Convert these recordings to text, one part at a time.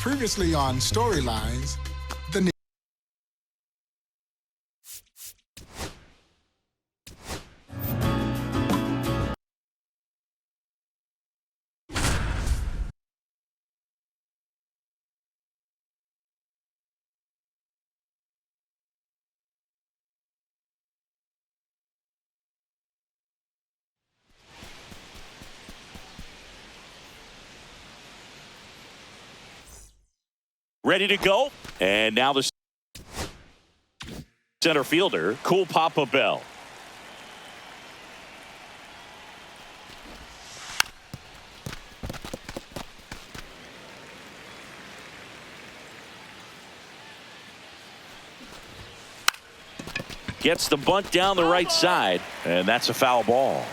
Previously on Storylines, the ready to go. And now the center fielder, Cool Papa Bell. Gets the bunt down the right side, and that's a foul ball.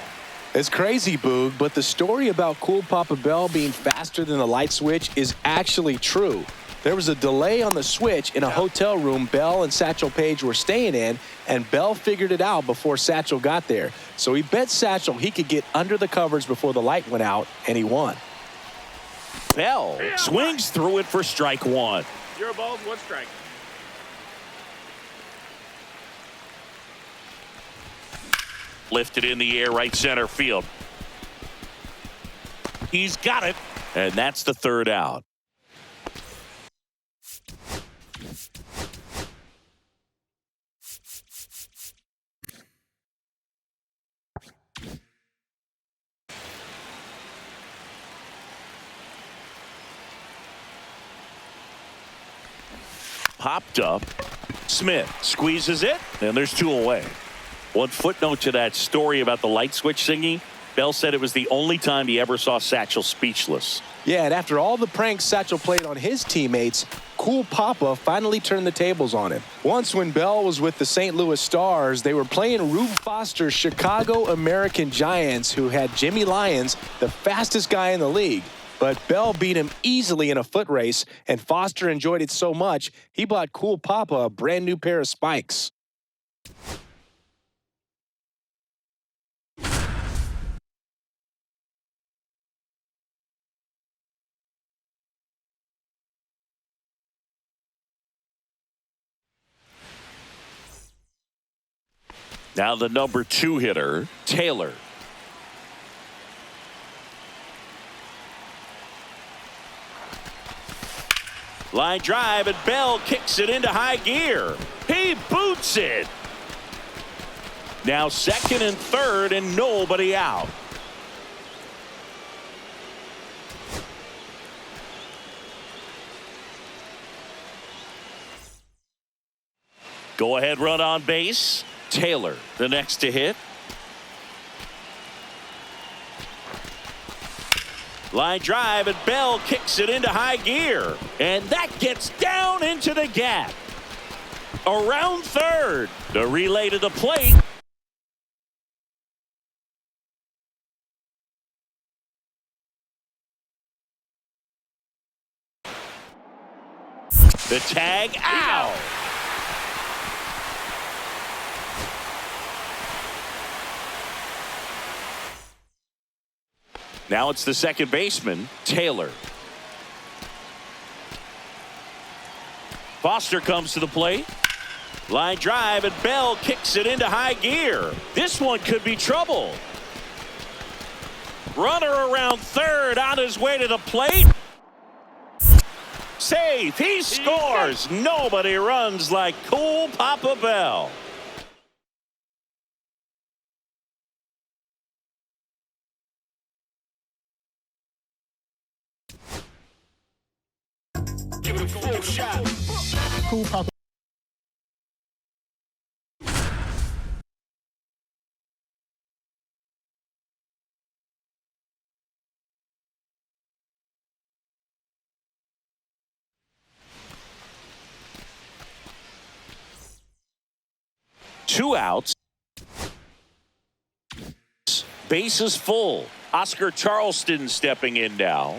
It's crazy, Boog, but the story about Cool Papa Bell being faster than the light switch is actually true. There was a delay on the switch in a hotel room Bell and Satchel Paige were staying in, and Bell figured it out before Satchel got there. So he bet Satchel he could get under the covers before the light went out, and he won. Bell swings through it for strike one. 0 balls, 1 strike. Lifted in the air, right center field. He's got it, and that's the third out. Popped up. Smith squeezes it, and there's 2 away. One footnote to that story about the light switch singing, Bell said it was the only time he ever saw Satchel speechless. Yeah, and after all the pranks Satchel played on his teammates, Cool Papa finally turned the tables on him. Once when Bell was with the St. Louis Stars, they were playing Rube Foster's Chicago American Giants, who had Jimmy Lyons, the fastest guy in the league. But Bell beat him easily in a foot race, and Foster enjoyed it so much, he bought Cool Papa a brand new pair of spikes. Now the number 2 hitter, Taylor. Line drive, and Bell kicks it into high gear. He boots it. Now second and third, and nobody out. Go ahead run on base. Taylor, the next to hit. Line drive, and Bell kicks it into high gear. And that gets down into the gap. Around third. The relay to the plate. The tag out. Now it's the second baseman, Taylor. Foster comes to the plate. Line drive, and Bell kicks it into high gear. This one could be trouble. Runner around third on his way to the plate. Safe. He scores. Nobody runs like Cool Papa Bell. Give it a full shot. Cool Papa. Two outs. Bases full. Oscar Charleston stepping in now.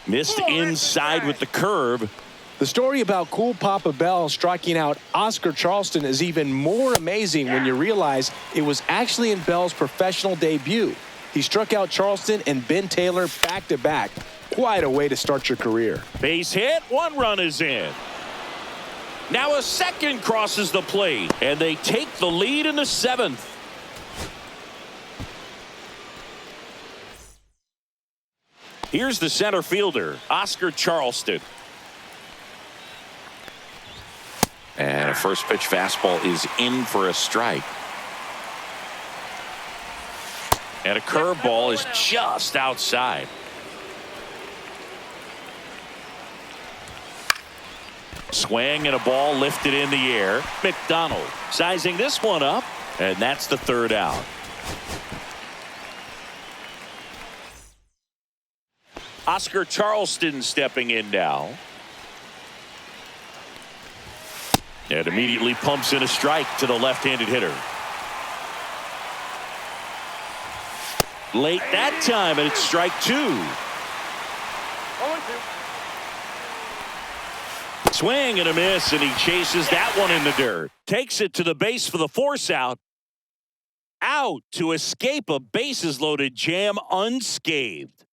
Missed inside with the curve. The story about Cool Papa Bell striking out Oscar Charleston is even more amazing when you realize it was actually in Bell's professional debut. He struck out Charleston and Ben Taylor back-to-back. Quite a way to start your career. Base hit, 1 run is in. Now a second crosses the plate, and they take the lead in the 7th. Here's the center fielder, Oscar Charleston. And a first pitch fastball is in for a strike. And a curveball is just outside. Swing and a ball lifted in the air. McDonald sizing this one up, and that's the 3rd out. Oscar Charleston stepping in now. And immediately pumps in a strike to the left-handed hitter. Late that time, and it's strike 2. 0-2. Swing and a miss, and he chases that one in the dirt. Takes it to the base for the force out. Out to escape a bases-loaded jam unscathed.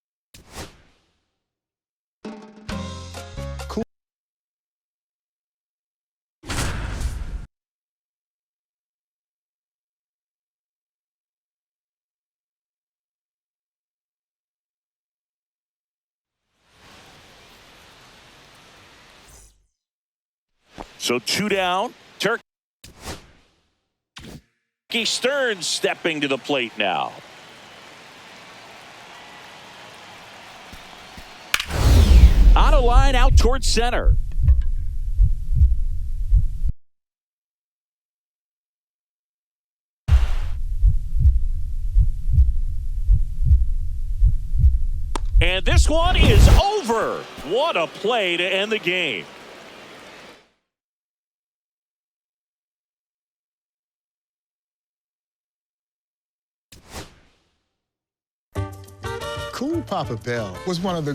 So 2 down. Turkey Stearns stepping to the plate now. On a line out towards center. And this one is over. What a play to end the game. Cool Papa Bell was one of the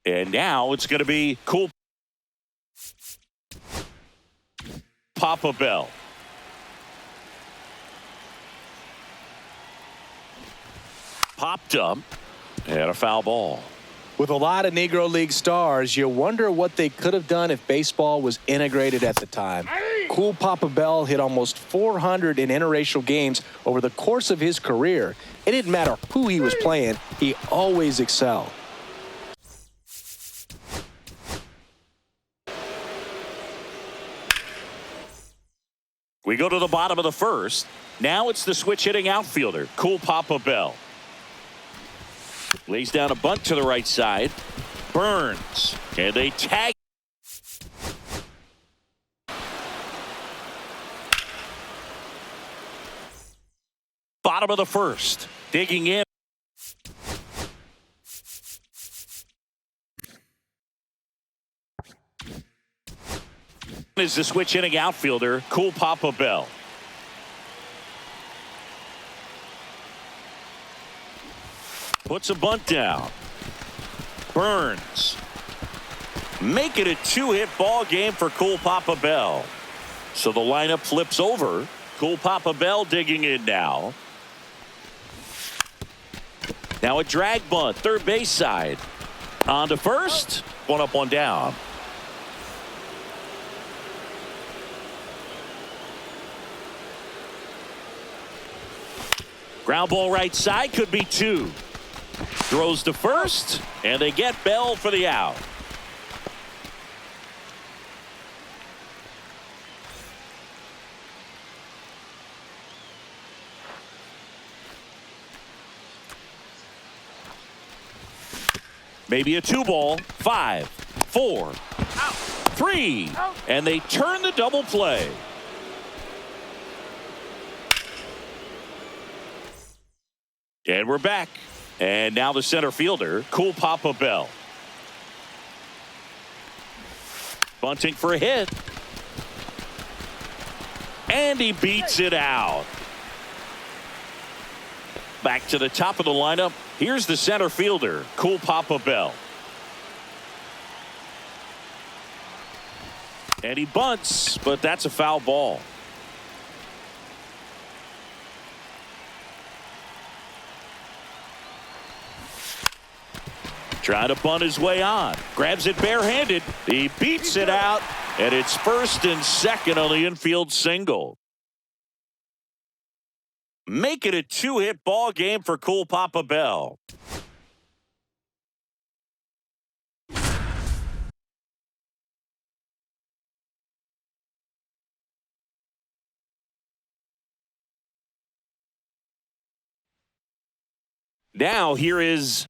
And now it's going to be Cool Papa Bell. Popped up and a foul ball. With a lot of Negro League stars, you wonder what they could have done if baseball was integrated at the time. Cool Papa Bell hit almost 400 in interracial games over the course of his career. It didn't matter who he was playing, he always excelled. We go to the bottom of the 1st. Now it's the switch hitting outfielder, Cool Papa Bell. Lays down a bunt to the right side. Burns. And they tag. Bottom of the 1st. Digging in. Is the switch hitting outfielder, Cool Papa Bell. Puts a bunt down. Burns. Make it a 2-hit ball game for Cool Papa Bell. So the lineup flips over. Cool Papa Bell digging in now. Now a drag bunt, third base side. On to first. One up, one down. Ground ball right side, could be 2. Throws to first, and they get Bell for the out. Maybe a 2-ball, 5, 4, 3, and they turn the double play. And we're back. And now the center fielder, Cool Papa Bell. Bunting for a hit. And he beats it out. Back to the top of the lineup, Here's the center fielder, Cool Papa Bell. And he bunts, but that's a foul ball. Trying to bunt his way on. Grabs it barehanded. He beats it out, and it's first and second on the infield single. Make it a two-hit ball game for Cool Papa Bell. Now here is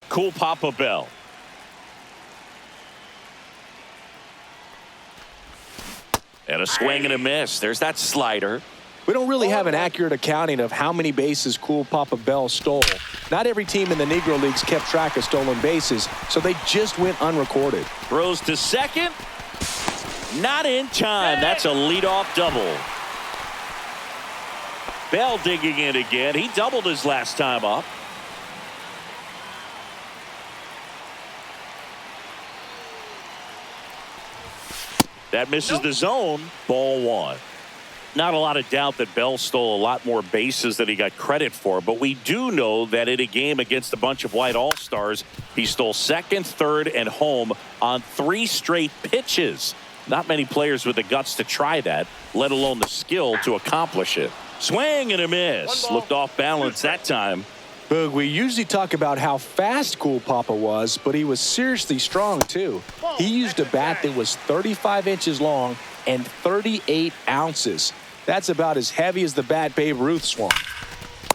Cool Papa Bell. And a swing and a miss. There's that slider. We don't really have an accurate accounting of how many bases Cool Papa Bell stole. Not every team in the Negro Leagues kept track of stolen bases, so they just went unrecorded. Throws to second. Not in time. That's a leadoff double. Bell digging in again. He doubled his last time up. That misses the zone. Ball one. Not a lot of doubt that Bell stole a lot more bases than he got credit for, but we do know that in a game against a bunch of white all-stars, he stole second, third, and home on 3 straight pitches. Not many players with the guts to try that, let alone the skill to accomplish it. Swing and a miss. Looked off balance that time. Boog, we usually talk about how fast Cool Papa was, but he was seriously strong, too. He used a bat that was 35 inches long and 38 ounces. That's about as heavy as the bat Babe Ruth swung.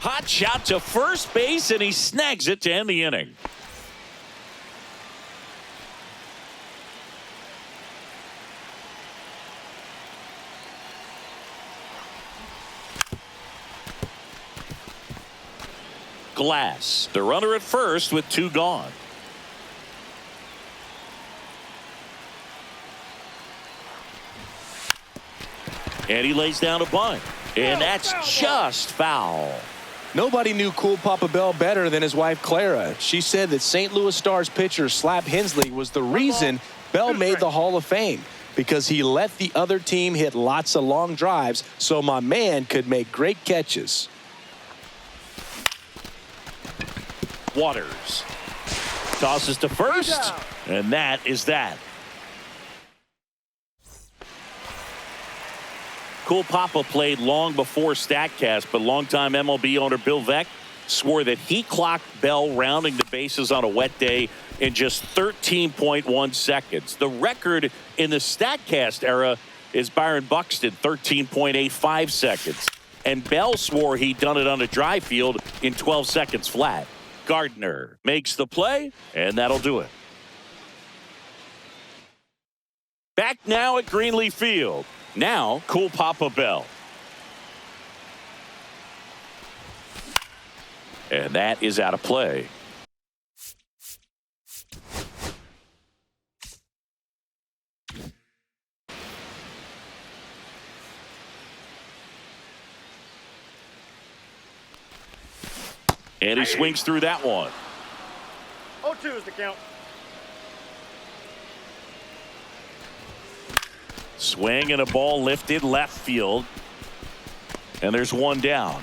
Hot shot to first base, and he snags it to end the inning. Glass, the runner at first with 2 gone. And he lays down a bunt. And that's just foul. Nobody knew Cool Papa Bell better than his wife Clara. She said that St. Louis Stars pitcher Slap Hensley was the reason Bell made the Hall of Fame, because he let the other team hit lots of long drives so my man could make great catches. Waters tosses to first, and that is that. Cool Papa played long before StatCast, but longtime MLB owner Bill Veeck swore that he clocked Bell rounding the bases on a wet day in just 13.1 seconds. The record in the StatCast era is Byron Buxton, 13.85 seconds. And Bell swore he'd done it on a dry field in 12 seconds flat. Gardner makes the play, and that'll do it. Back now at Greenleaf Field. Now, Cool Papa Bell. And that is out of play. And he swings through that one. 0-2 is the count. Swing and a ball lifted left field. And there's one down.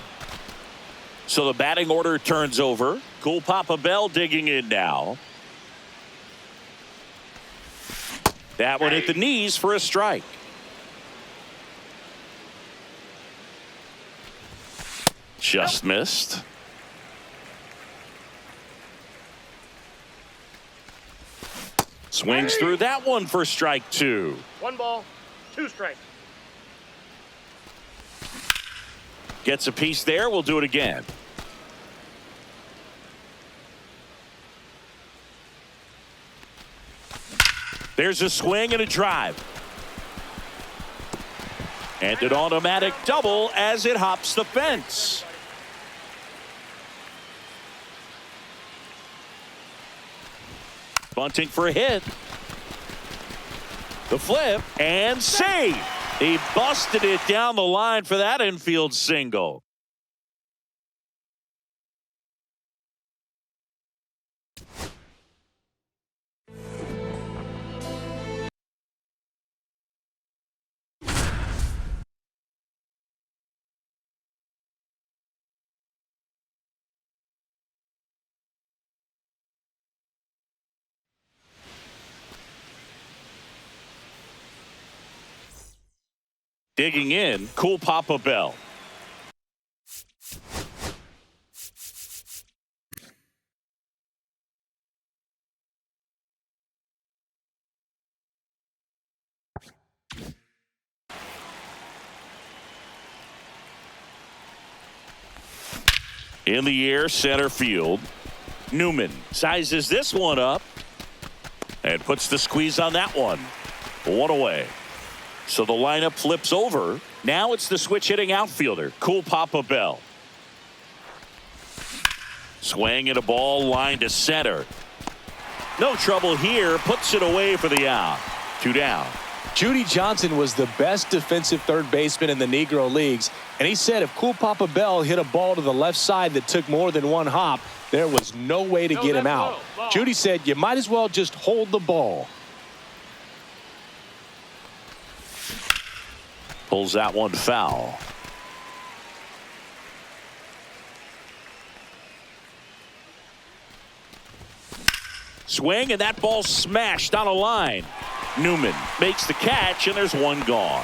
So the batting order turns over. Cool Papa Bell digging in now. That one hit the knees for a strike. Just missed. Swings through that one for strike 2. 1 ball, 2 strikes. Gets a piece there. We'll do it again. There's a swing and a drive. And an automatic double as it hops the fence. Bunting for a hit. The flip and save. He busted it down the line for that infield single. Digging in, Cool Papa Bell. In the air, center field. Newman sizes this one up and puts the squeeze on that one. One away. So the lineup flips over. Now it's the switch hitting outfielder, Cool Papa Bell. Swing and a ball line to center. No trouble here. Puts it away for the out. 2 down. Judy Johnson was the best defensive third baseman in the Negro Leagues, and he said if Cool Papa Bell hit a ball to the left side that took more than one hop, there was no way to get him out. Judy said you might as well just hold the ball. Pulls that one foul. Swing, and that ball smashed on a line. Newman makes the catch, and there's one gone.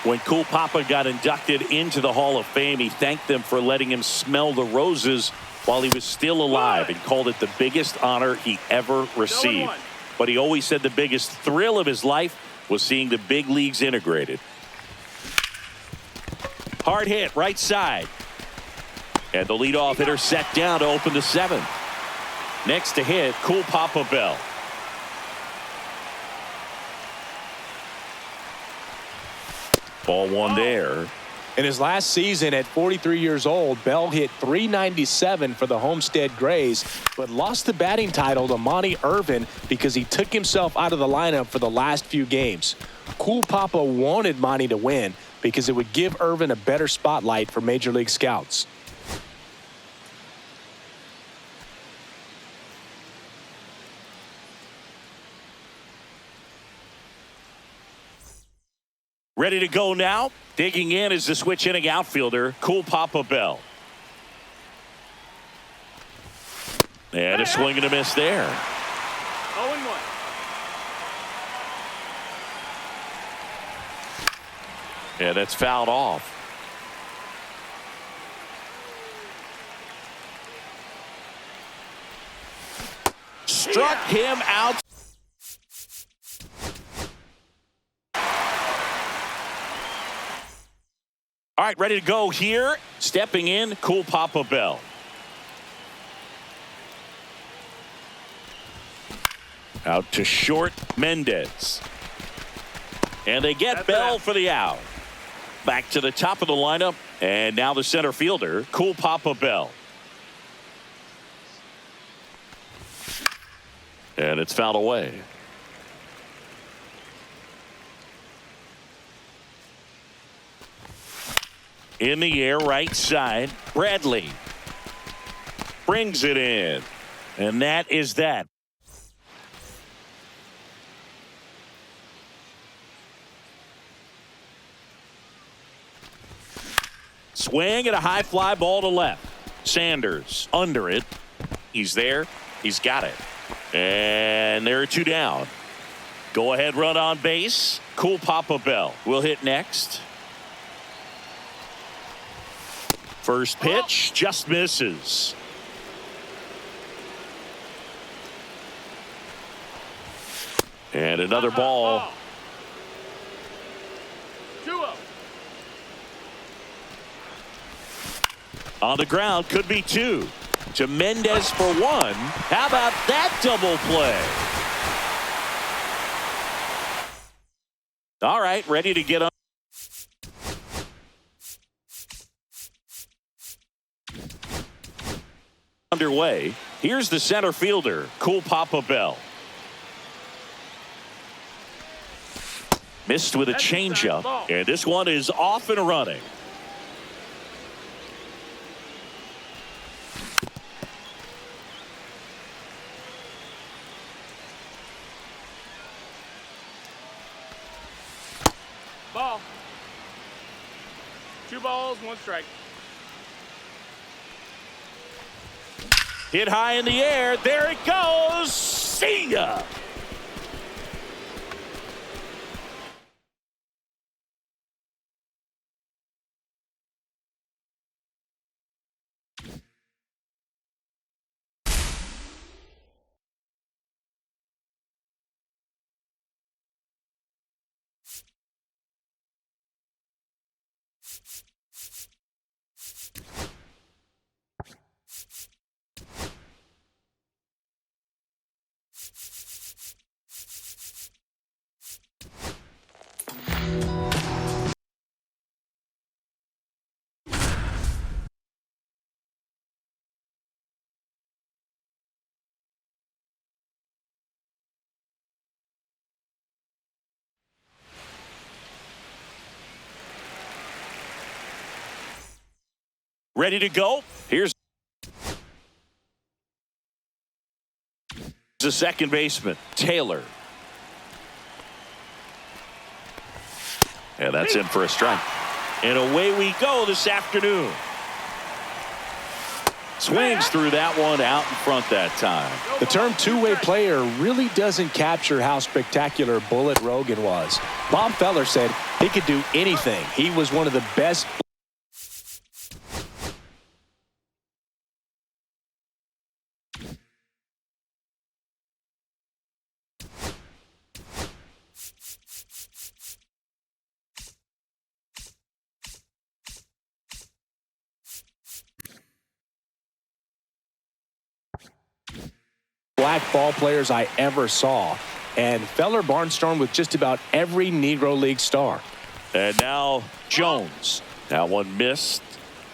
When Cool Papa got inducted into the Hall of Fame, he thanked them for letting him smell the roses while he was still alive and called it the biggest honor he ever received. But he always said the biggest thrill of his life was seeing the big leagues integrated. Hard hit, right side. And the leadoff hitter set down to open the 7th. Next to hit, Cool Papa Bell. Ball one there. In his last season at 43 years old, Bell hit .397 for the Homestead Grays, but lost the batting title to Monty Irvin because he took himself out of the lineup for the last few games. Cool Papa wanted Monty to win because it would give Irvin a better spotlight for Major League scouts. Ready to go now. Digging in is the switch hitting outfielder, Cool Papa Bell. And a swing and a miss there. 0-1. And that's fouled off. Struck him out. All right, ready to go here. Stepping in, Cool Papa Bell. Out to short, Mendez. And they get Bell for the out. Back to the top of the lineup, and now the center fielder, Cool Papa Bell. And it's fouled away. In the air, right side, Bradley brings it in. And that is that. Swing and a high fly ball to left. Sanders under it. He's there. He's got it. And there are 2 down. Go ahead run on base. Cool Papa Bell will hit next. First pitch just misses. And another ball. 2-0. On the ground, could be 2. To Mendez for 1. How about that double play? All right, ready to get on. Underway. Here's the center fielder, Cool Papa Bell. Missed with a changeup, and this one is off and running. Ball. 2 balls, 1 strike. Hit high in the air. There it goes. See ya. Ready to go. Here's the second baseman, Taylor. And that's in for a strike. And away we go this afternoon. Swings through that one out in front that time. The term two-way player really doesn't capture how spectacular Bullet Rogan was. Bob Feller said he could do anything. He was one of the best. Black ball players I ever saw, and Feller barnstormed with just about every Negro League star. And now Jones. That one missed.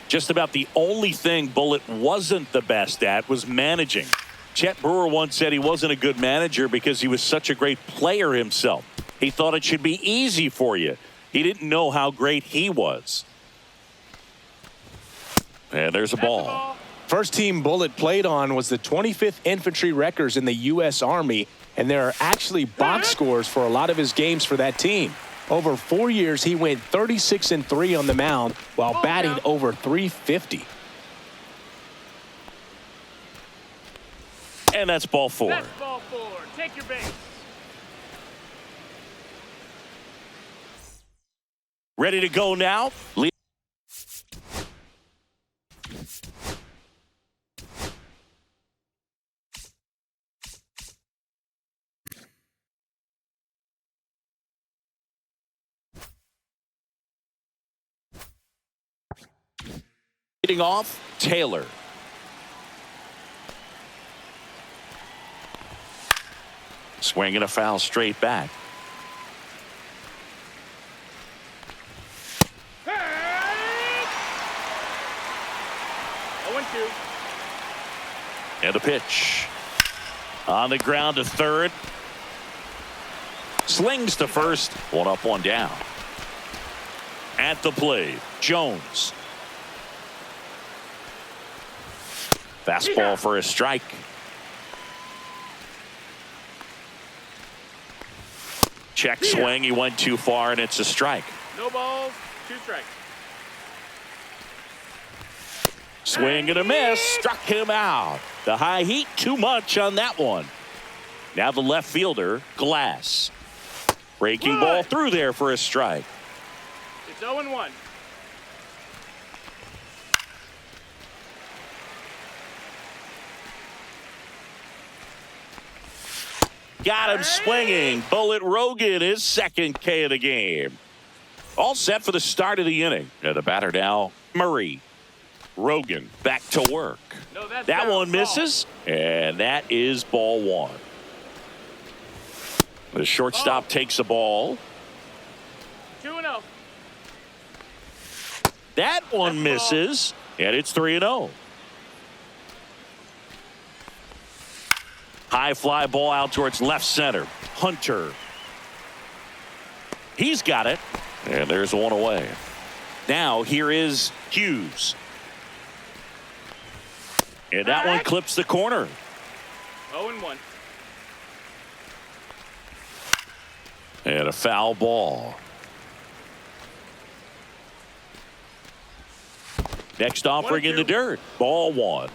Just about the only thing Bullet wasn't the best at was managing. Chet Brewer once said he wasn't a good manager because he was such a great player himself. He thought it should be easy for you. He didn't know how great he was. And there's a ball. First team Bullet played on was the 25th Infantry Wreckers in the U.S. Army, and there are actually box scores for a lot of his games for that team. Over 4 years, he went 36-3 on the mound while batting over .350. And that's ball four. That's ball four. Take your base. Ready to go now. Leading off, Taylor. Swinging a foul straight back. Hey! 0-2. And a pitch. On the ground to third. Slings to first. One up, one down. At the plate, Jones. Fastball for a strike. Check swing. He went too far, and it's a strike. No balls, 2 strikes. Swing and a miss. Struck him out. The high heat, too much on that one. Now the left fielder, Glass. Breaking ball through there for a strike. It's 0-1. Got him swinging. Bullet Rogan, his second K of the game. All set for the start of the inning. And the batter now, Murray. Rogan back to work. No, that's that down. one misses, and that is ball one. The shortstop takes the ball. 2-0. That one misses, and it's 3-0. High fly ball out towards left center. Hunter. He's got it. And there's one away. Now here is Hughes. And that one clips the corner. 0-1. And a foul ball. Next offering in the dirt. Ball one.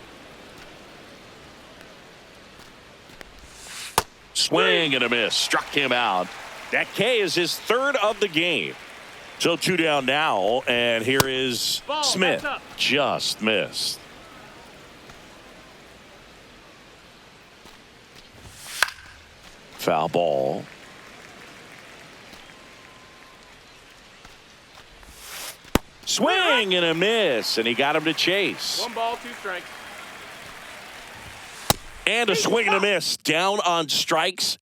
Swing and a miss. Struck him out. That K is his third of the game. So 2 down now. And here is Ball, Smith. that's up. Just missed. Foul ball. Swing and a miss, and he got him to chase. 1 ball, 2 strikes. And a swing and a miss down on strikes.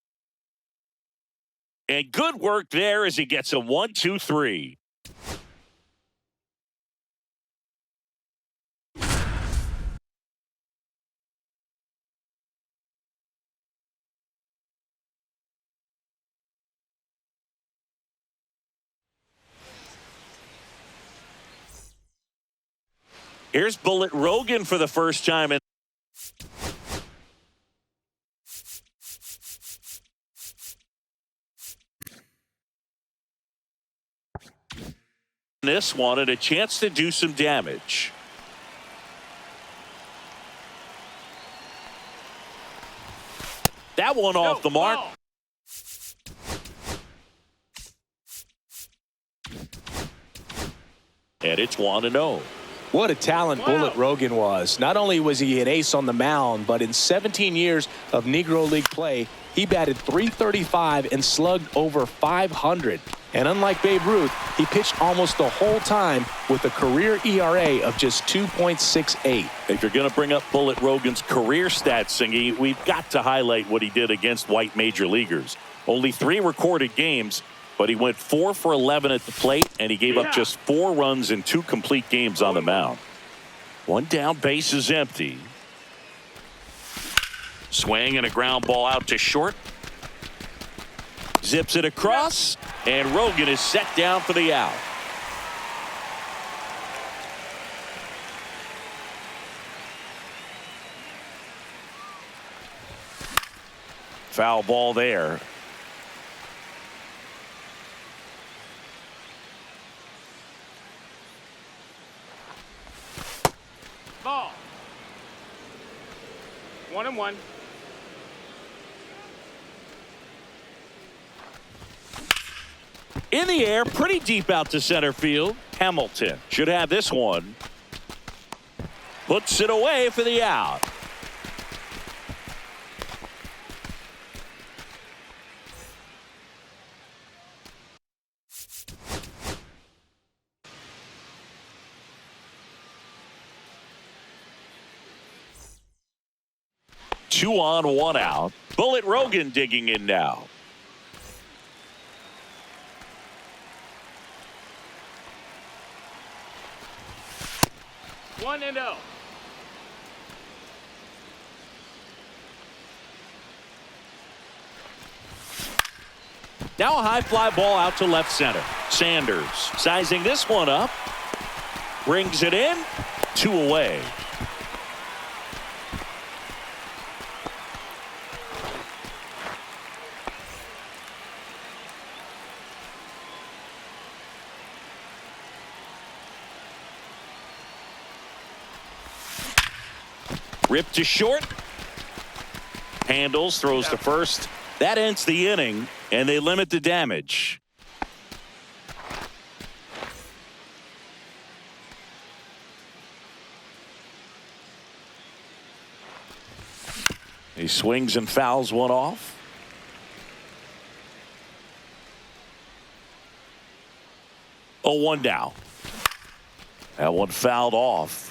And good work there as he gets a 1-2-3. Here's Bullet Rogan for the first time in this one, and a chance to do some damage. That one off the mark. Ball. And it's 1-0. What a talent Bullet Rogan was. Not only was he an ace on the mound, but in 17 years of Negro League play, he batted .335 and slugged over .500. And unlike Babe Ruth, he pitched almost the whole time with a career ERA of just 2.68. If you're going to bring up Bullet Rogan's career stats, Singy, we've got to highlight what he did against white major leaguers. Only 3 recorded games, but he went 4 for 11 at the plate, and he gave up just 4 runs in 2 complete games on the mound. 1 down, base is empty. Swing and a ground ball out to short. Zips it across, and Rogan is set down for the out. Foul ball there. Ball. 1-1. In the air, pretty deep out to center field. Hamilton should have this one. Puts it away for the out. Two on, 1 out. Bullet Rogan digging in now. One and 0. Now a high fly ball out to left center. Sanders sizing this one up. Brings it in. 2 away. Ripped to short. Handles, throws to first. That ends the inning, and they limit the damage. He swings and fouls one off. Oh, 1 down. That one fouled off.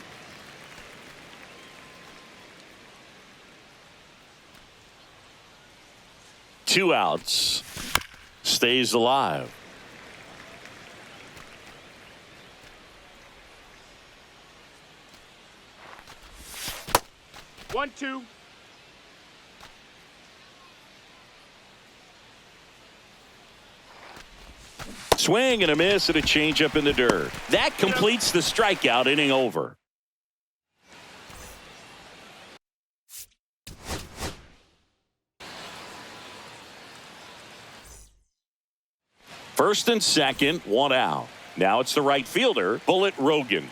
Two outs. Stays alive. One, 2. Swing and a miss and a changeup in the dirt. That completes the strikeout. Inning over. First and second, 1 out. Now it's the right fielder, Bullet Rogan.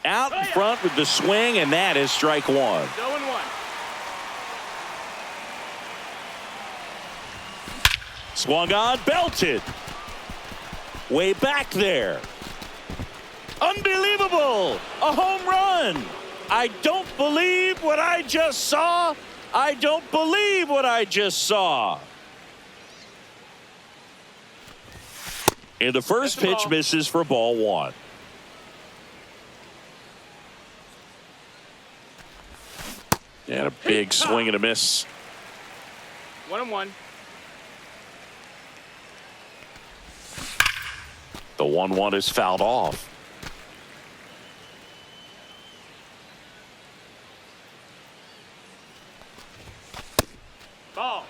Out in front with the swing, and that is strike 1. 0-1. Swung on, belted. Way back there. Unbelievable! A home run! I don't believe what I just saw. I don't believe what I just saw. And the first pitch misses for ball one. And a big swing and a miss. 1-1. The 1-1 is fouled off. Ball.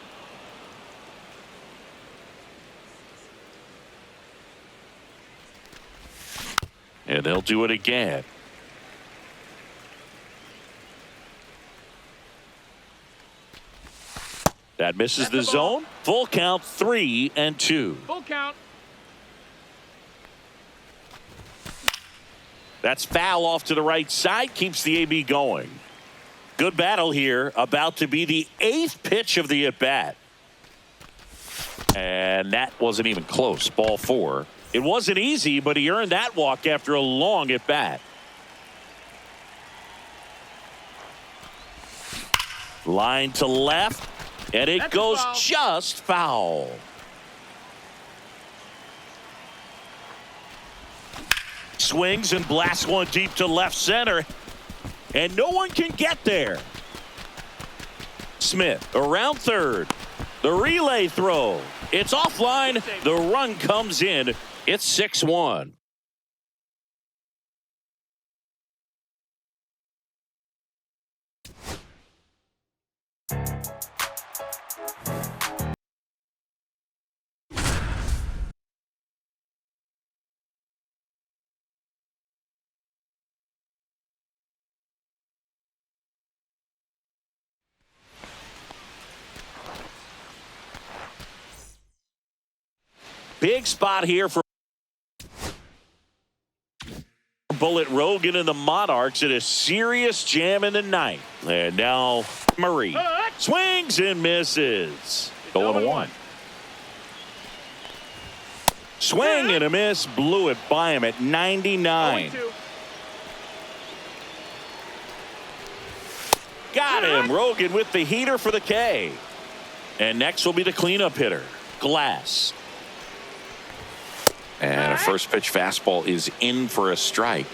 And they'll do it again. That misses the zone. Full count, 3-2. Full count. That's foul off to the right side. Keeps the AB going. Good battle here. About to be the 8th pitch of the at-bat. And that wasn't even close. Ball 4. It wasn't easy, but he earned that walk after a long at-bat. Line to left. And it goes just foul. Swings and blasts one deep to left center. And no one can get there. Smith around third. The relay throw. It's offline. The run comes in. It's 6-1. Big spot here for Bullet Rogan and the Monarchs in a serious jam in the ninth. And now Murray swings and misses. 0-1. Swing and a miss. Blew it by him at 99. 0-2. Got him. Rogan with the heater for the K. And next will be the cleanup hitter, Glass. And a first pitch fastball is in for a strike.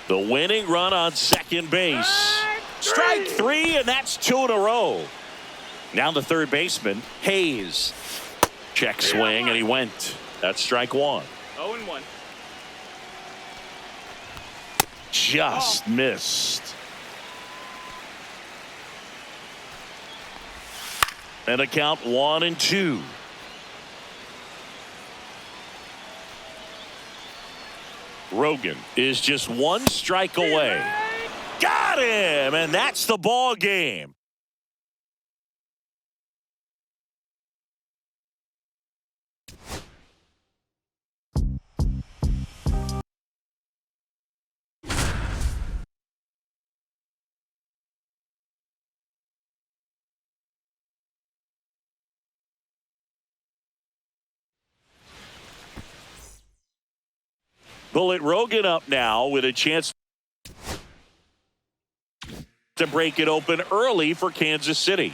The winning run on second base. Strike 3, and that's 2 in a row. Now the third baseman, Hayes. Check swing, and he went. That's strike 1. 0-1. Just missed. And a count 1-2. Rogan is just one strike away. Got him, and that's the ball game. Bullet Rogan up now with a chance to break it open early for Kansas City.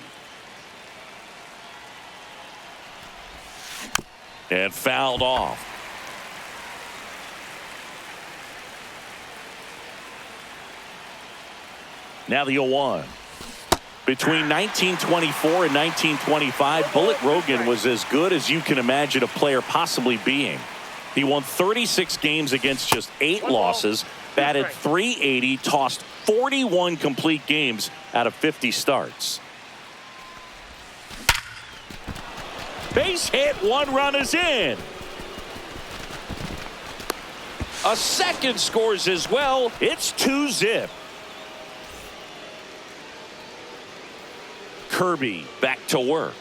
And fouled off. Now the 0-1. Between 1924 and 1925, Bullet Rogan was as good as you can imagine a player possibly being. He won 36 games against just 8 losses, batted .380, tossed 41 complete games out of 50 starts. Base hit, 1 run is in. A second scores as well. It's 2-0. Kirby back to work.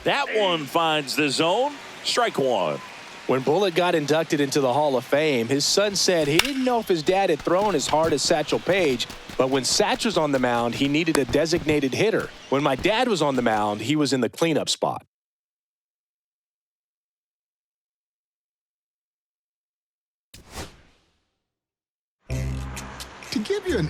That one finds the zone. Strike 1. When Bullet got inducted into the Hall of Fame, his son said he didn't know if his dad had thrown as hard as Satchel Paige, but when Satch was on the mound, he needed a designated hitter. When my dad was on the mound, he was in the cleanup spot. To give you an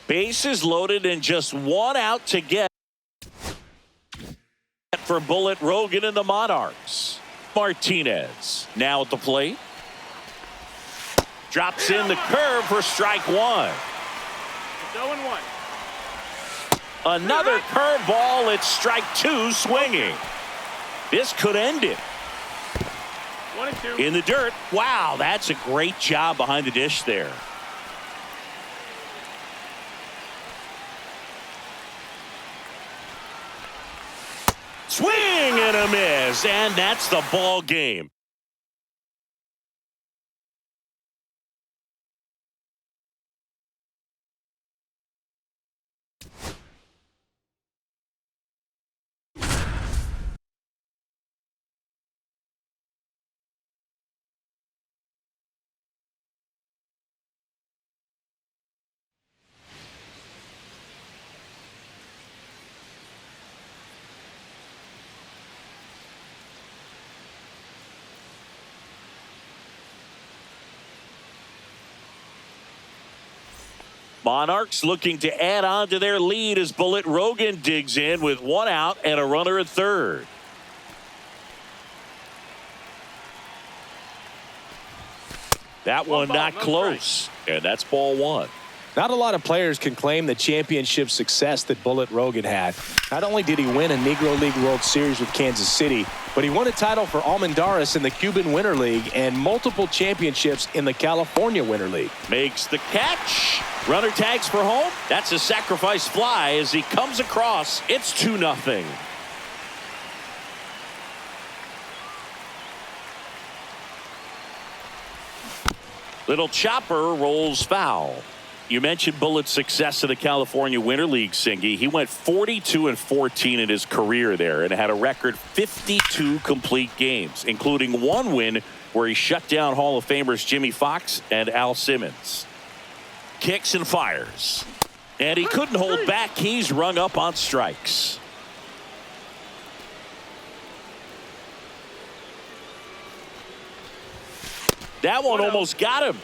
Bases loaded and just one out to get for Bullet Rogan and the Monarchs. Martinez now at the plate. Drops in the curve for strike one. It's 0-1. Another curveball. It's strike two swinging. This could end it. 1-2. In the dirt. Wow, that's a great job behind the dish there. Swing and a miss, and that's the ball game. Monarchs looking to add on to their lead as Bullet Rogan digs in with one out and a runner at third. That one not close, and that's ball one. Not a lot of players can claim the championship success that Bullet Rogan had. Not only did he win a Negro League World Series with Kansas City, but he won a title for Almendares in the Cuban Winter League and multiple championships in the California Winter League. Makes the catch. Runner tags for home. That's a sacrifice fly as he comes across. It's 2-0. Little chopper rolls foul. You mentioned Bullet's success in the California Winter League, Singy. He went 42-14 in his career there and had a record 52 complete games, including one win where he shut down Hall of Famers Jimmy Fox and Al Simmons. Kicks and fires. And he couldn't hold back. He's rung up on strikes. That one almost got him.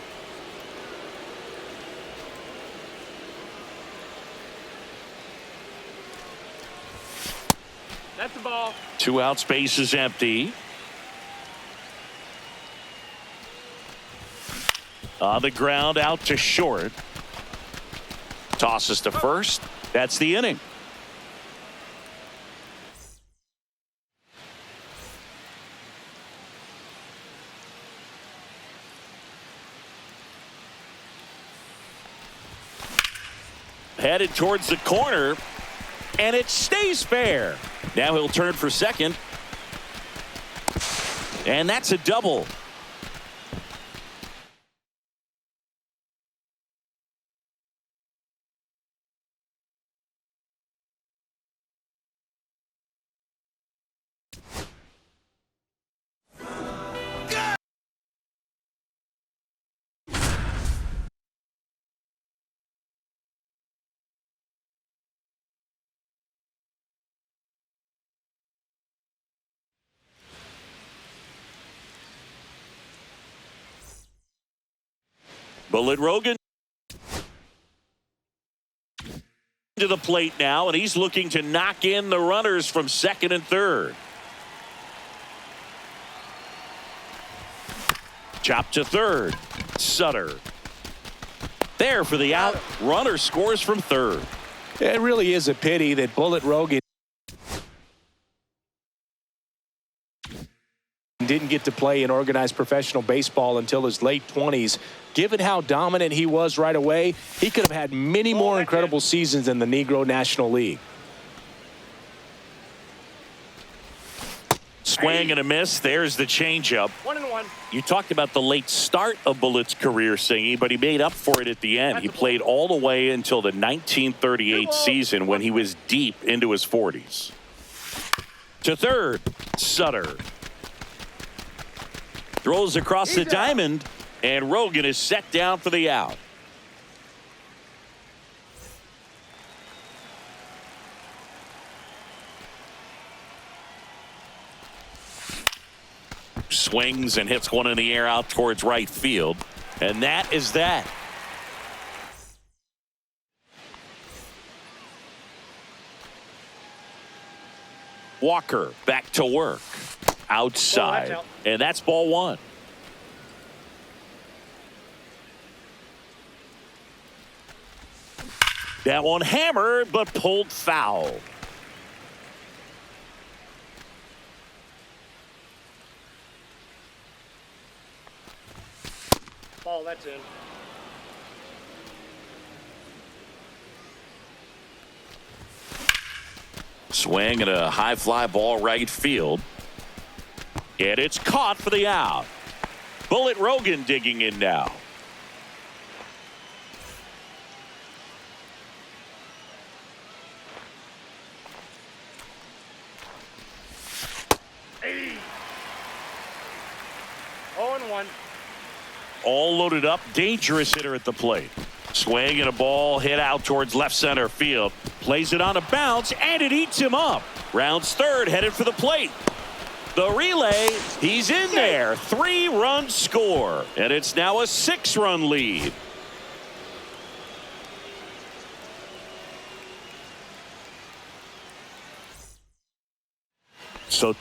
That's the ball. 2 outs, base is empty. On the ground, out to short. Tosses to first. That's the inning. Headed towards the corner, and it stays fair. Now he'll turn for second, and that's a double. Bullet Rogan to the plate now, and he's looking to knock in the runners from second and third. Chop to third. Sutter. There for the out. Runner scores from third. It really is a pity that Bullet Rogan didn't get to play in organized professional baseball until his late 20s. Given how dominant he was right away, he could have had many more incredible seasons in the Negro National League. Swing and a miss. There's the changeup. 1-1. You talked about the late start of Bullet's career, Singy, but he made up for it at the end. He played all the way until the 1938 season when he was deep into his 40s. To third, Sutter. Throws across the diamond, and Rogan is set down for the out. swings and hits one in the air out towards right field. And that is that. Walker back to work. Outside. out. And that's ball one. That one hammered but pulled foul. Ball, that's in. Swing and a high fly ball right field. And it's caught for the out. Bullet Rogan digging in now. Hey. 0-1. All loaded up. Dangerous hitter at the plate. Swing and a ball hit out towards left center field. Plays it on a bounce and it eats him up. Rounds third, headed for the plate. The relay, he's in there. 3-run score. And it's now a 6-run lead. So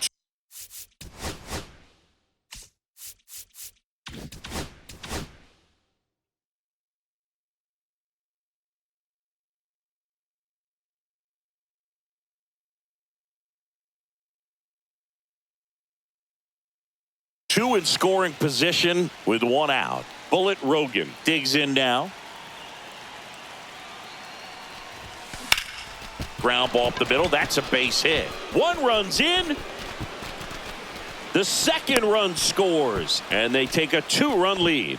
two in scoring position with one out. Bullet Rogan digs in now. Ground ball up the middle. That's a base hit. One runs in. The second run scores. And they take a 2-run lead.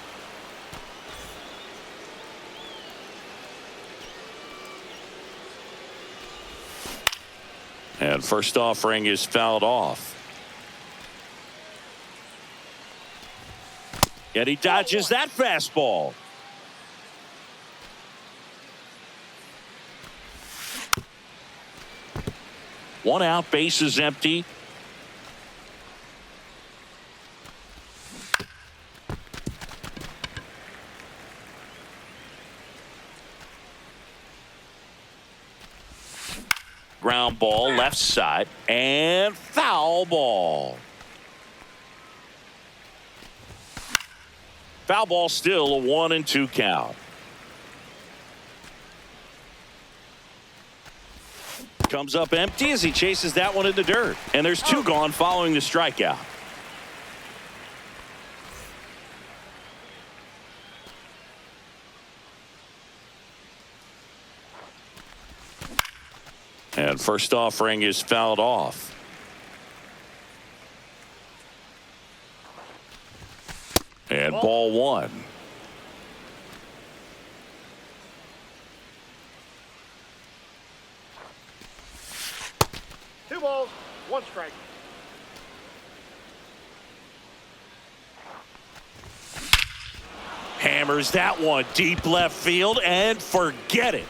And first offering is fouled off. And he dodges that fastball. One out, base is empty. Ground ball left side and foul ball. Foul ball, still a 1-2 count. Comes up empty as he chases that one in the dirt. And there's two gone following the strikeout. And first offering is fouled off. And ball one. Two balls, one strike. Hammers that one deep left field and forget it.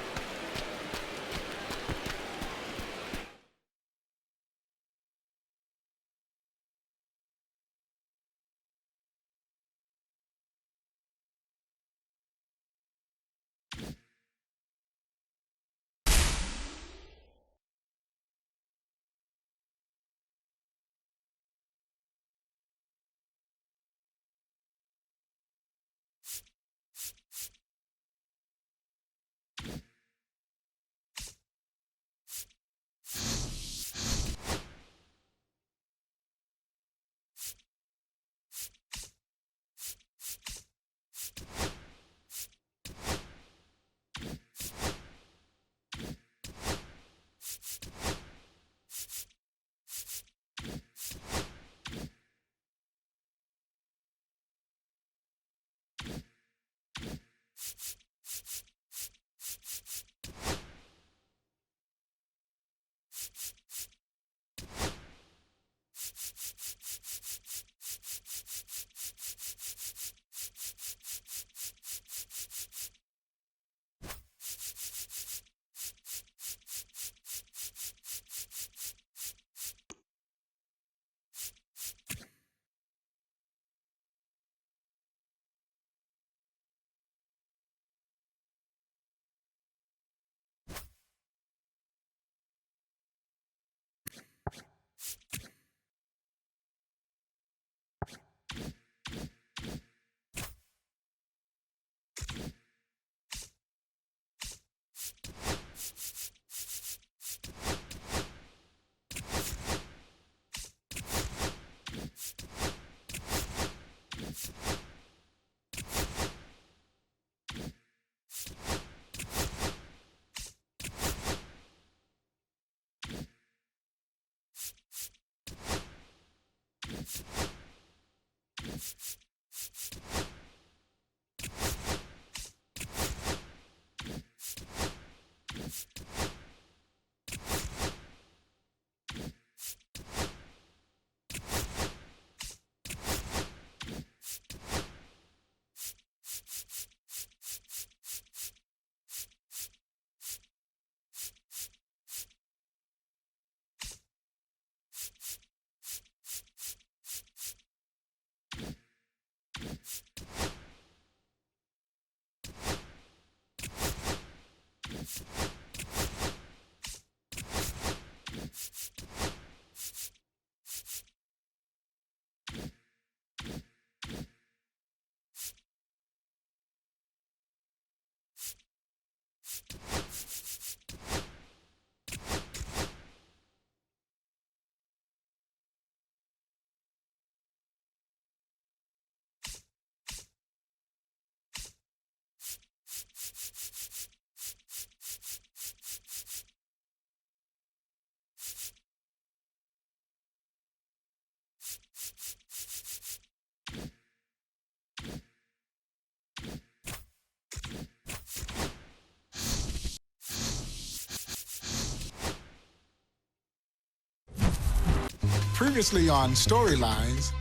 Previously on Storylines.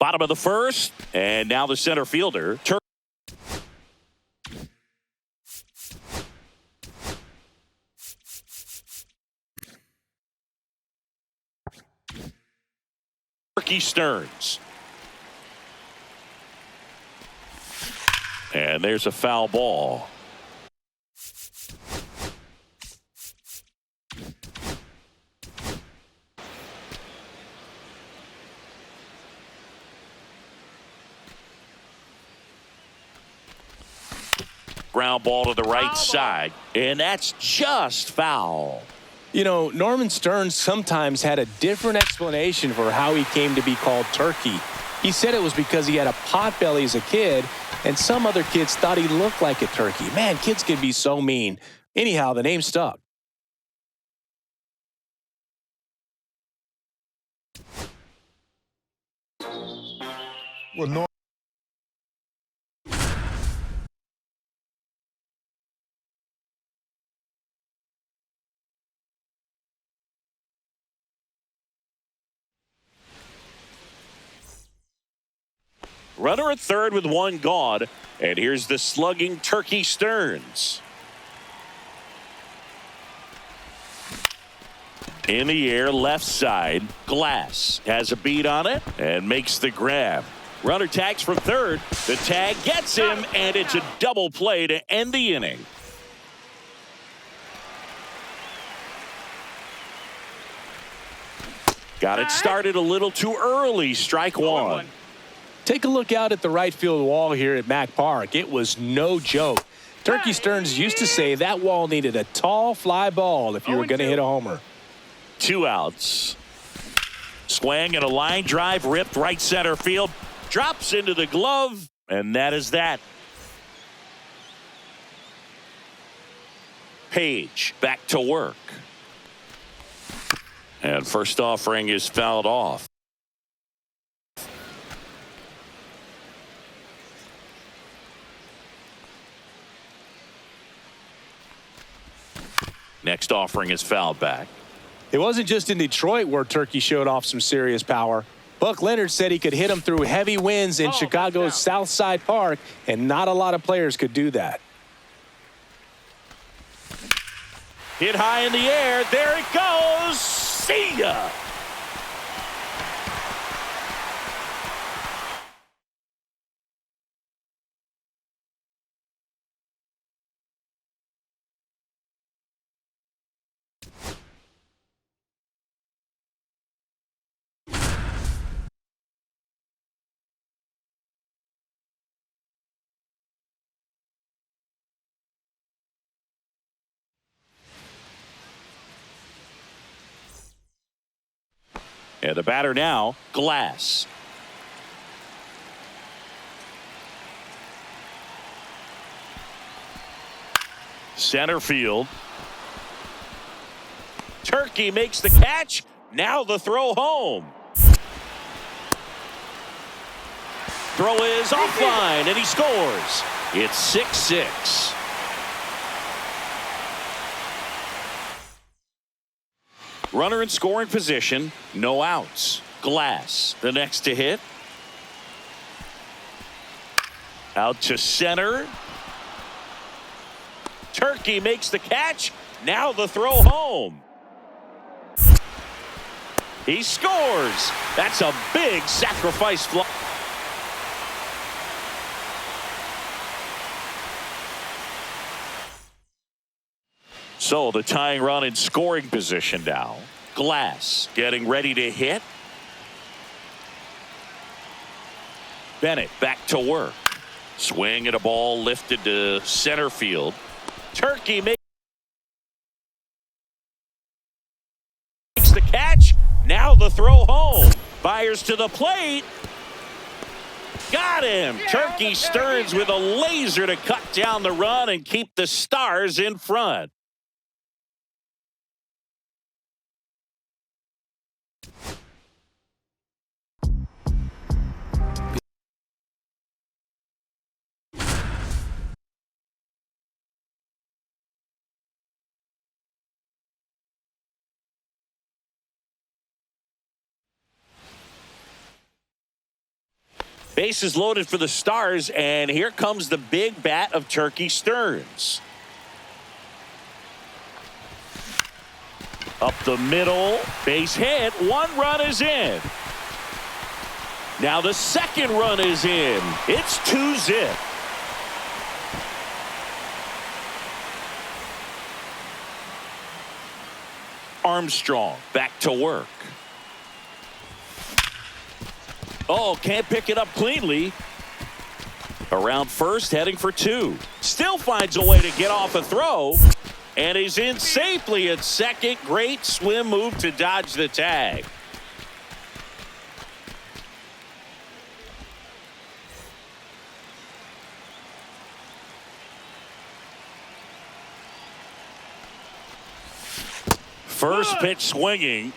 Bottom of the first, and now the center fielder. Turkey Stearns. And there's a foul ball. Ground ball to the right side, and that's just foul. You know, Norman Stearns sometimes had a different explanation for how he came to be called Turkey. He said it was because he had a pot belly as a kid, and some other kids thought he looked like a turkey. Man, kids can be so mean. Anyhow, the name stuck. Well, Runner at third with one gone, and here's the slugging Turkey Stearns. In the air, left side. Glass has a beat on it and makes the grab. Runner tags from third. The tag gets him, and it's a double play to end the inning. Got it started a little too early. Strike one. Take a look out at the right field wall here at Mack Park. It was no joke. Turkey Stearns used to say that wall needed a tall fly ball if you were going to hit a homer. 2 outs. Swing and a line drive ripped right center field. Drops into the glove, and that is that. Page back to work. And first offering is fouled off. Next offering is fouled back. It wasn't just in Detroit where Turkey showed off some serious power. Buck Leonard said he could hit him through heavy winds in Chicago's Southside Park, and not a lot of players could do that. Hit high in the air. There it goes. See ya. And the batter now, Glass. Center field. Turkey makes the catch. Now the throw home. Throw is offline, and he scores. It's 6-6. Runner in scoring position, no outs. Glass, the next to hit. Out to center. Turkey makes the catch. Now the throw home. He scores. That's a big sacrifice fly. So the tying run in scoring position now. Glass getting ready to hit. Bennett back to work. Swing at a ball lifted to center field. Turkey makes the catch. Now the throw home. Fires to the plate. Got him. Turkey Stearns with a laser to cut down the run and keep the Stars in front. Bases loaded for the Stars, and here comes the big bat of Turkey Stearns. Up the middle, base hit, 1 run is in. Now the second run is in. It's 2-zip. Armstrong back to work. Oh, can't pick it up cleanly. Around first, heading for 2. Still finds a way to get off a throw. And he's in safely at second. Great swim move to dodge the tag. First pitch swinging.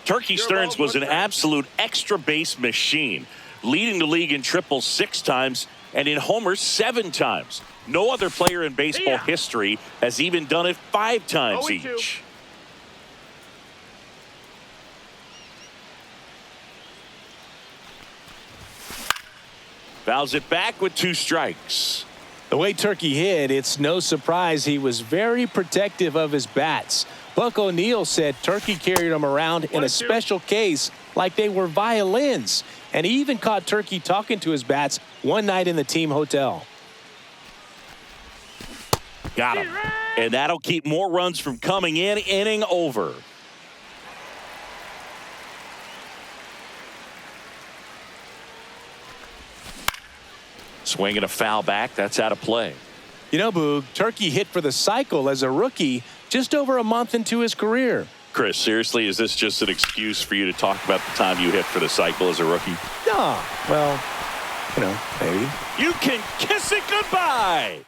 Turkey Stearns was an absolute extra base machine, leading the league in triples 6 times and in homers 7 times. No other player in baseball history has even done it 5 times each. Fouls it back with 2 strikes. The way Turkey hit, it's no surprise he was very protective of his bats. Buck O'Neil said Turkey carried him around in a special case like they were violins. And he even caught Turkey talking to his bats one night in the team hotel. Got him. And that'll keep more runs from coming in. Inning over. Swinging a foul back. That's out of play. You know, Boog, Turkey hit for the cycle as a rookie just over a month into his career. Chris, seriously, is this just an excuse for you to talk about the time you hit for the cycle as a rookie? No, well, you know, maybe. You can kiss it goodbye.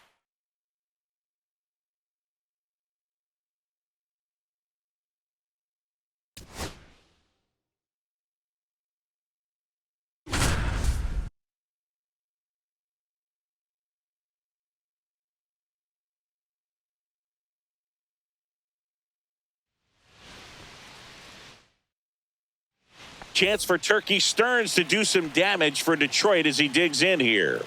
Chance for Turkey Stearns to do some damage for Detroit as he digs in here.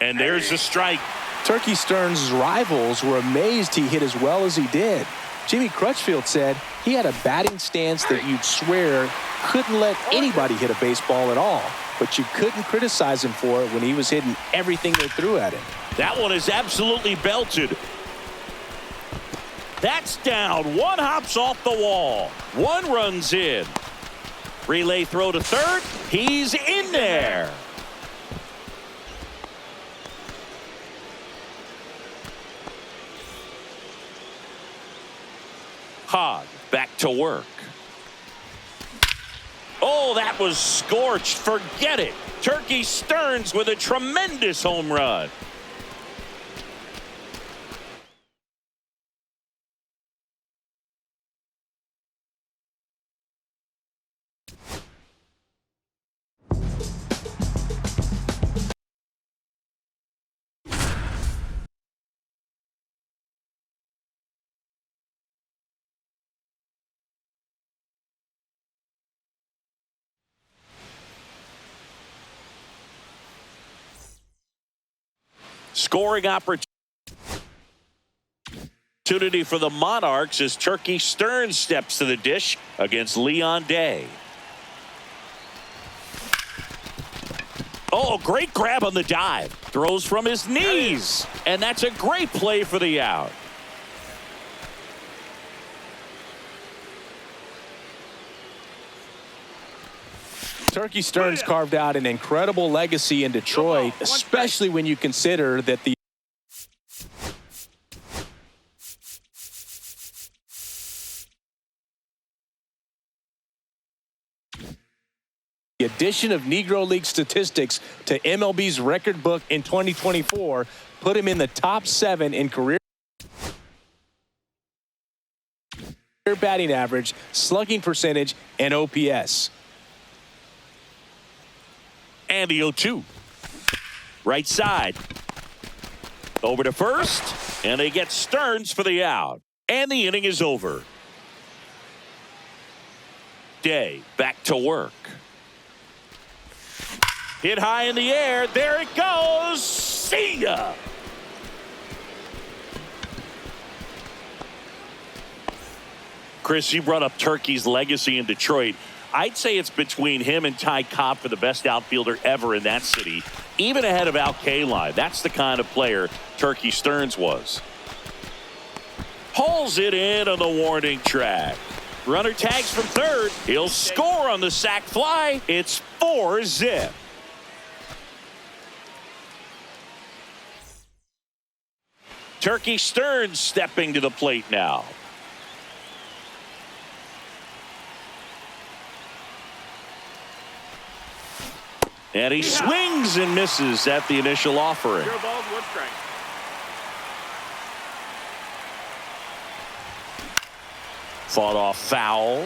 And there's the strike. Turkey Stearns' rivals were amazed he hit as well as he did. Jimmy Crutchfield said he had a batting stance that you'd swear couldn't let anybody hit a baseball at all, but you couldn't criticize him for it when he was hitting everything they threw at him. That one is absolutely belted. That's down. 1 hops off the wall. 1 runs in. Relay throw to third. He's in there. Hogg back to work. Oh, that was scorched. Forget it. Turkey Stearns with a tremendous home run. Scoring opportunity for the Monarchs as Turkey Stearns steps to the dish against Leon Day. Oh, great grab on the dive. Throws from his knees. And that's a great play for the out. Turkey Stearns carved out an incredible legacy in Detroit, especially when you consider that the addition of Negro League statistics to MLB's record book in 2024 put him in the top 7 in career batting average, slugging percentage, and OPS. And the 0-2. Right side. Over to first. And they get Stearns for the out. And the inning is over. Day back to work. Hit high in the air. There it goes. See ya. Chris, you brought up Turkey's legacy in Detroit. I'd say it's between him and Ty Cobb for the best outfielder ever in that city, even ahead of Al Kaline. That's the kind of player Turkey Stearns was. Hauls it in on the warning track. Runner tags from third. He'll score on the sac fly. It's 4-zip. Turkey Stearns stepping to the plate now. And he swings and misses at the initial offering. 0 balls, 1 strike. Fought off foul.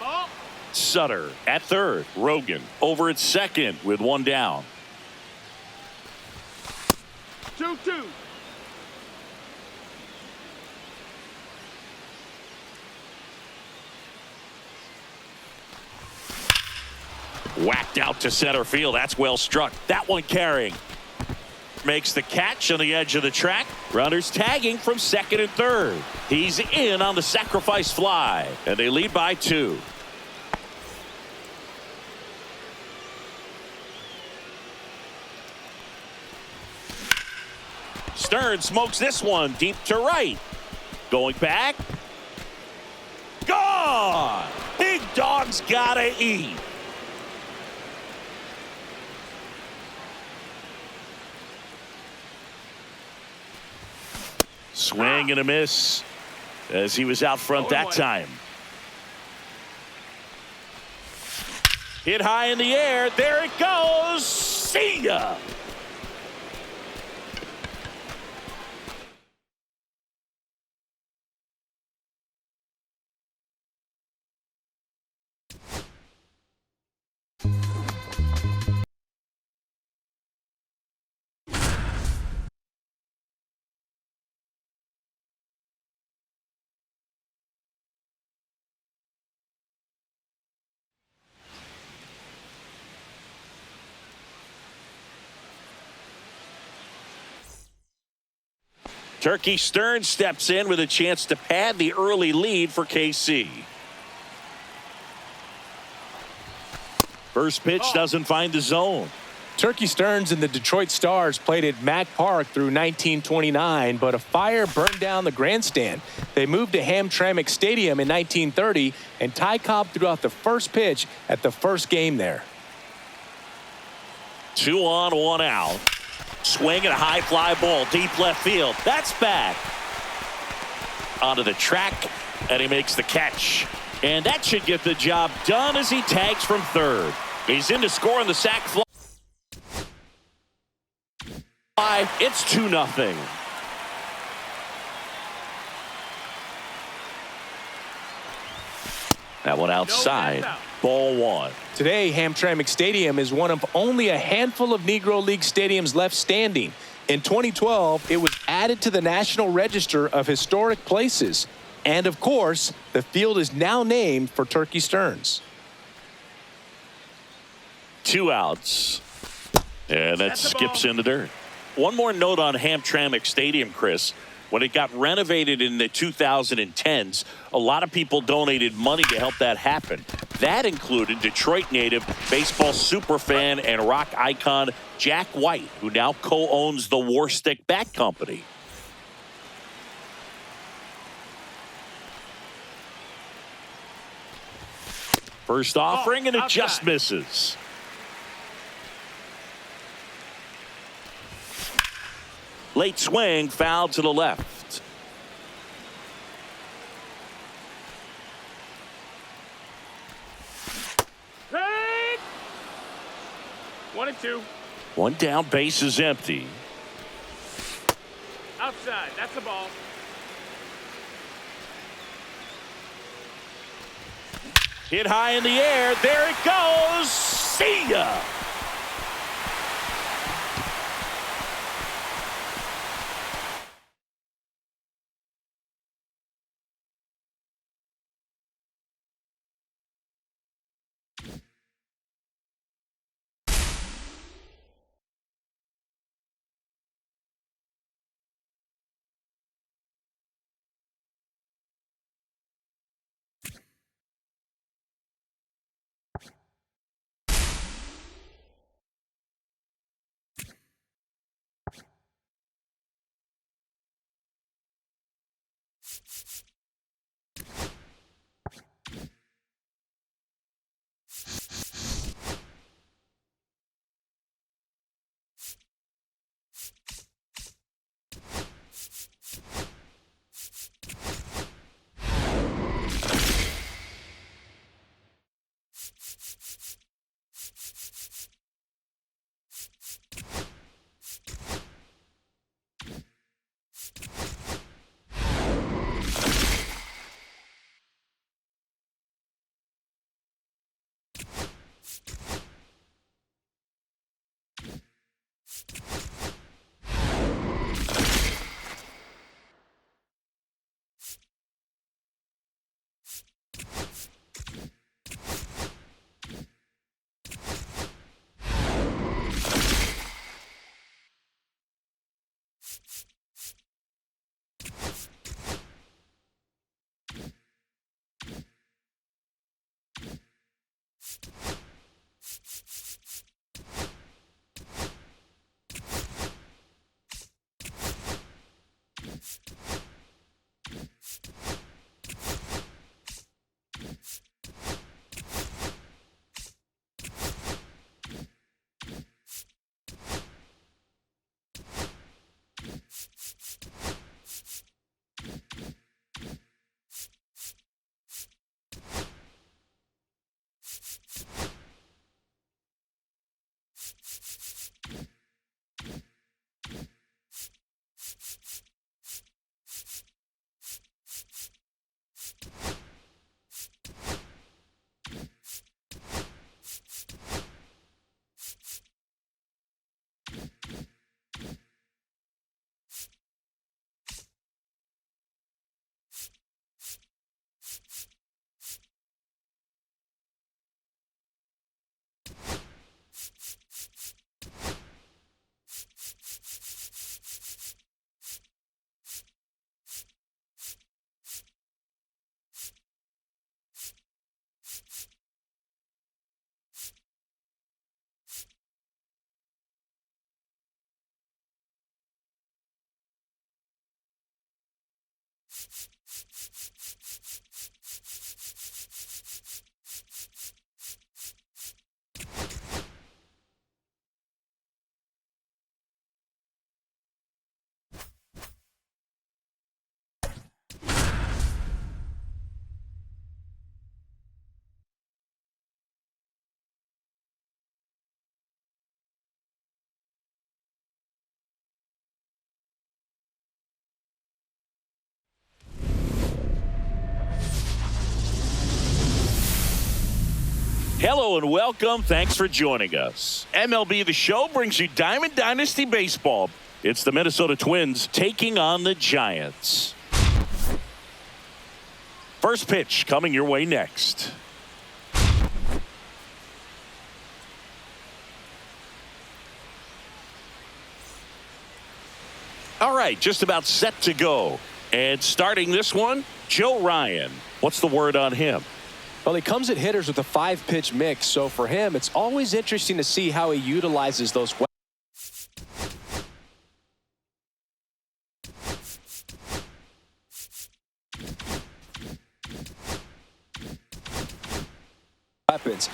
Ball. Sutter at third. Rogan over at second with 1 down. 2-2. Whacked out to center field. That's well struck. That one carrying. Makes the catch on the edge of the track. Runners tagging from second and third. He's in on the sacrifice fly. And they lead by 2. Stearns smokes this one deep to right. Going back. Gone! Big dog's gotta eat. Swing and a miss as he was out front that time. Hit high in the air. There it goes. See ya. Turkey Stearns steps in with a chance to pad the early lead for KC. First pitch doesn't find the zone. Turkey Stearns and the Detroit Stars played at Mack Park through 1929, but a fire burned down the grandstand. They moved to Hamtramck Stadium in 1930, and Ty Cobb threw out the first pitch at the first game there. 2 on, 1 out. Swing and a high fly ball deep left field. That's back onto the track, and he makes the catch. And that should get the job done as he tags from third. He's in to score on the sac fly. It's 2-0. That one outside. Ball 1. Today, Hamtramck Stadium is one of only a handful of Negro League stadiums left standing. In 2012, it was added to the National Register of Historic Places. And of course, the field is now named for Turkey Stearns. 2 outs. And that skips in the dirt. One more note on Hamtramck Stadium, Chris. When it got renovated in the 2010s, a lot of people donated money to help that happen. That included Detroit native, baseball superfan, and rock icon Jack White, who now co-owns the Warstick Bat Company. First offering, and it just misses. Late swing, foul to the left. Hey! 1-2. One down, base is empty. Outside. That's the ball. Hit high in the air. There it goes. See ya. Hello and welcome. Thanks for joining us. MLB The Show brings you Diamond Dynasty Baseball. It's the Minnesota Twins taking on the Giants. First pitch coming your way next. All right. right, just about set to go. And starting this one, Joe Ryan. What's the word on him? Well, he comes at hitters with a 5-pitch mix, so for him, it's always interesting to see how he utilizes those weapons.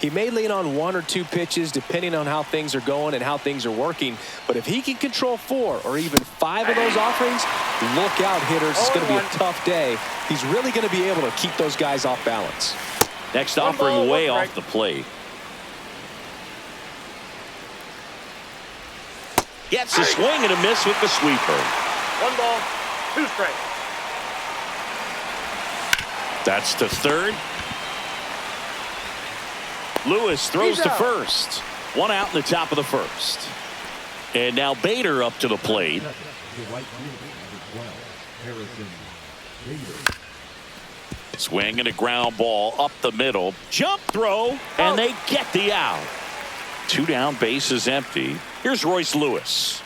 He may lean on 1 or 2 pitches depending on how things are going and how things are working. But if he can control 4 or even 5 of those offerings, look out, hitters. It's going to be a tough day. He's really going to be able to keep those guys off balance. Next offering way off the plate. Gets a swing and a miss with the sweeper. 1 ball, 2 strikes. That's to third. Lewis throws to first. 1 out in the top of the first. And now Bader up to the plate. Swing and a ground ball up the middle. Jump throw, and they get the out. 2 down, bases empty. Here's Royce Lewis.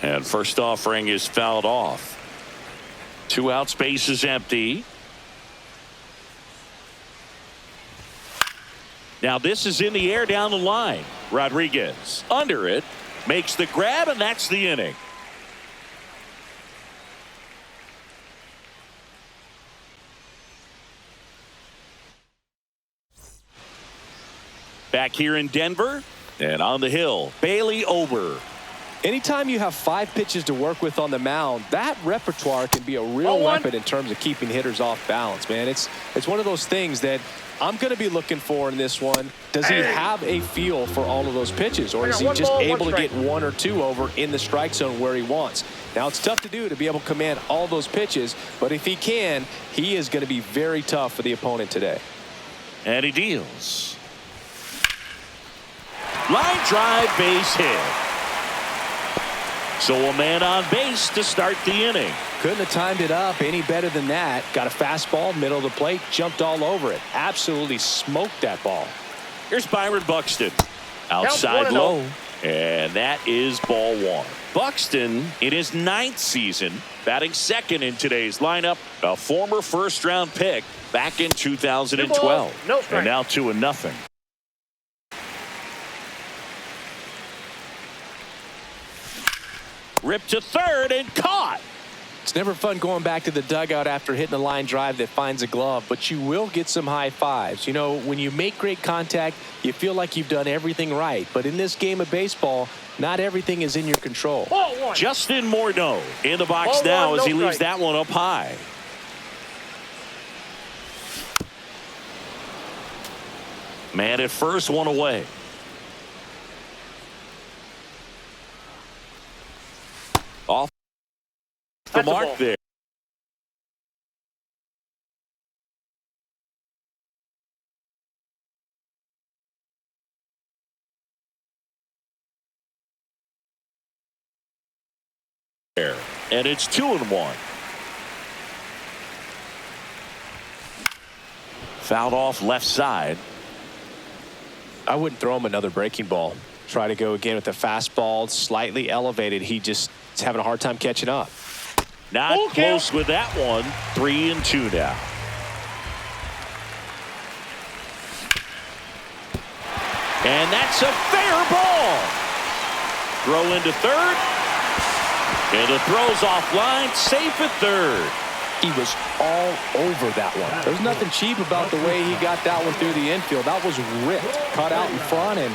And first offering is fouled off. 2 outs, bases empty. Now this is in the air down the line. Rodriguez under it, makes the grab, and that's the inning. Back here in Denver, and on the hill, Bailey Ober. Anytime you have 5 pitches to work with on the mound, that repertoire can be a real weapon in terms of keeping hitters off balance, man. It's one of those things that I'm going to be looking for in this one. Does he have a feel for all of those pitches, or is he just able to get 1 or 2 over in the strike zone where he wants? Now, it's tough to do to be able to command all those pitches, but if he can, he is going to be very tough for the opponent today. And he deals. Line drive, base hit. So a man on base to start the inning. Couldn't have timed it up any better than that. Got a fastball, middle of the plate, jumped all over it. Absolutely smoked that ball. Here's Byron Buxton. Outside low. And that is ball 1. Buxton in his 9th season, batting second in today's lineup. A former first-round pick back in 2012. No strike. And now 2-0. Ripped to third and caught. It's never fun going back to the dugout after hitting a line drive that finds a glove, but you will get some high fives. You know, when you make great contact, you feel like you've done everything right. But in this game of baseball, not everything is in your control. Justin Morneau in the box now as he leaves that one up high. Man at first, 1 away. Off the mark there. And it's 2-1. Fouled off left side. I wouldn't throw him another breaking ball. Try to go again with the fastball, slightly elevated. He just is having a hard time catching up. Not close with that one. 3-2 now. And that's a fair ball. Throw into third. And the throw's offline. Safe at third. He was all over that one. There's nothing cheap about the way he got that one through the infield. That was ripped. Caught out in front and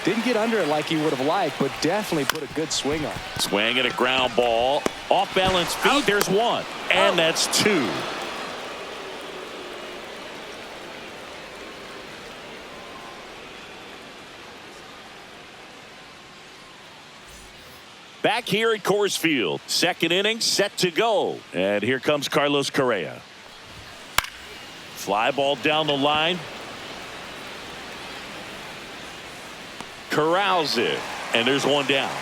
didn't get under it like he would have liked, but definitely put a good swing on it. Swing and a ground ball. Off balance feet. There's 1. And that's 2. Back here at Coors Field. 2nd inning set to go. And here comes Carlos Correa. Fly ball down the line. Corrals it. And there's 1 down.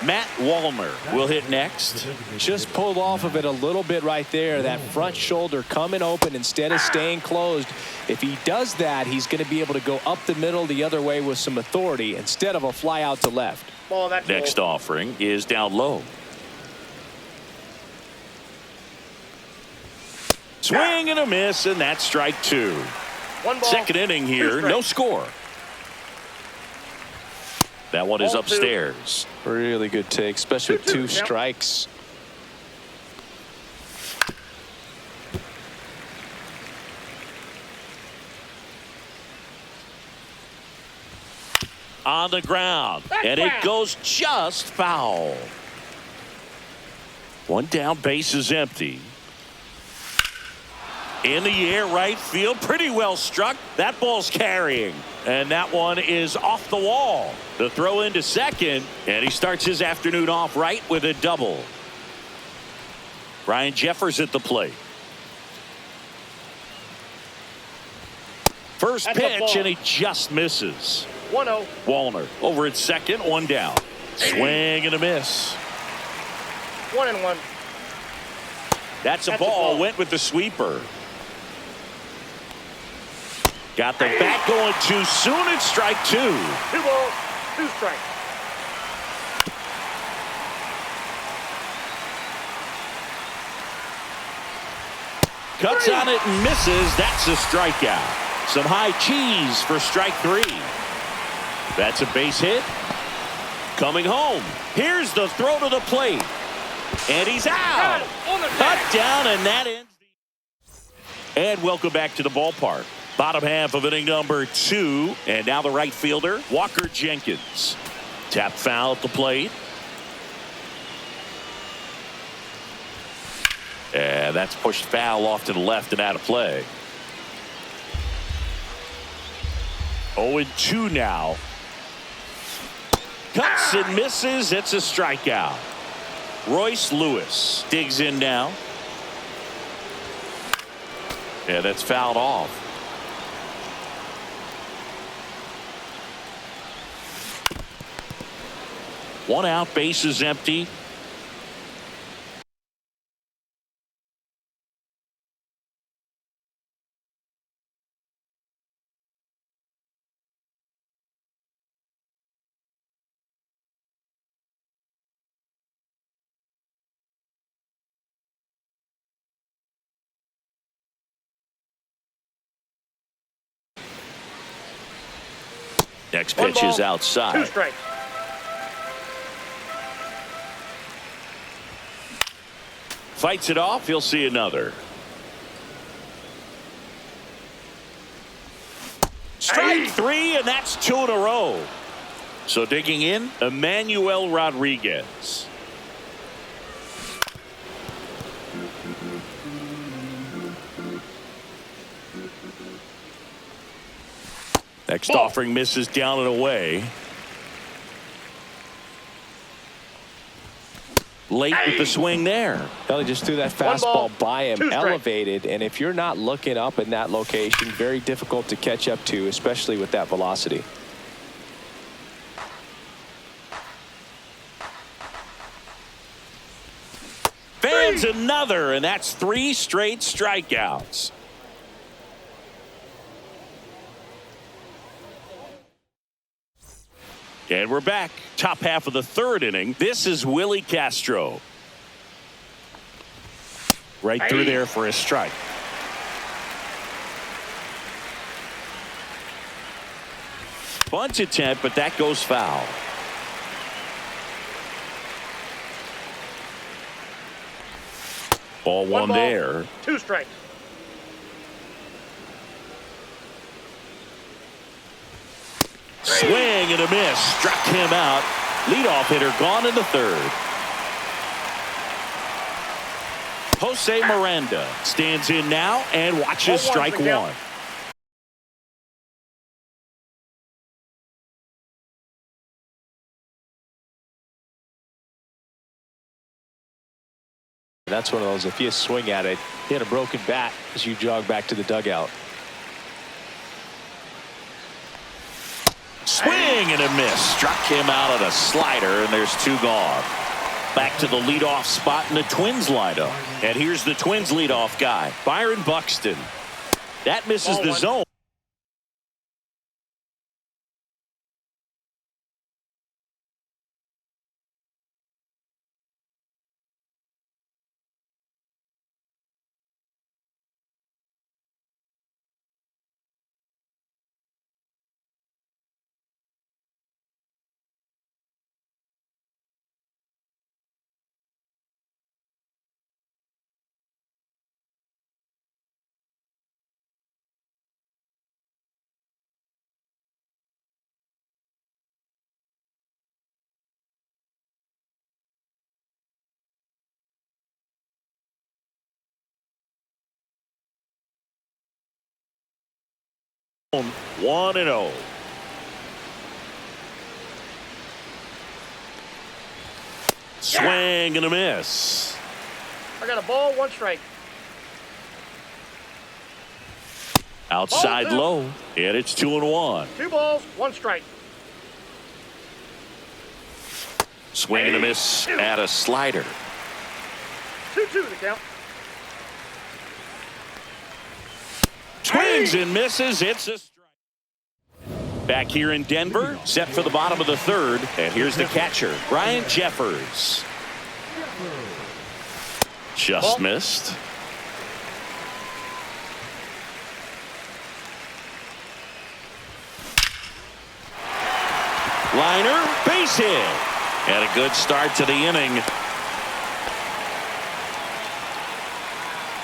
Matt Wallner will hit next. Just pulled off of it a little bit right there. That front shoulder coming open instead of staying closed. If he does that, he's going to be able to go up the middle the other way with some authority instead of a fly out to left. Next offering is down low. Swing and a miss, and that's strike 2. 1 ball. 2nd inning here, no score. That one is upstairs. Really good take, especially with 2 strikes. On the ground, and it goes just foul. 1 down, base is empty. In the air, right field, pretty well struck. That ball's carrying, and that one is off the wall. The throw into second, and he starts his afternoon off right with a double. Ryan Jeffers at the plate. First pitch, and he just misses. 1-0. Wallner over at second, 1 down. Swing and a miss. 1-1. That's a ball. Went with the sweeper. Got the bat going too soon. It's strike 2. 2 balls, 2 strikes. Cuts on it and misses. That's a strikeout. Some high cheese for strike 3. That's a base hit. Coming home. Here's the throw to the plate. And he's out. Cut down, and that ends. And welcome back to the ballpark. Bottom half of inning number 2. And now the right fielder, Walker Jenkins. Tap foul at the plate. And that's pushed foul off to the left and out of play. 0-2 now. Cuts and misses. It's a strikeout. Royce Lewis digs in now. Yeah, that's fouled off. One out, base is empty. Next pitch is outside. 2 strikes. Fights it off. He'll see another. Strike 3, and that's 2 in a row. So digging in, Emmanuel Rodriguez. Next offering misses down and away. Late with the swing there. Well, he just threw that fastball by him, elevated, and if you're not looking up in that location, very difficult to catch up to, especially with that velocity. Fans another, and that's 3 straight strikeouts. And we're back. Top half of the 3rd inning. This is Willie Castro. Right through there for a strike. Bunt attempt, but that goes foul. Ball 1 there. 2 strikes. Swing and a miss. Struck him out. Leadoff hitter gone in the 3rd. Jose Miranda stands in now and watches strike 1. That's one of those, if you swing at it, hit a broken bat as you jog back to the dugout. Swing and a miss. Struck him out on a slider, and there's 2 gone. Back to the leadoff spot in the Twins lineup. And here's the Twins leadoff guy, Byron Buxton. That misses the zone. One and 0. Swing and a miss. I got a ball, 1 strike. Outside low, and it's 2-1. 2 balls, 1 strike. Swing and a miss at a slider. 2-2 to count. Swings and misses. It's a strike. Back here in Denver, set for the bottom of the third. And here's the catcher, Ryan Jeffers. Just missed. Liner, base hit. And a good start to the inning.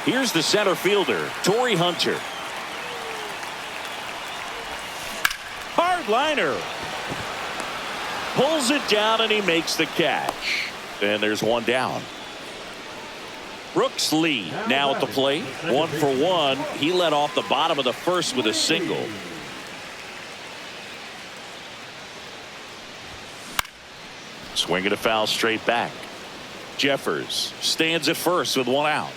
Here's the center fielder, Torrey Hunter. Hard liner. Pulls it down and he makes the catch. And there's one down. Brooks Lee now at the plate. 1 for 1. He led off the bottom of the first with a single. Swinging a foul straight back. Jeffers stands at first with 1 out.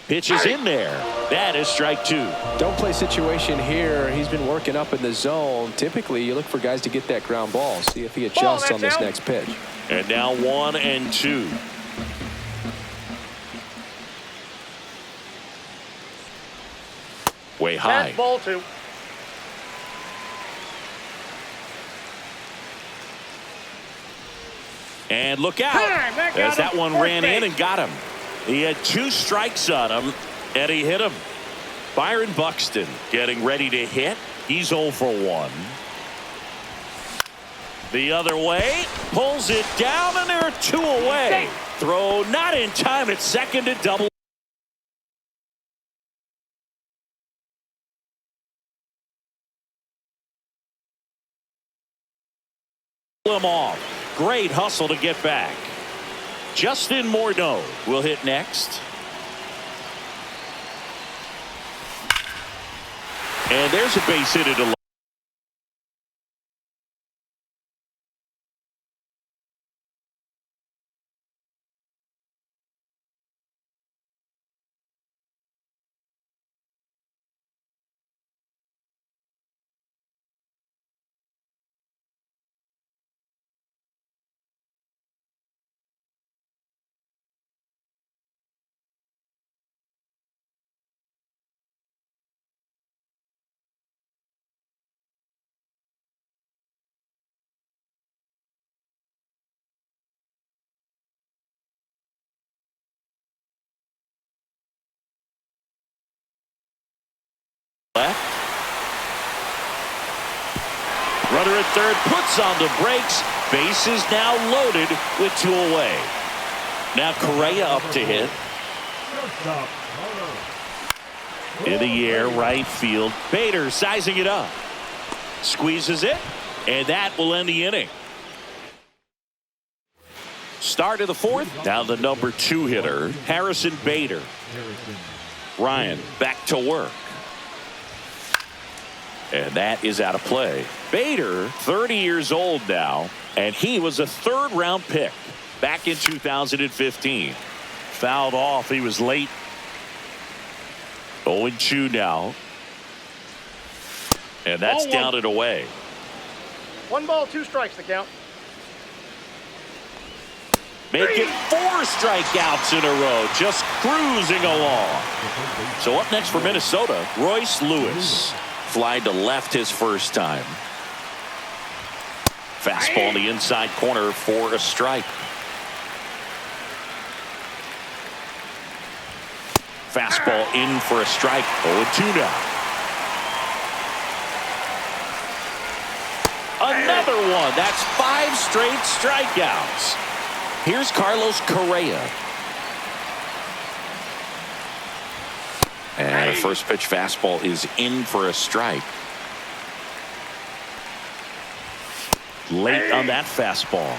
Pitch is in there. That is strike 2. Don't play situation here. He's been working up in the zone. Typically, you look for guys to get that ground ball. See if he adjusts on this next pitch. And now 1 and 2. Way high. Ball 2. And look out. As that one ran in and got him. He had 2 strikes on him, and he hit him. Byron Buxton getting ready to hit. He's 0 for 1. The other way. Pulls it down, and there are 2 away. Throw not in time at second to double. Him off. Great hustle to get back. Justin Morneau will hit next. And there's a base hit to left. Runner at third puts on the brakes. Base is now loaded with 2 away. Now Correa up to hit. In the air, right field. Bader sizing it up. Squeezes it, and that will end the inning. Start of the fourth. Now the number 2 hitter, Harrison Bader. Ryan back to work. And that is out of play. Bader, 30 years old now, and he was a 3rd-round pick back in 2015. Fouled off. He was late. 0-2 now. And that's down and away. 1 ball, 2 strikes the count. Make it 4 strikeouts in a row. Just cruising along. So up next for Minnesota, Royce Lewis. Fly to left his first time. Fastball in the inside corner for a strike. Fastball in for a strike. 0-2 now. Another one. That's 5 straight strikeouts. Here's Carlos Correa. And a first pitch fastball is in for a strike. Late on that fastball.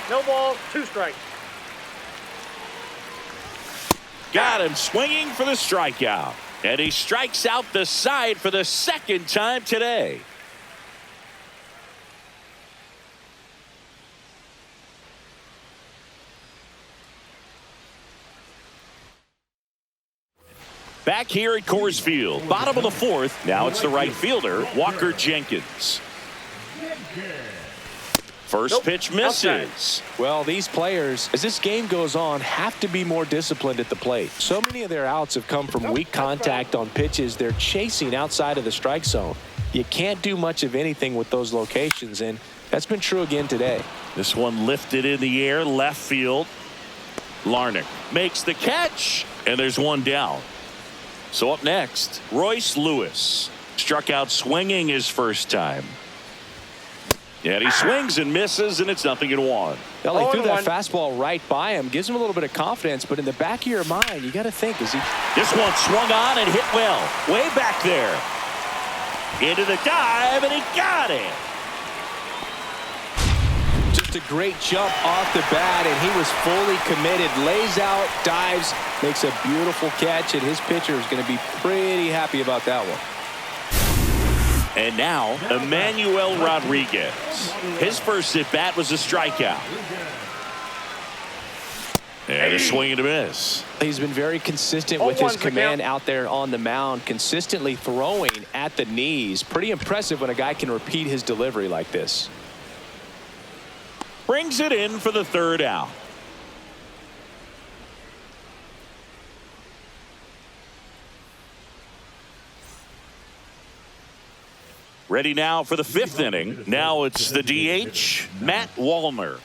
No ball, 2 strikes. Got him swinging for the strikeout. And he strikes out the side for the 2nd time today. Back here at Coors Field, bottom of the 4th. Now it's the right fielder, Walker Jenkins. First pitch misses. Outside. Well, these players, as this game goes on, have to be more disciplined at the plate. So many of their outs have come from weak contact on pitches they're chasing outside of the strike zone. You can't do much of anything with those locations, and that's been true again today. This one lifted in the air, left field. Larnach makes the catch, and there's one down. So up next, Royce Lewis. Struck out swinging his first time. And he swings and misses, and it's 0-1. Well, he threw that fastball right by him. Gives him a little bit of confidence, but in the back of your mind, you got to think, is he... This one swung on and hit well. Way back there. Into the dive, and he got it. Just a great jump off the bat, and he was fully committed. Lays out, dives, makes a beautiful catch, and his pitcher is going to be pretty happy about that one. And now, Emmanuel Rodriguez. His first at-bat was a strikeout. And a swing and a miss. He's been very consistent with his command out there on the mound, consistently throwing at the knees. Pretty impressive when a guy can repeat his delivery like this. Brings it in for the third out. Ready now for the fifth inning. Now it's the DH, Matt Wallner.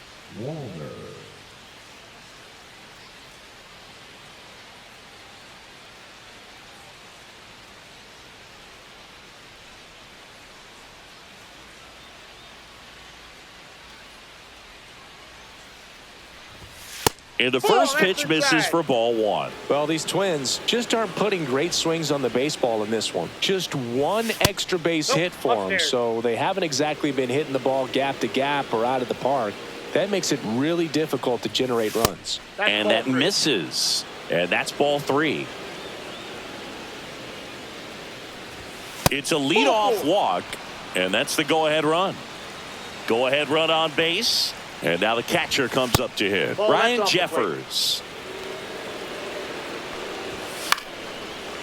And the first pitch misses for ball one. Well, these Twins just aren't putting great swings on the baseball in this one. Just one extra base hit for them, so they haven't exactly been hitting the ball gap to gap or out of the park. That makes it really difficult to generate runs. And that misses. And that's ball three. It's a leadoff walk, and that's the go-ahead run. Go-ahead run on base. And now the catcher comes up to hit. Ryan Jeffers.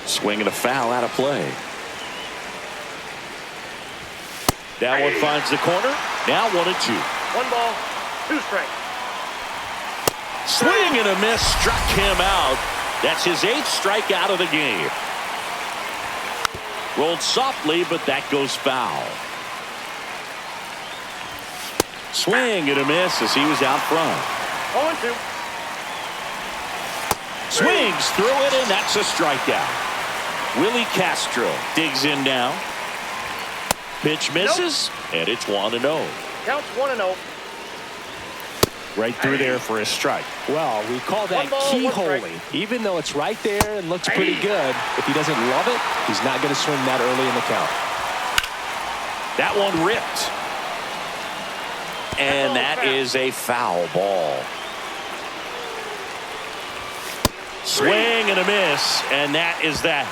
Swinging a foul out of play. That one finds the corner. Now 1-2. 1 ball, 2 strikes. Swing and a miss struck him out. That's his 8th strikeout of the game. Rolled softly, but that goes foul. Swing and a miss as he was out front. 0-2. Swings through it, and that's a strikeout. Willie Castro digs in now. Pitch misses, and it's 1-0. Counts 1-0. Right through there for a strike. Well, we call that keyholing. Even though it's right there and looks pretty good, if he doesn't love it, he's not going to swing that early in the count. That one ripped. And that is a foul ball. Swing and a miss, and that is that.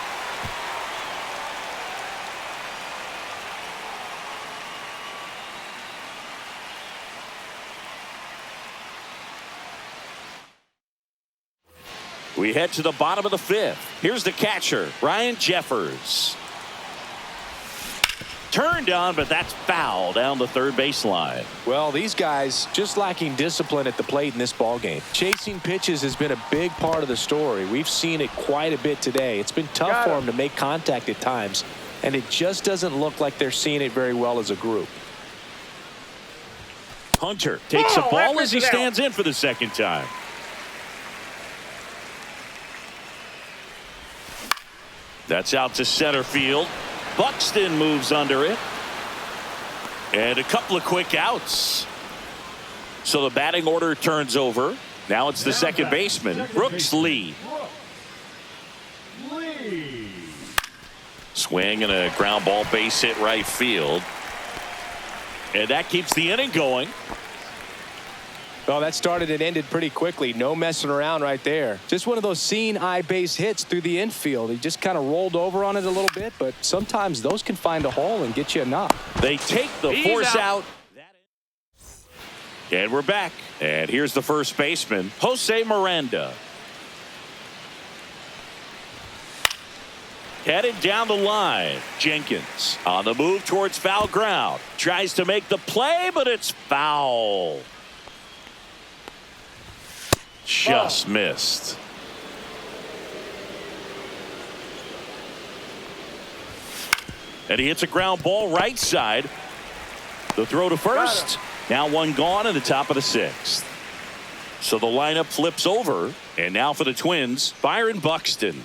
We head to the bottom of the 5th. Here's the catcher, Ryan Jeffers. Turned on, but that's foul down the third baseline. Well, these guys just lacking discipline at the plate in this ball game. Chasing pitches has been a big part of the story. We've seen it quite a bit today. It's been tough for them to make contact at times, and it just doesn't look like they're seeing it very well as a group. Hunter takes a ball as he stands in for the second time. That's out to center field. Buxton moves under it. And a couple of quick outs. So the batting order turns over. Now it's the second baseman, Brooks Lee. Swing and a ground ball base hit right field. And that keeps the inning going. Well, that started and ended pretty quickly. No messing around right there. Just one of those seeing eye base hits through the infield. He just kind of rolled over on it a little bit, but sometimes those can find a hole and get you a knock. They take the force out. And we're back. And here's the first baseman, Jose Miranda. Headed down the line. Jenkins on the move towards foul ground. Tries to make the play, but it's foul. Just missed. And he hits a ground ball right side. The throw to first. Now one gone in the top of the sixth. So the lineup flips over. And now for the Twins, Byron Buxton.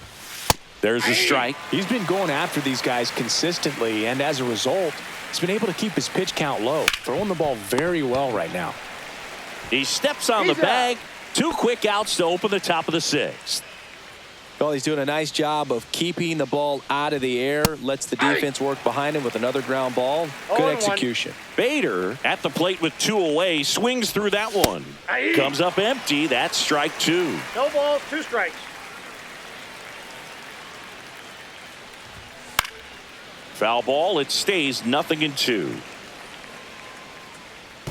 There's a strike. He's been going after these guys consistently, and as a result, he's been able to keep his pitch count low, throwing the ball very well right now. He steps on the bag. 2 quick outs to open the top of the sixth. Well, he's doing a nice job of keeping the ball out of the air, lets the defense work behind him with another ground ball. Good execution. Bader at the plate with 2 away, swings through that one. Comes up empty. That's strike 2. No balls, 2 strikes. Foul ball. It stays 0-2.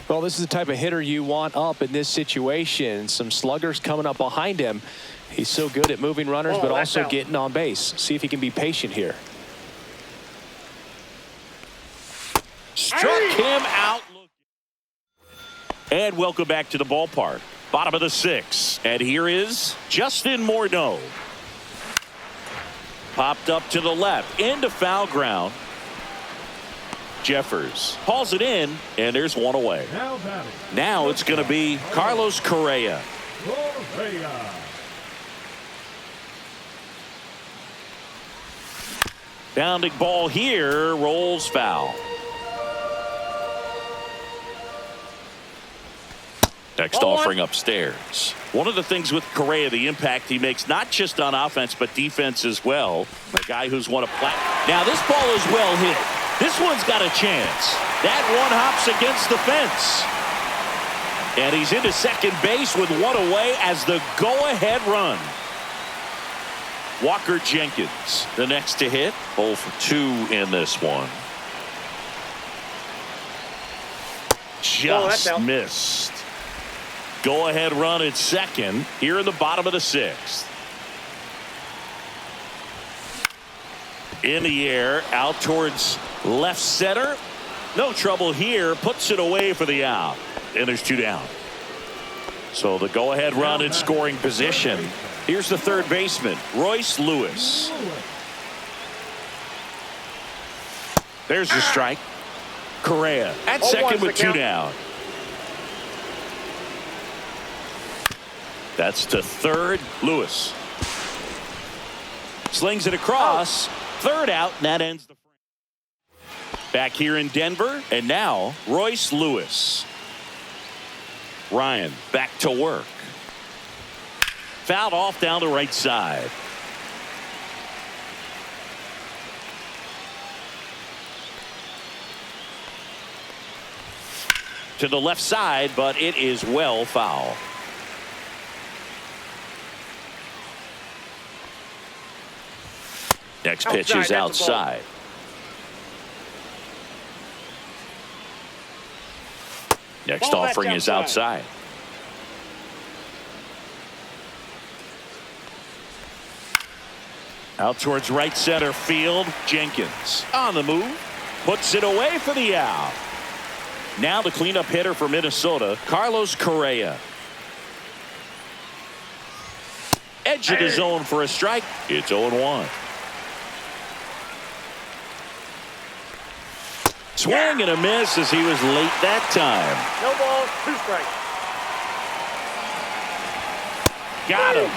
Well, this is the type of hitter you want up in this situation. Some sluggers coming up behind him. He's so good at moving runners, but also getting on base. See if he can be patient here. Struck him out. And welcome back to the ballpark. Bottom of the 6th. And here is Justin Morneau. Popped up to the left. Into foul ground. Jeffers hauls it in, and there's one away. Now it's going to be Carlos Correa. Bounding ball here, rolls foul. Next offering upstairs. One of the things with Correa, the impact he makes, not just on offense, but defense as well. A guy who's won a Now this ball is well hit. This one's got a chance. That one hops against the fence. And he's into second base with 1 away as the go-ahead run. Walker Jenkins, the next to hit. 0 for 2 in this one. Just missed. Go-ahead run at second here in the bottom of the 6th. In the air, out towards left center. No trouble here. Puts it away for the out. And there's 2 down. So the go-ahead run in scoring position. Here's the third baseman, Royce Lewis. There's the strike. Correa at second with 2 down. That's to third. Lewis slings it across. Third out, and that ends the frame. Back here in Denver, and now Royce Lewis. Ryan back to work. Fouled off down the right side. To the left side, but it is well foul. Next pitch is outside. Next offering is outside. Out towards right center field. Jenkins on the move. Puts it away for the out. Now the cleanup hitter for Minnesota, Carlos Correa. Edge of the zone for a strike. It's 0-1. Swing and a miss as he was late that time. No balls, 2 strikes. Got him.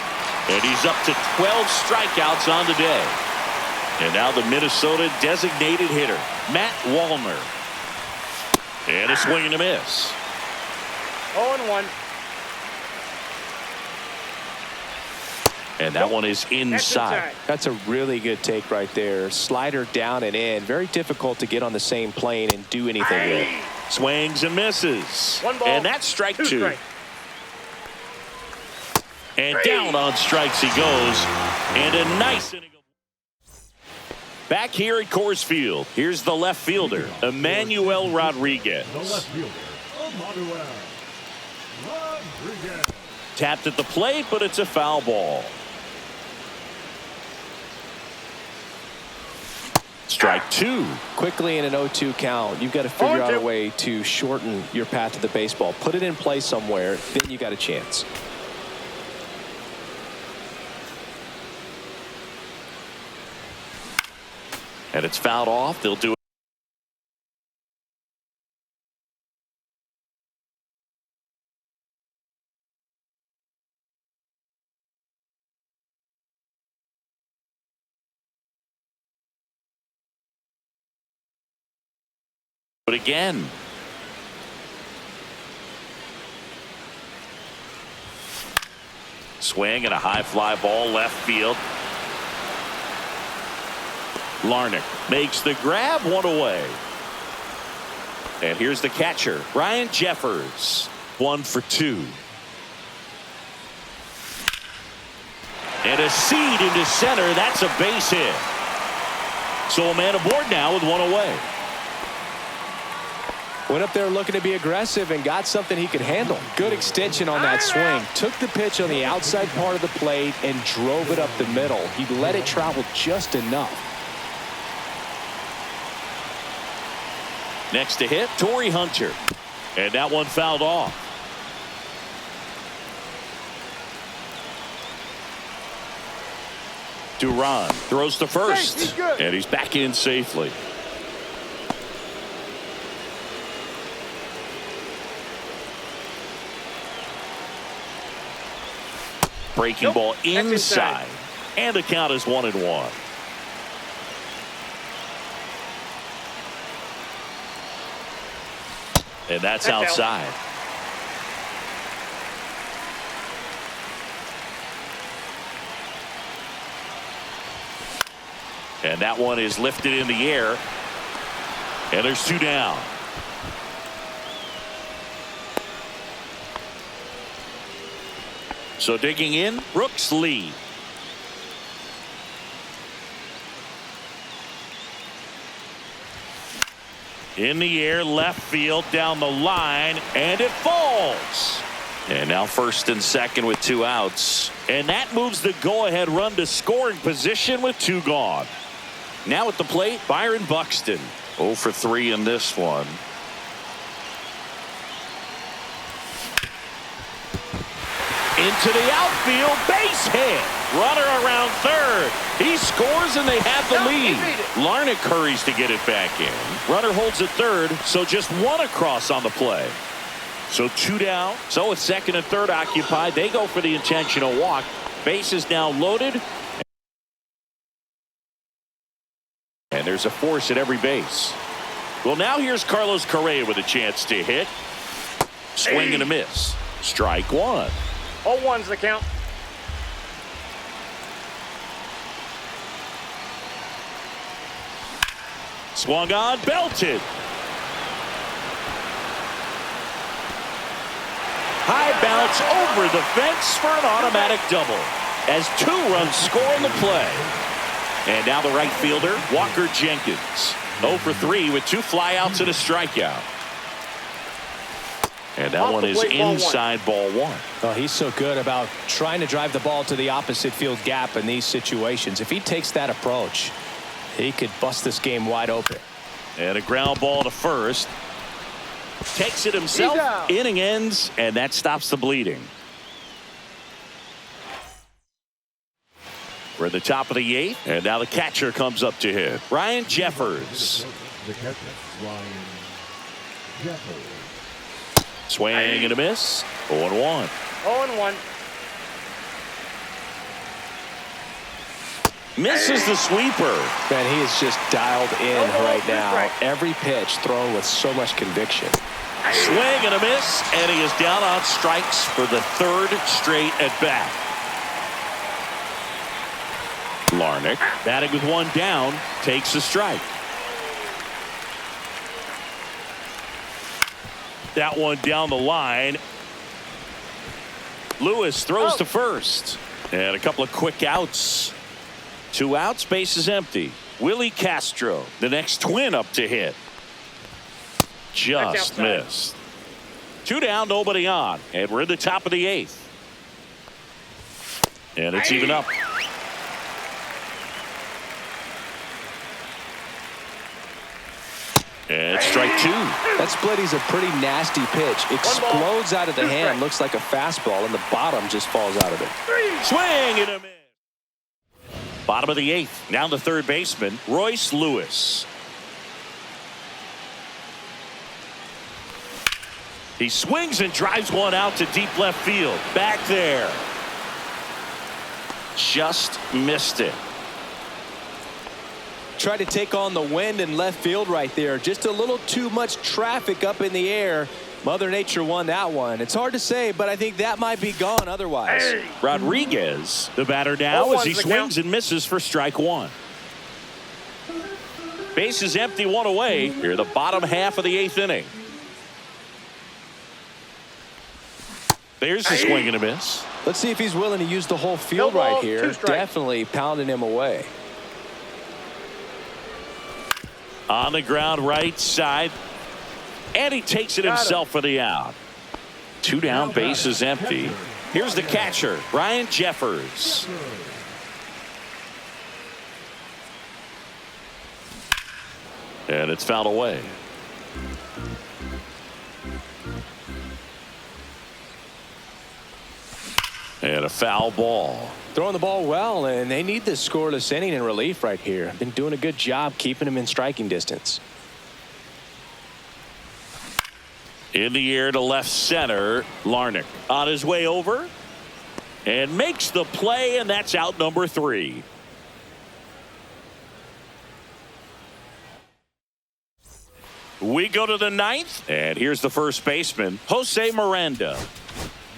And he's up to 12 strikeouts on the day. And now the Minnesota designated hitter, Matt Wallner. And a swing and a miss. 0-1. And that one is inside. That's a really good take right there. Slider down and in. Very difficult to get on the same plane and do anything with. Swings and misses. 1 ball, and that's strike 2. Strikes. And down on strikes he goes. And a nice inning. Back here at Coors Field, here's the left fielder, Emmanuel Rodriguez. The left fielder, Emmanuel Rodriguez. Tapped at the plate, but it's a foul ball. Strike two. Quickly in an 0-2 count, you've got to figure out a 0-2. way to shorten your path to the baseball. Put it in play somewhere, then you got a chance. And it's fouled off. They'll do it. But again, swing and a high fly ball left field. Larnach makes the grab, one away. And here's the catcher, Ryan Jeffers, 1 for 2. And a seed into center. That's a base hit. So a man aboard now with 1 away. Went up there looking to be aggressive and got something he could handle. Good extension on that swing. Took the pitch on the outside part of the plate and drove it up the middle. He let it travel just enough. Next to hit, Torrey Hunter. And that one fouled off. Duran throws to first. He's good. And he's back in safely. Breaking ball inside. And the count is 1-1. And that's outside. And that one is lifted in the air. And there's 2 down. So digging in, Brooks Lee. In the air, left field, down the line, and it falls. And now first and second with 2 outs. And that moves the go-ahead run to scoring position with 2 gone. Now at the plate, Byron Buxton. 0 for 3 in this one. Into the outfield, base hit. Runner around third. He scores and they have the lead. Larnach hurries to get it back in. Runner holds at third, so just 1 across on the play. So 2 down. So with second and third occupied, they go for the intentional walk. Base is now loaded. And there's a force at every base. Well, now here's Carlos Correa with a chance to hit. Swing and a miss. Strike 1. 0-1's the count. Swung on, belted. High bounce over the fence for an automatic double. As 2 runs score in the play. And now the right fielder, Walker Jenkins. 0 for 3 with 2 flyouts and a strikeout. And that one is inside ball 1. Oh, he's so good about trying to drive the ball to the opposite field gap in these situations. If he takes that approach, he could bust this game wide open. And a ground ball to first. Takes it himself. Inning ends, and that stops the bleeding. We're at the top of the 8th, and now the catcher comes up to hit. Ryan Jeffers. The catcher, Ryan Jeffers. Swing and a miss. 0-1. 0-1. Misses the sweeper. Man, he is just dialed in right now. Every pitch thrown with so much conviction. Swing and a miss, and he is down on strikes for the 3rd straight at bat. Larnach, batting with 1 down, takes a strike. That one down the line. Lewis throws to first. And a couple of quick outs. 2 outs, base is empty. Willie Castro, the next twin up to hit. Just missed. 2 down, nobody on. And we're in the top of the 8th. And it's even up. And strike two. That splitty's a pretty nasty pitch. Explodes out of the hand. Looks like a fastball, and the bottom just falls out of it. Swing and a miss. Bottom of the eighth. Now the third baseman, Royce Lewis. He swings and drives one out to deep left field. Back there. Just missed it. Tried to take on the wind in left field right there. Just a little too much traffic up in the air. Mother Nature won that one. It's hard to say, but I think that might be gone otherwise. Rodriguez, the batter now, as he swings and misses for strike one. Base is empty, one away. Here, the bottom half of the eighth inning. There's the swing and a miss. Let's see if he's willing to use the whole field right here. Definitely pounding him away. On the ground, right side. And he takes it himself for the out. Two down, base is empty. Here's the catcher, Brian Jeffers. And it's fouled away. And a foul ball. Throwing the ball well, and they need this scoreless inning in relief right here. Been doing a good job keeping him in striking distance. In the air to left center, Larnach on his way over and makes the play, and that's out number 3. We go to the 9th, and here's the first baseman, Jose Miranda.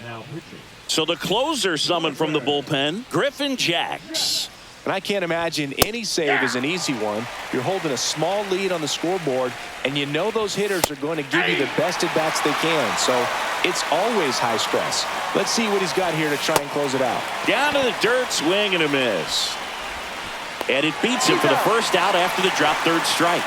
Now pitching. So the closer summoned from the bullpen, Griffin Jacks. And I can't imagine any save is an easy one. You're holding a small lead on the scoreboard, and you know those hitters are going to give you the best at-bats they can. So it's always high stress. Let's see what he's got here to try and close it out. Down to the dirt, swing and a miss. And it beats him for the first out after the drop third strike.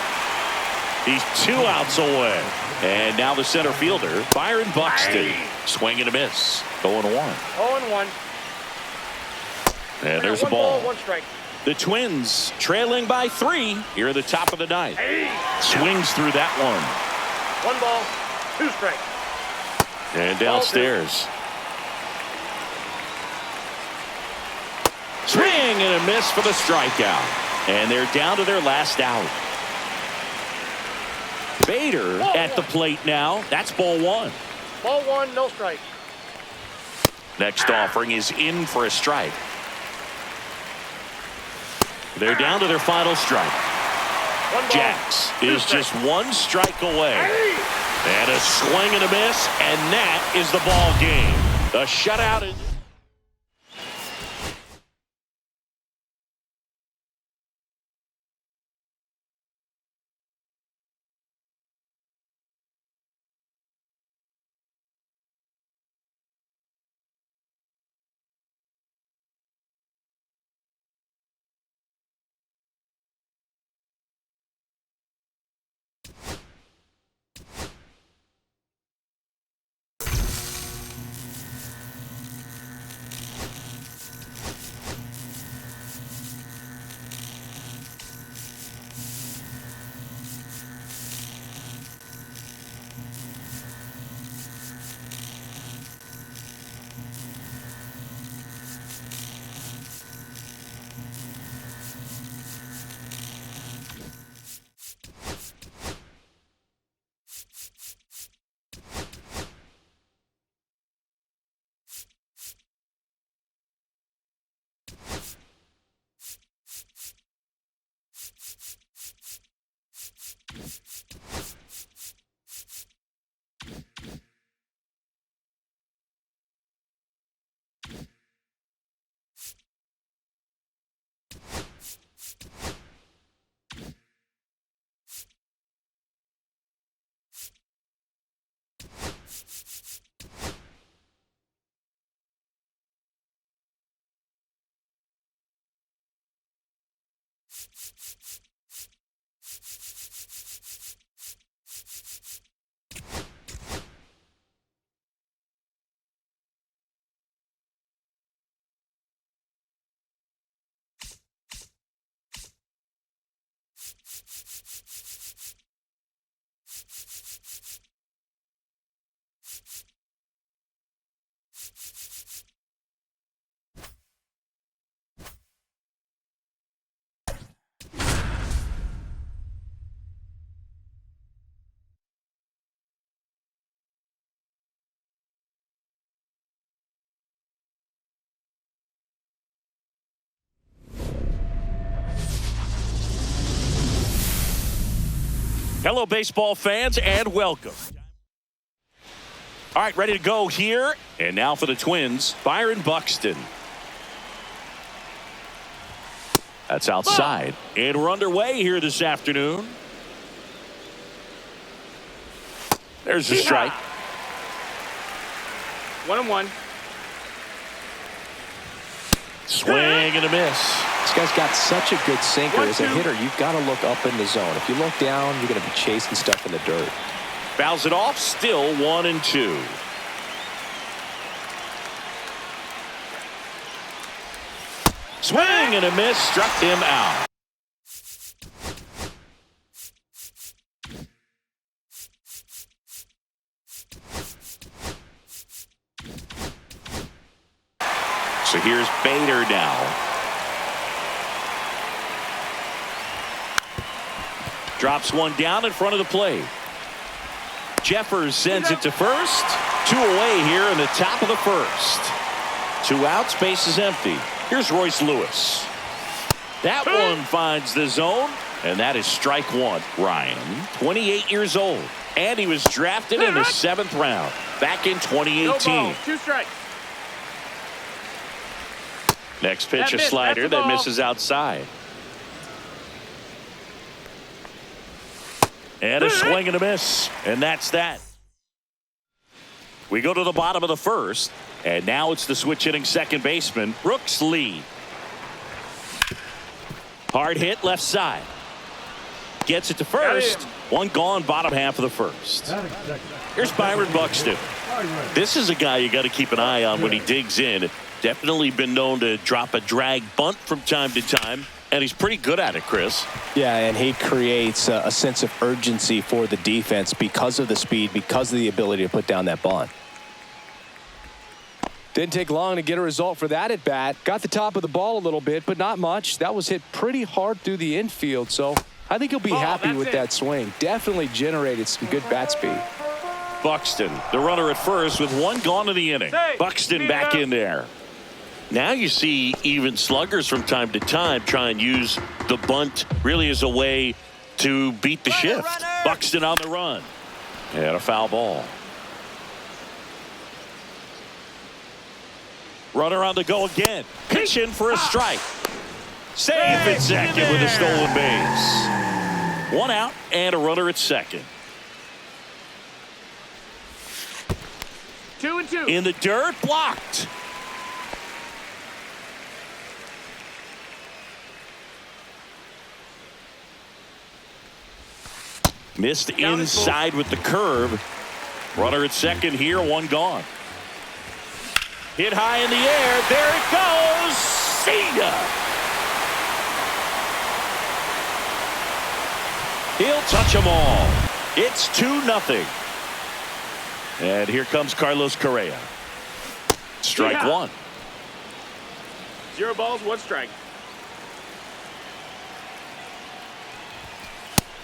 He's 2 outs away. And now the center fielder, Byron Buxton. Swing and a miss. 0-1. 0-1. And there's the ball. 1 strike. The Twins trailing by 3 here at the top of the 9th. Swings through that one. 1 ball, 2 strikes. And downstairs. Swing and a miss for the strikeout. And they're down to their last out. Bader at the plate now. That's ball 1. Ball 1, no strike. Next offering is in for a strike. They're down to their final strike. 1 ball, Jacks 2 is strikes. just 1 strike away. And a swing and a miss, and that is the ball game. The shutout is... Hello, baseball fans, and welcome. All right, ready to go here. And now for the Twins, Byron Buxton. That's outside. And we're underway here this afternoon. There's the strike. 1-1. Swing and a miss. This guy's got such a good sinker. As a hitter, you've got to look up in the zone. If you look down, you're going to be chasing stuff in the dirt. Fouls it off, still 1-2. Swing and a miss, struck him out. So here's Bader now. Drops one down in front of the plate. Jeffers sends it to first. 2 away here in the top of the first. 2 outs, base is empty. Here's Royce Lewis. That one finds the zone, and that is strike 1. Ryan, 28 years old, and he was drafted in the 7th round back in 2018. No ball, 2 strikes. Next pitch, a slider that misses outside. And a swing and a miss, and that's that. We go to the bottom of the first, and now it's the switch hitting second baseman, Brooks Lee. Hard hit left side. Gets it to first. One gone, bottom half of the first. Here's Byron Buxton. This is a guy you got to keep an eye on when he digs in. Definitely been known to drop a drag bunt from time to time, and he's pretty good at it, Chris. Yeah, and he creates a sense of urgency for the defense because of the speed, because of the ability to put down that bunt. Didn't take long to get a result for that at bat. Got the top of the ball a little bit, but not much. That was hit pretty hard through the infield, so I think he'll be happy with that swing. Definitely generated some good bat speed. Buxton, the runner at first with 1 gone in the inning. Buxton back in there. Now you see even sluggers from time to time try and use the bunt really as a way to beat the shift. Buxton on the run. And a foul ball. Runner on the go again. Pitch in for a strike. Safe at second with a stolen base. 1 out and a runner at second. 2-2. In the dirt, blocked. Missed inside with the curve. Runner at second here, 1 gone. Hit high in the air. There it goes. See ya. He'll touch them all. It's 2-0. And here comes Carlos Correa. Strike 1. 0 balls, 1 strike.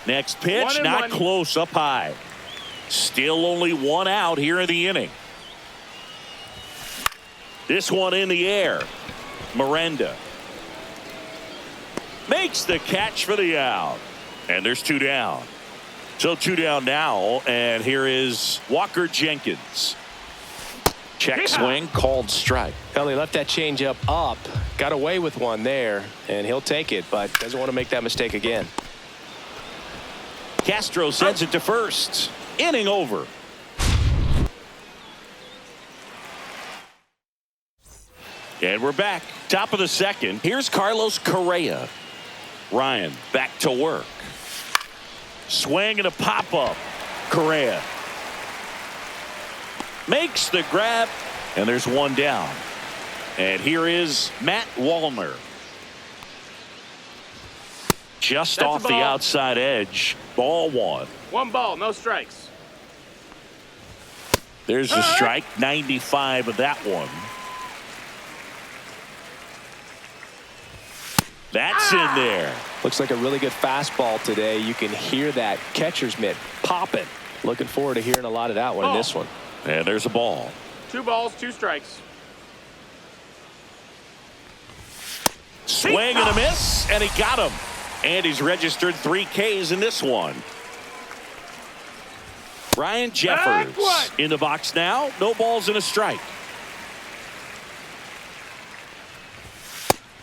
Next pitch, 1-1. not close, up high. Still only 1 out here in the inning. This one in the air. Miranda makes the catch for the out. And there's 2 down. So 2 down now, and here is Walker Jenkins. Check swing, called strike. Well, he left that changeup up, got away with one there, and he'll take it, but doesn't want to make that mistake again. Castro sends it to first. Inning over. And we're back. Top of the second. Here's Carlos Correa. Ryan back to work. Swing and a pop-up. Correa makes the grab, and there's 1 down. And here is Matt Wallner. Just off the outside edge. Ball 1. 1 ball, no strikes. There's the strike. 95 of that one. That's in there. Looks like a really good fastball today. You can hear that catcher's mitt popping. Looking forward to hearing a lot of that one in this one. And there's a ball. 2 balls, 2 strikes. Swing and a miss, and he got him. And he's registered 3 Ks in this one. Ryan Jeffers in the box now. No balls and a strike.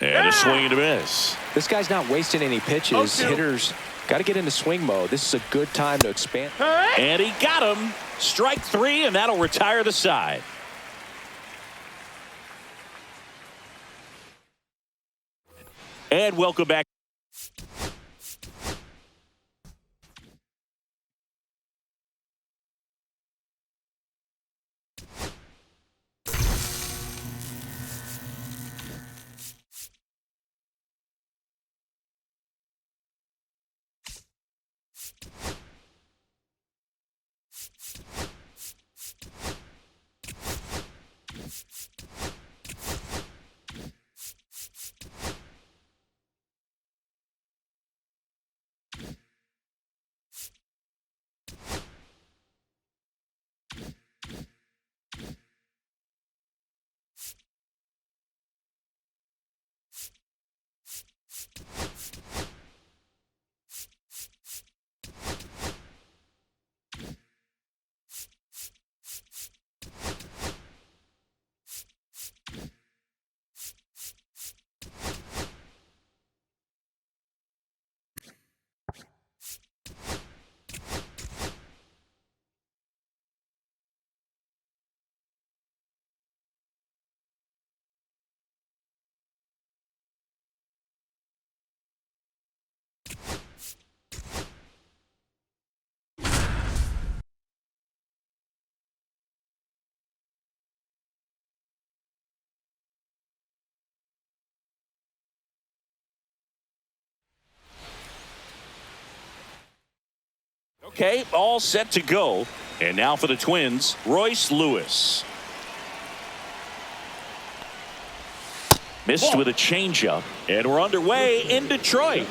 And a swing and a miss. This guy's not wasting any pitches. Hitters got to get into swing mode. This is a good time to expand. And he got him. Strike 3, and that'll retire the side. And welcome back. Okay, all set to go. And now for the Twins, Royce Lewis. Missed with a changeup. And we're underway in Detroit.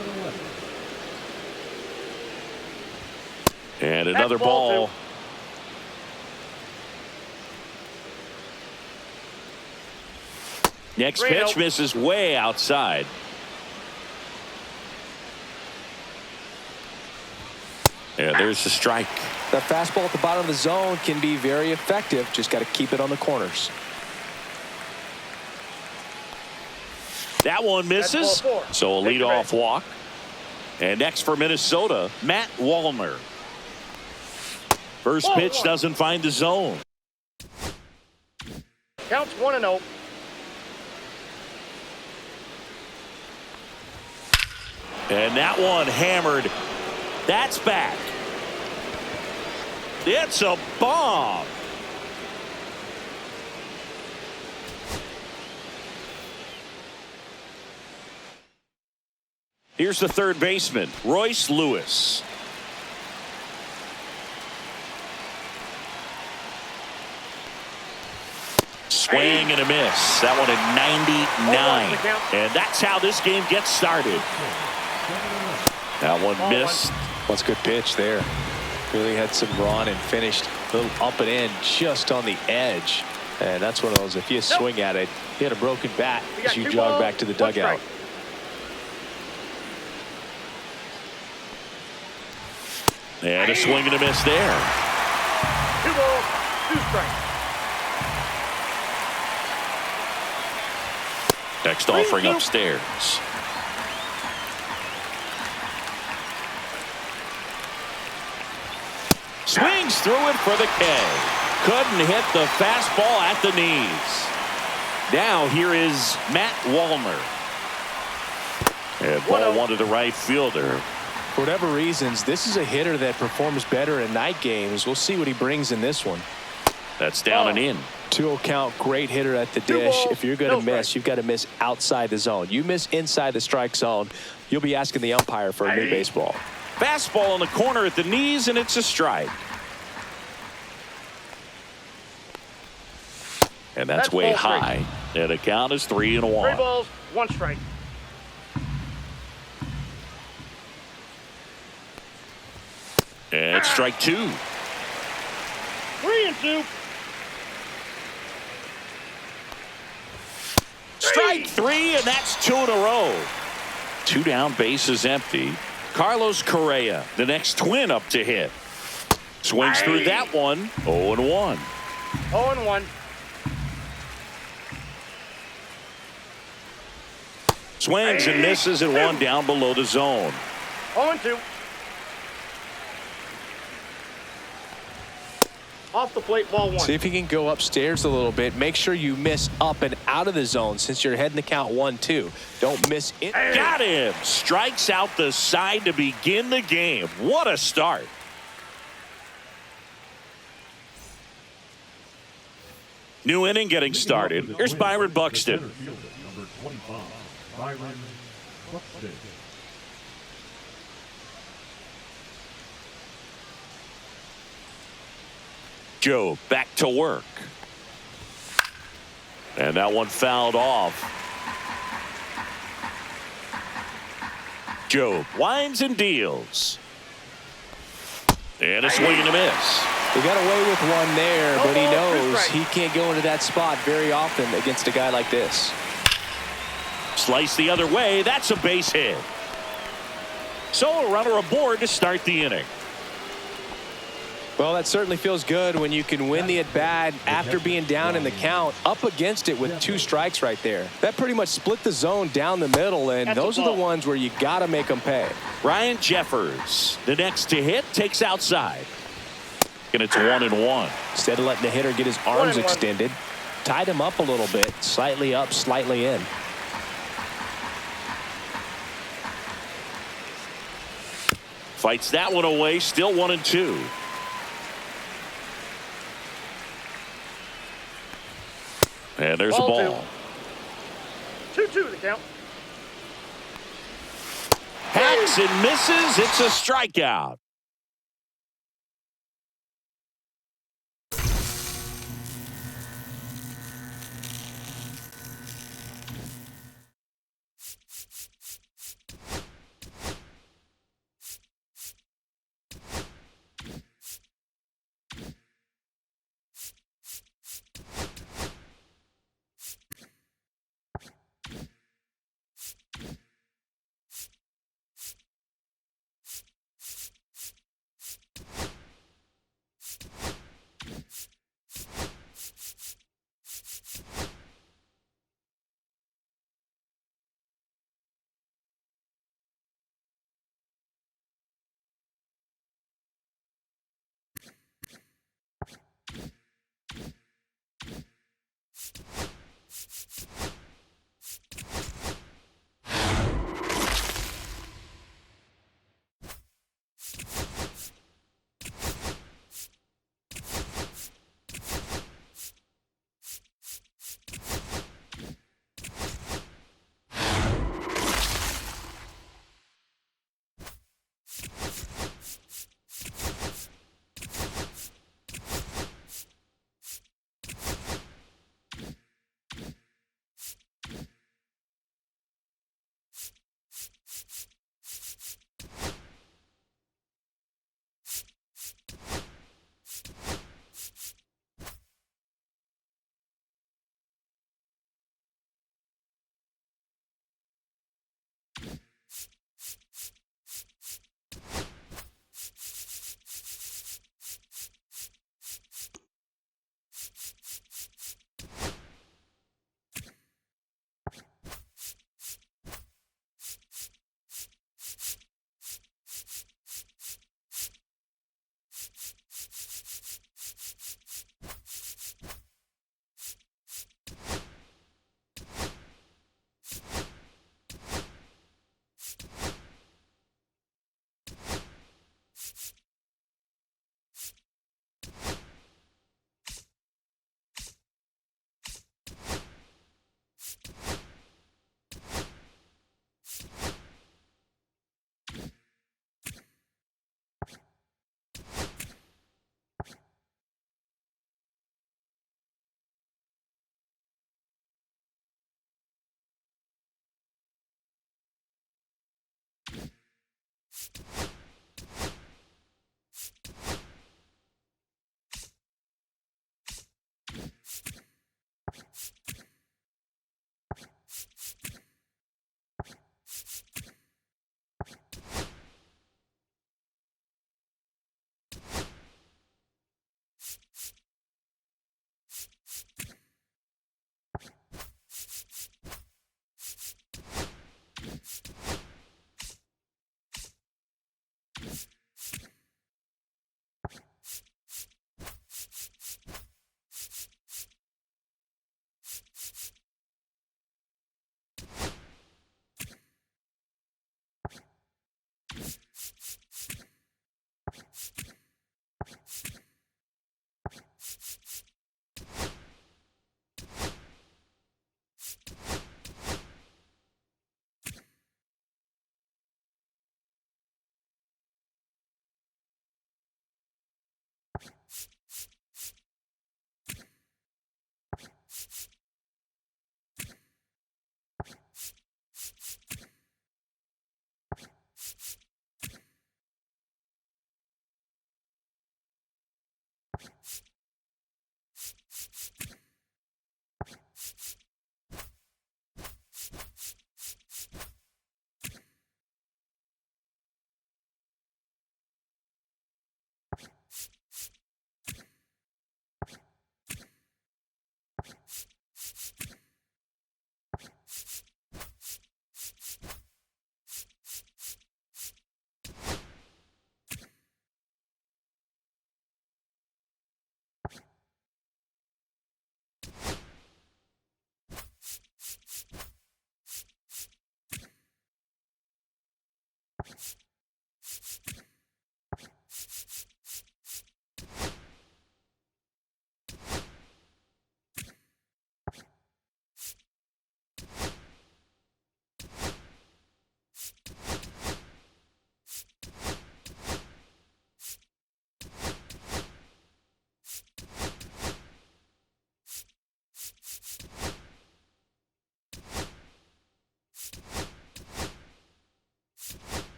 And another ball. Next pitch misses way outside. Yeah, there's the strike. The fastball at the bottom of the zone can be very effective. Just got to keep it on the corners. That one misses. So a leadoff walk. And next for Minnesota, Matt Wallner. First pitch doesn't find the zone. Counts 1-0. And that one hammered. That's back. It's a bomb. Here's the third baseman, Royce Lewis. Swing and a miss. That one at 99. And that's how this game gets started. That one missed. That's a good pitch there. Really had some run and finished a little up and in just on the edge. And that's one of those, if you swing at it, you had a broken bat as you jog back to the dugout. And a swing and a miss there. 2 balls, 2 strikes. Next offering upstairs. Swings through it for the K. Couldn't hit the fastball at the knees. Now here is Matt Wallner. And ball one to the right fielder. For whatever reasons, this is a hitter that performs better in night games. We'll see what he brings in this one. That's down and in. 2-0 count, great hitter at the dish. If you're going to miss, you've got to miss outside the zone. You miss inside the strike zone, you'll be asking the umpire for a new baseball. Fastball in the corner at the knees, and it's a strike. And that's way high. And the count is 3-1. 3 balls, 1 strike. And it's strike 2. 3-2. Strike 3, and that's 2 in a row. 2 down, bases empty. Carlos Correa, the next Twin up to hit. Swings through that one. 0-1. 0-1. Swings and misses at one down below the zone. 0-2. Off the plate, ball 1. See if you can go upstairs a little bit. Make sure you miss up and out of the zone since you're heading the count 1-2. Don't miss it. Got him. Strikes out the side to begin the game. What a start. New inning getting started. Here's Byron Buxton. Number 25, Byron Buxton. Joe back to work. And that one fouled off. Joe winds and deals. And a swing and a miss. He got away with one there, but he Oh, knows strike. he can't go into that spot very often against a guy like this. Slice the other way. That's a base hit. So a runner aboard to start the inning. Well, that certainly feels good when you can win the at-bat after being down in the count, up against it with 2 strikes right there. That pretty much split the zone down the middle, and That's a those are the ball. ones where you got to make them pay. Ryan Jeffers, the next to hit, takes outside. And it's 1-1. Instead of letting the hitter get his arms 1-1. extended, tied him up a little bit, slightly up, slightly in. Fights that one away, still 1-2. And there's a Ball ball. 2-2 the count. Hacks and misses. It's a strikeout.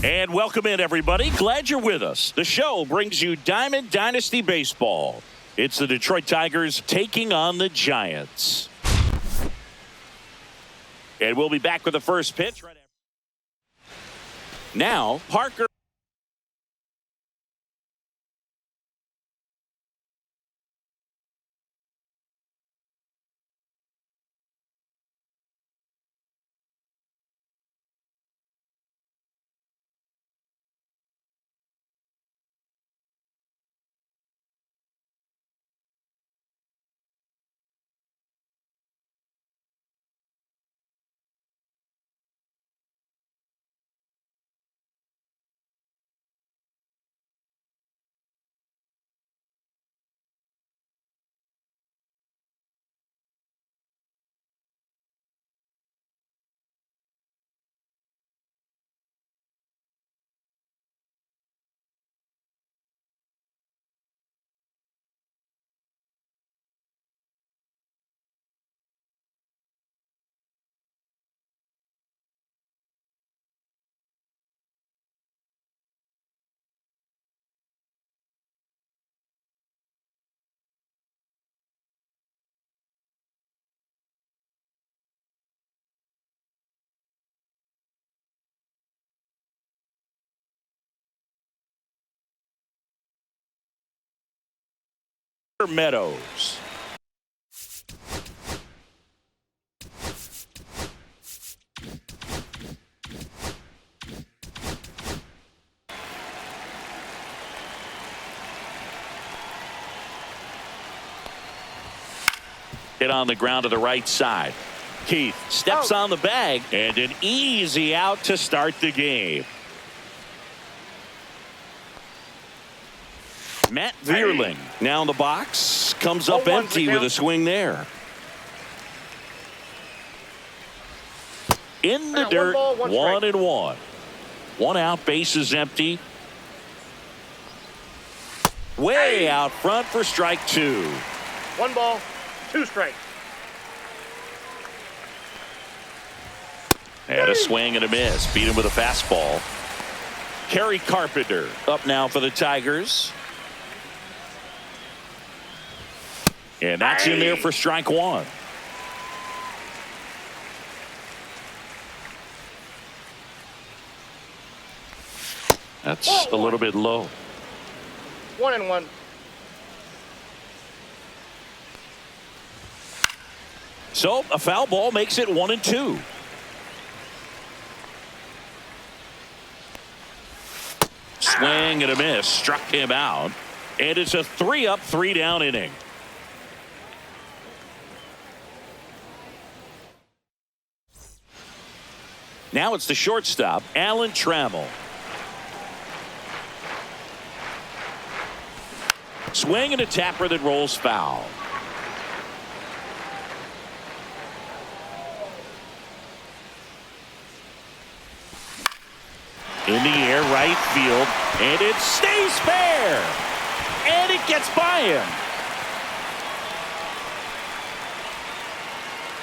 And welcome in, everybody. Glad you're with us. The show brings you Diamond Dynasty Baseball. It's the Detroit Tigers taking on the Giants. And we'll be back with the first pitch. Now, Parker. Meadows. Hit on the ground to the right side. Keith steps on the bag and an easy out to start the game. Matt Vierling now in the box, comes up empty with a swing there. In the dirt, 1-1. One out, base is empty. Way out front for strike 2. 1 ball, 2 strikes. And a swing and a miss. Beat him with a fastball. Kerry Carpenter up now for the Tigers. And that's in there for strike 1. That's a little bit low. 1-1. So a foul ball makes it 1-2. Swing and a miss. Struck him out. And it's a 3-up, 3-down inning. Now it's the shortstop, Alan Trammell. Swing and a tapper that rolls foul. In the air, right field, and it stays fair. And it gets by him.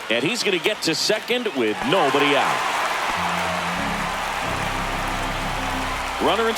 And he's going to get to second with nobody out. Runner in.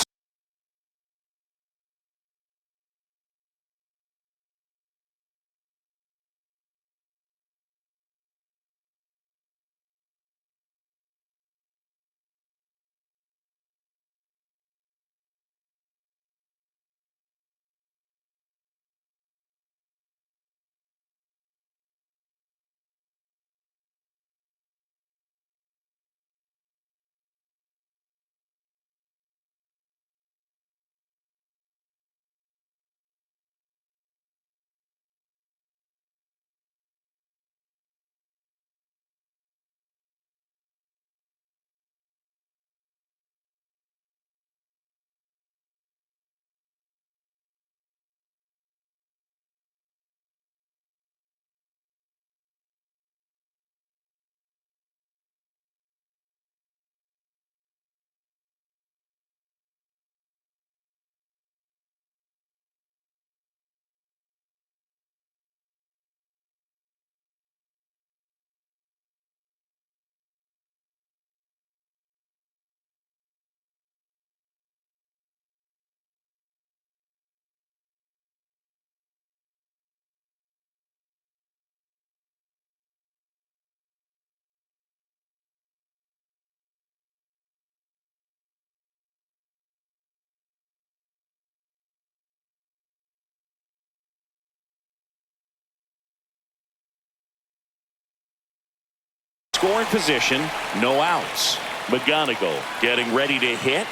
Scoring position, no outs. McGonigal getting ready to hit.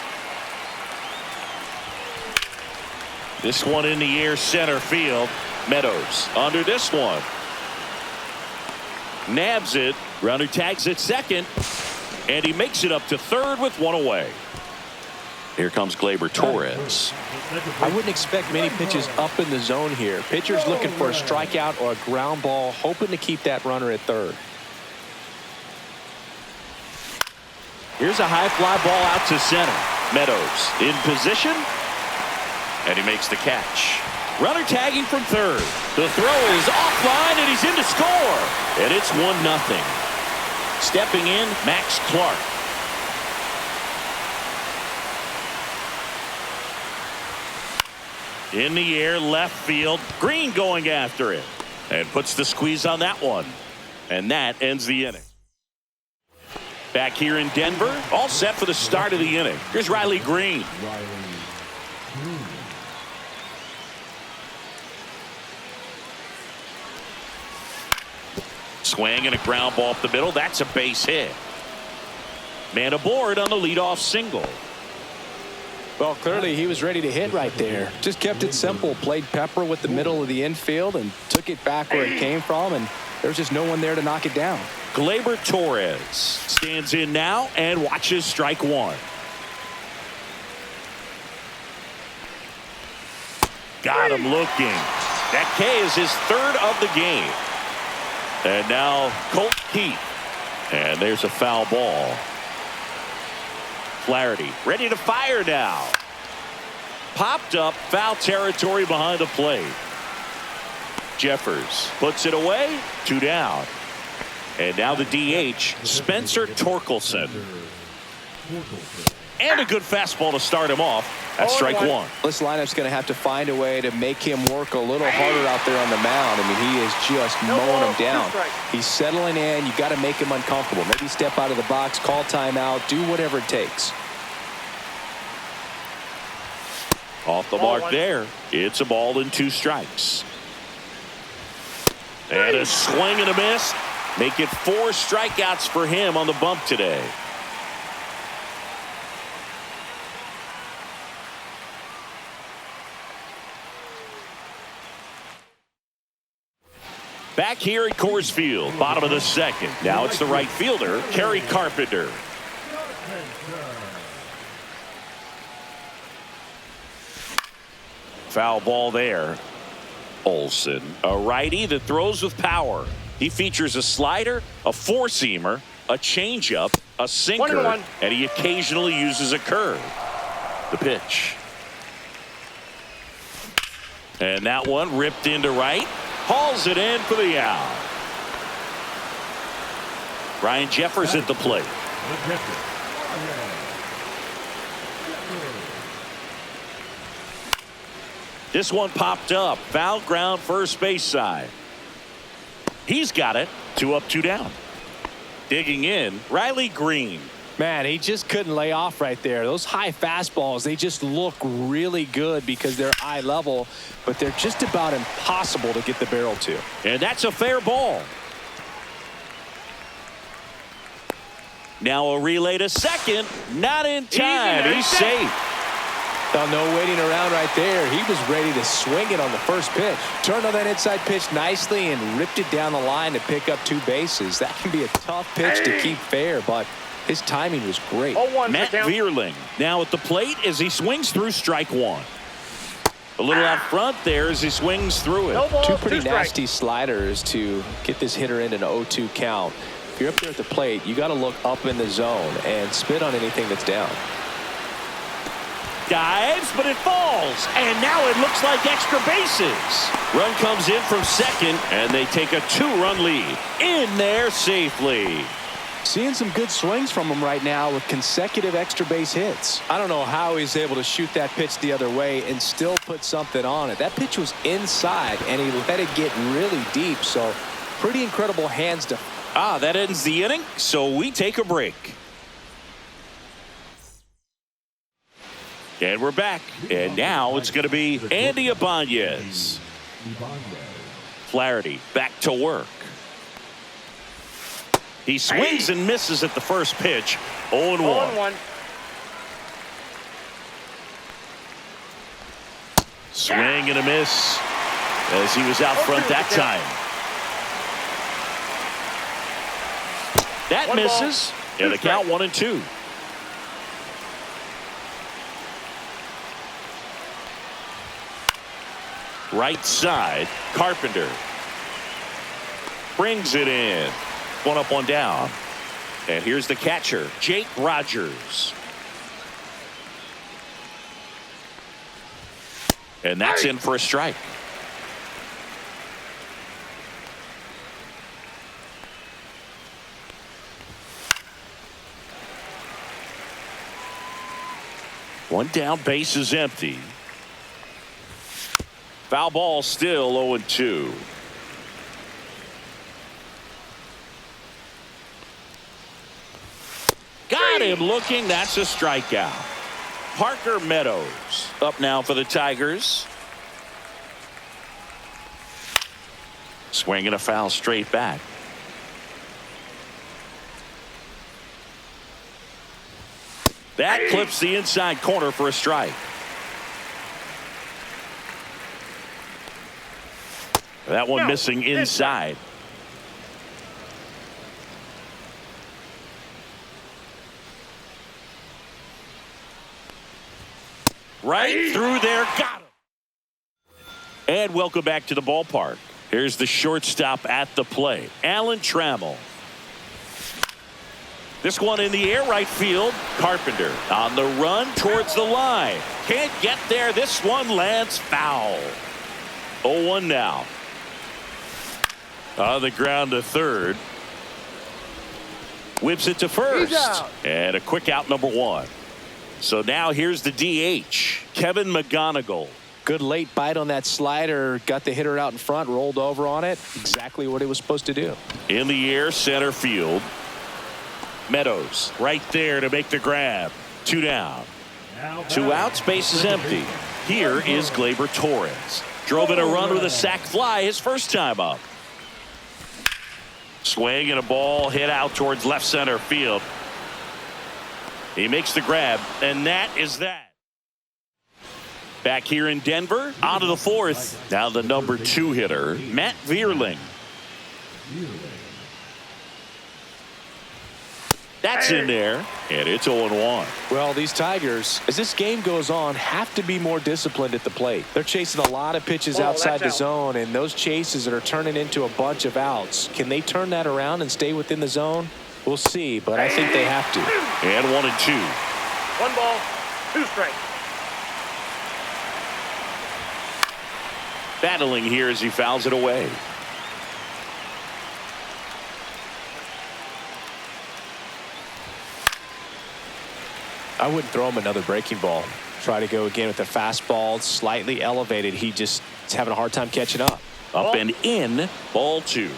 This one in the air, center field. Meadows under this one. Nabs it. Runner tags at second. And he makes it up to third with one away. Here comes Gleyber Torres. I wouldn't expect many pitches up in the zone here. Pitcher's looking for a strikeout or a ground ball, hoping to keep that runner at third. Here's a high fly ball out to center. Meadows in position. And he makes the catch. Runner tagging from third. The throw is offline and he's in to score. And it's 1-0. Stepping in, Max Clark. In the air, left field. Green going after it. And puts the squeeze on that one. And that ends the inning. Back here in Denver, all set for the start of the inning. Here's Riley Green. Swing and a ground ball up the middle. That's a base hit. Man aboard on the leadoff single. Well, clearly he was ready to hit right there. Just kept it simple. Played pepper with the middle of the infield and took it back where it came from, and there's just no one there to knock it down. Gleyber Torres stands in now and watches strike one. Got him looking. That K is his third of the game. And now Colt Keith. And there's a foul ball. Flaherty ready to fire now. Popped up, foul territory behind the plate. Jeffers puts it away, 2 down. And now the DH, Spencer Torkelson. And a good fastball to start him off. That's strike one. This lineup's going to have to find a way to make him work a little harder out there on the mound. I mean, he is just mowing him down. He's settling in. You got to make him uncomfortable. Maybe step out of the box, call timeout, do whatever it takes. Off the mark there. It's a ball and 2 strikes. And a swing and a miss. Make it 4 strikeouts for him on the bump today. Back here at Coors Field, bottom of the second. Now it's the right fielder, Kerry Carpenter. Foul ball there. Olsen, a righty that throws with power. He features a slider, a four-seamer, a changeup, a sinker, and he occasionally uses a curve. The pitch. And that one ripped into right. Hauls it in for the out. Ryan Jeffers at the plate. This one popped up. Foul ground first base side. He's got it. 2 up, 2 down. Digging in, Riley Green. Man, he just couldn't lay off right there. Those high fastballs, they just look really good because they're eye level, but they're just about impossible to get the barrel to. And that's a fair ball. Now a relay to second. Not in time. He's safe. Now, no waiting around right there. He was ready to swing it on the first pitch. Turned on that inside pitch nicely and ripped it down the line to pick up 2 bases. That can be a tough pitch to keep fair, but his timing was great. Matt Vierling now at the plate as he swings through strike one. A little out front there as he swings through it. 2 pretty nasty sliders to get this hitter in an 0-2 count. If you're up there at the plate, you got to look up in the zone and spit on anything that's down. Dives, but it falls. And now it looks like extra bases. Run comes in from second, and they take a 2-run lead. In there safely. Seeing some good swings from him right now with consecutive extra base hits. I don't know how he's able to shoot that pitch the other way and still put something on it. That pitch was inside, and he let it get really deep. So pretty incredible hands to. That ends the inning, so we take a break. And we're back. And now it's going to be Andy Ibanez. Flaherty back to work. He swings and misses at the first pitch. 0-1. Swing and a miss as he was out front that time. That misses. And the count 1-2. Right side, Carpenter brings it in. 1 up, 1 down. And here's the catcher, Jake Rogers. And that's in for a strike. One down, base is empty. Foul ball still 0-2. Got him looking. That's a strikeout. Parker Meadows up now for the Tigers. Swinging a foul straight back. That clips the inside corner for a strike. That one missing inside. Right through there. Got him. And welcome back to the ballpark. Here's the shortstop at the plate, Alan Trammell. This one in the air, right field. Carpenter on the run towards the line. Can't get there. This one lands foul. 0-1 now. On the ground to third. Whips it to first. And a quick out, number 1. So now here's the DH, Kevin McGonigal. Good late bite on that slider. Got the hitter out in front, rolled over on it. Exactly what he was supposed to do. In the air, center field. Meadows right there to make the grab. 2 down. 2 outs, base is empty. Here is Gleyber Torres. Drove in a run with a sac fly his first time up. Swing and a ball hit out towards left center field. He makes the grab, and that is that. Back here in Denver, on to the 4th. Now the number 2 hitter, Matt Vierling. That's in there, and it's 0-1. Well, these Tigers, as this game goes on, have to be more disciplined at the plate. They're chasing a lot of pitches outside the zone, and those chases that are turning into a bunch of outs. Can they turn that around and stay within the zone? We'll see, but I think they have to. And 1-2. 1 ball, 2 strikes. Battling here as he fouls it away. I wouldn't throw him another breaking ball. Try to go again with the fastball, slightly elevated. He just is having a hard time catching up. Up and in, ball 2.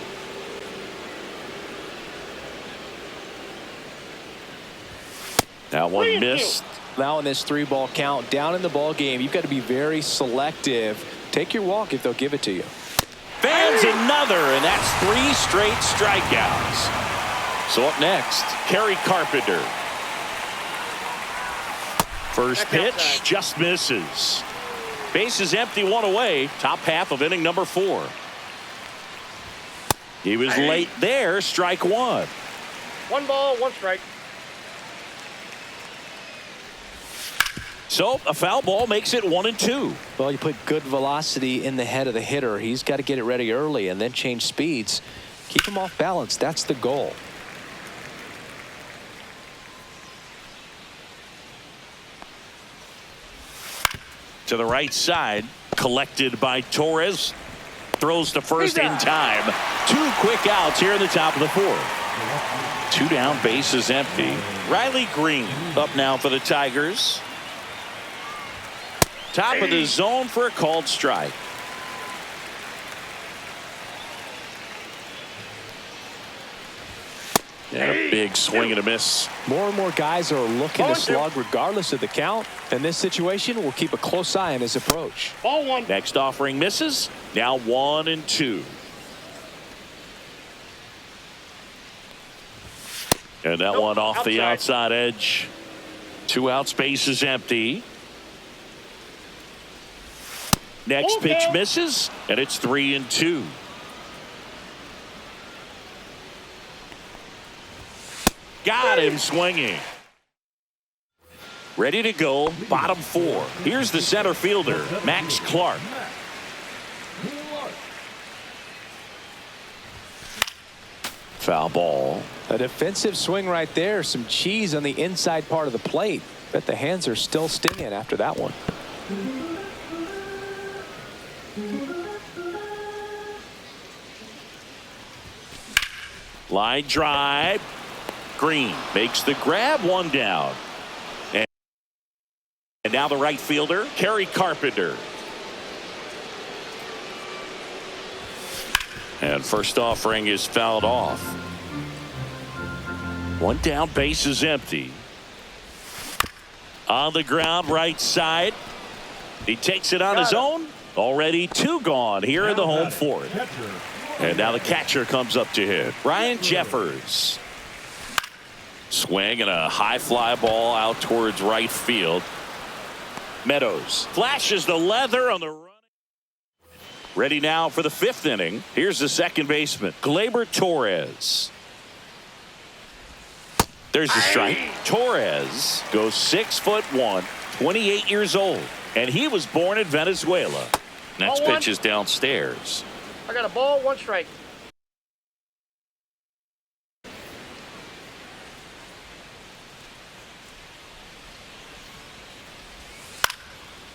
That one missed. Now in this 3-ball count, down in the ball game, you've got to be very selective. Take your walk if they'll give it to you. Fans another, and that's 3 straight strikeouts. So up next, Kerry Carpenter. First pitch just misses. Base is empty, 1 away. Top half of inning number 4. He was late there. Strike 1. 1 ball, 1 strike. So a foul ball makes it 1-2. Well, you put good velocity in the head of the hitter. He's got to get it ready early and then change speeds. Keep him off balance. That's the goal. To the right side, collected by Torres. Throws to first in time. 2 quick outs here in the top of the 4th. 2 down, base is empty. Riley Green up now for the Tigers. Top of the zone for a called strike. And a big swing and a miss. More and more guys are looking to slug regardless of the count. In this situation, we'll keep a close eye on his approach. Ball 1. Next offering misses. Now 1-2. And that one off the outside edge. 2 outs, base is empty. Next pitch misses, and it's 3-2. Got him swinging. Ready to go, bottom 4. Here's the center fielder, Max Clark. Foul ball. A defensive swing right there. Some cheese on the inside part of the plate. Bet the hands are still stinging after that one. Line drive. Green makes the grab, 1 down. And now the right fielder, Kerry Carpenter. And first offering is fouled off. 1 down, base is empty. On the ground, right side. He takes it on his own. Already 2 gone here in the home 4th. And now the catcher comes up to hit. Ryan Jeffers. Swing and a high fly ball out towards right field. Meadows flashes the leather on the run. Ready now for the 5th inning. Here's the second baseman, Gleyber Torres. There's the strike. Torres goes 6'1", 28 years old, and he was born in Venezuela. Next pitch is downstairs. I got a ball, 1 strike.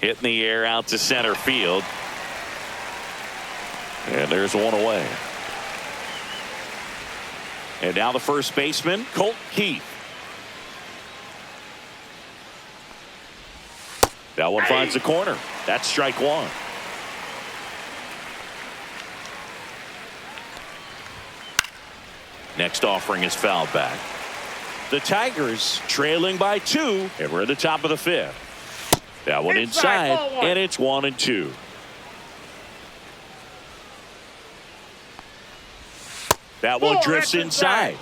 Hit in the air out to center field. And there's one away. And now the first baseman, Colt Keith. That one finds the corner. That's strike 1. Next offering is fouled back. The Tigers trailing by 2, and we're at the top of the 5th. That one inside, and it's 1-2. That one drifts inside.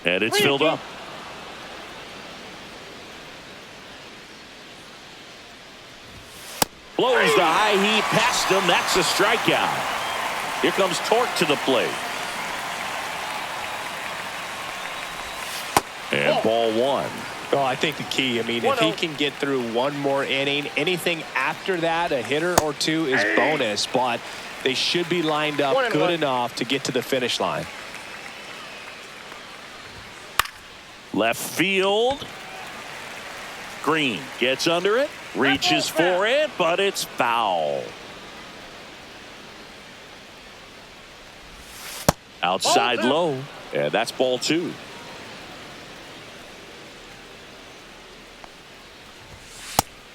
And it's filled up. Blows the high heat past him. That's a strikeout. Here comes Torque to the plate. And ball 1. Oh, I think the key, if he can get through one more inning, anything after that, a hitter or 2 is bonus, but they should be lined up good enough to get to the finish line. Left field. Green gets under it, reaches for it, but it's foul. Outside low, and that's ball 2.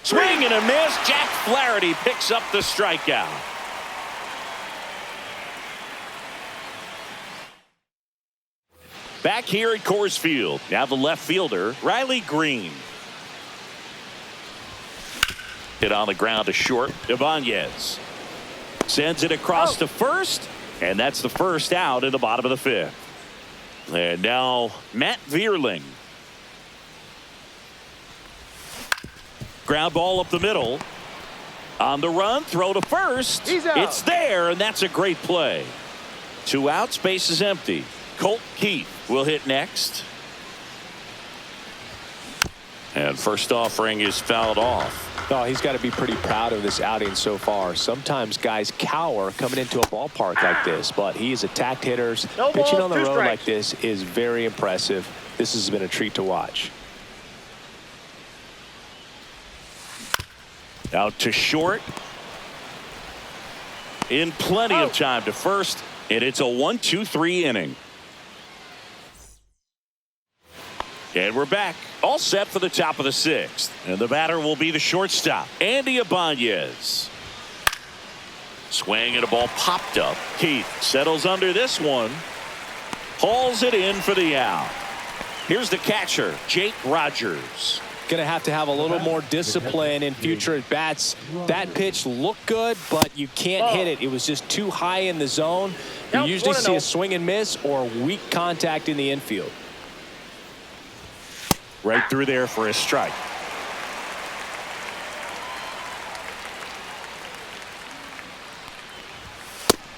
Swing and a miss. Jack Flaherty picks up the strikeout. Back here at Coors Field, now the left fielder, Riley Green. Hit on the ground to short. Ibanez sends it across to first, and that's the first out in the bottom of the 5th. And now Matt Vierling. Ground ball up the middle. On the run, throw to first. It's there, and that's a great play. 2 outs, base is empty. Colt Keith will hit next. And first offering is fouled off. Oh, he's got to be pretty proud of this outing so far. Sometimes guys cower coming into a ballpark like this, but he's attacked hitters. Pitching on the road like this is very impressive. This has been a treat to watch. Out to short. In plenty of time to first, and it's a 1-2-3 inning. And we're back, all set for the top of the 6th. And the batter will be the shortstop, Andy Ibanez. Swing and a ball popped up. Keith settles under this one. Hauls it in for the out. Here's the catcher, Jake Rogers. Going to have a little more discipline in future at bats. That pitch looked good, but you can't hit it. It was just too high in the zone. You usually see a swing and miss or weak contact in the infield. Right through there for a strike.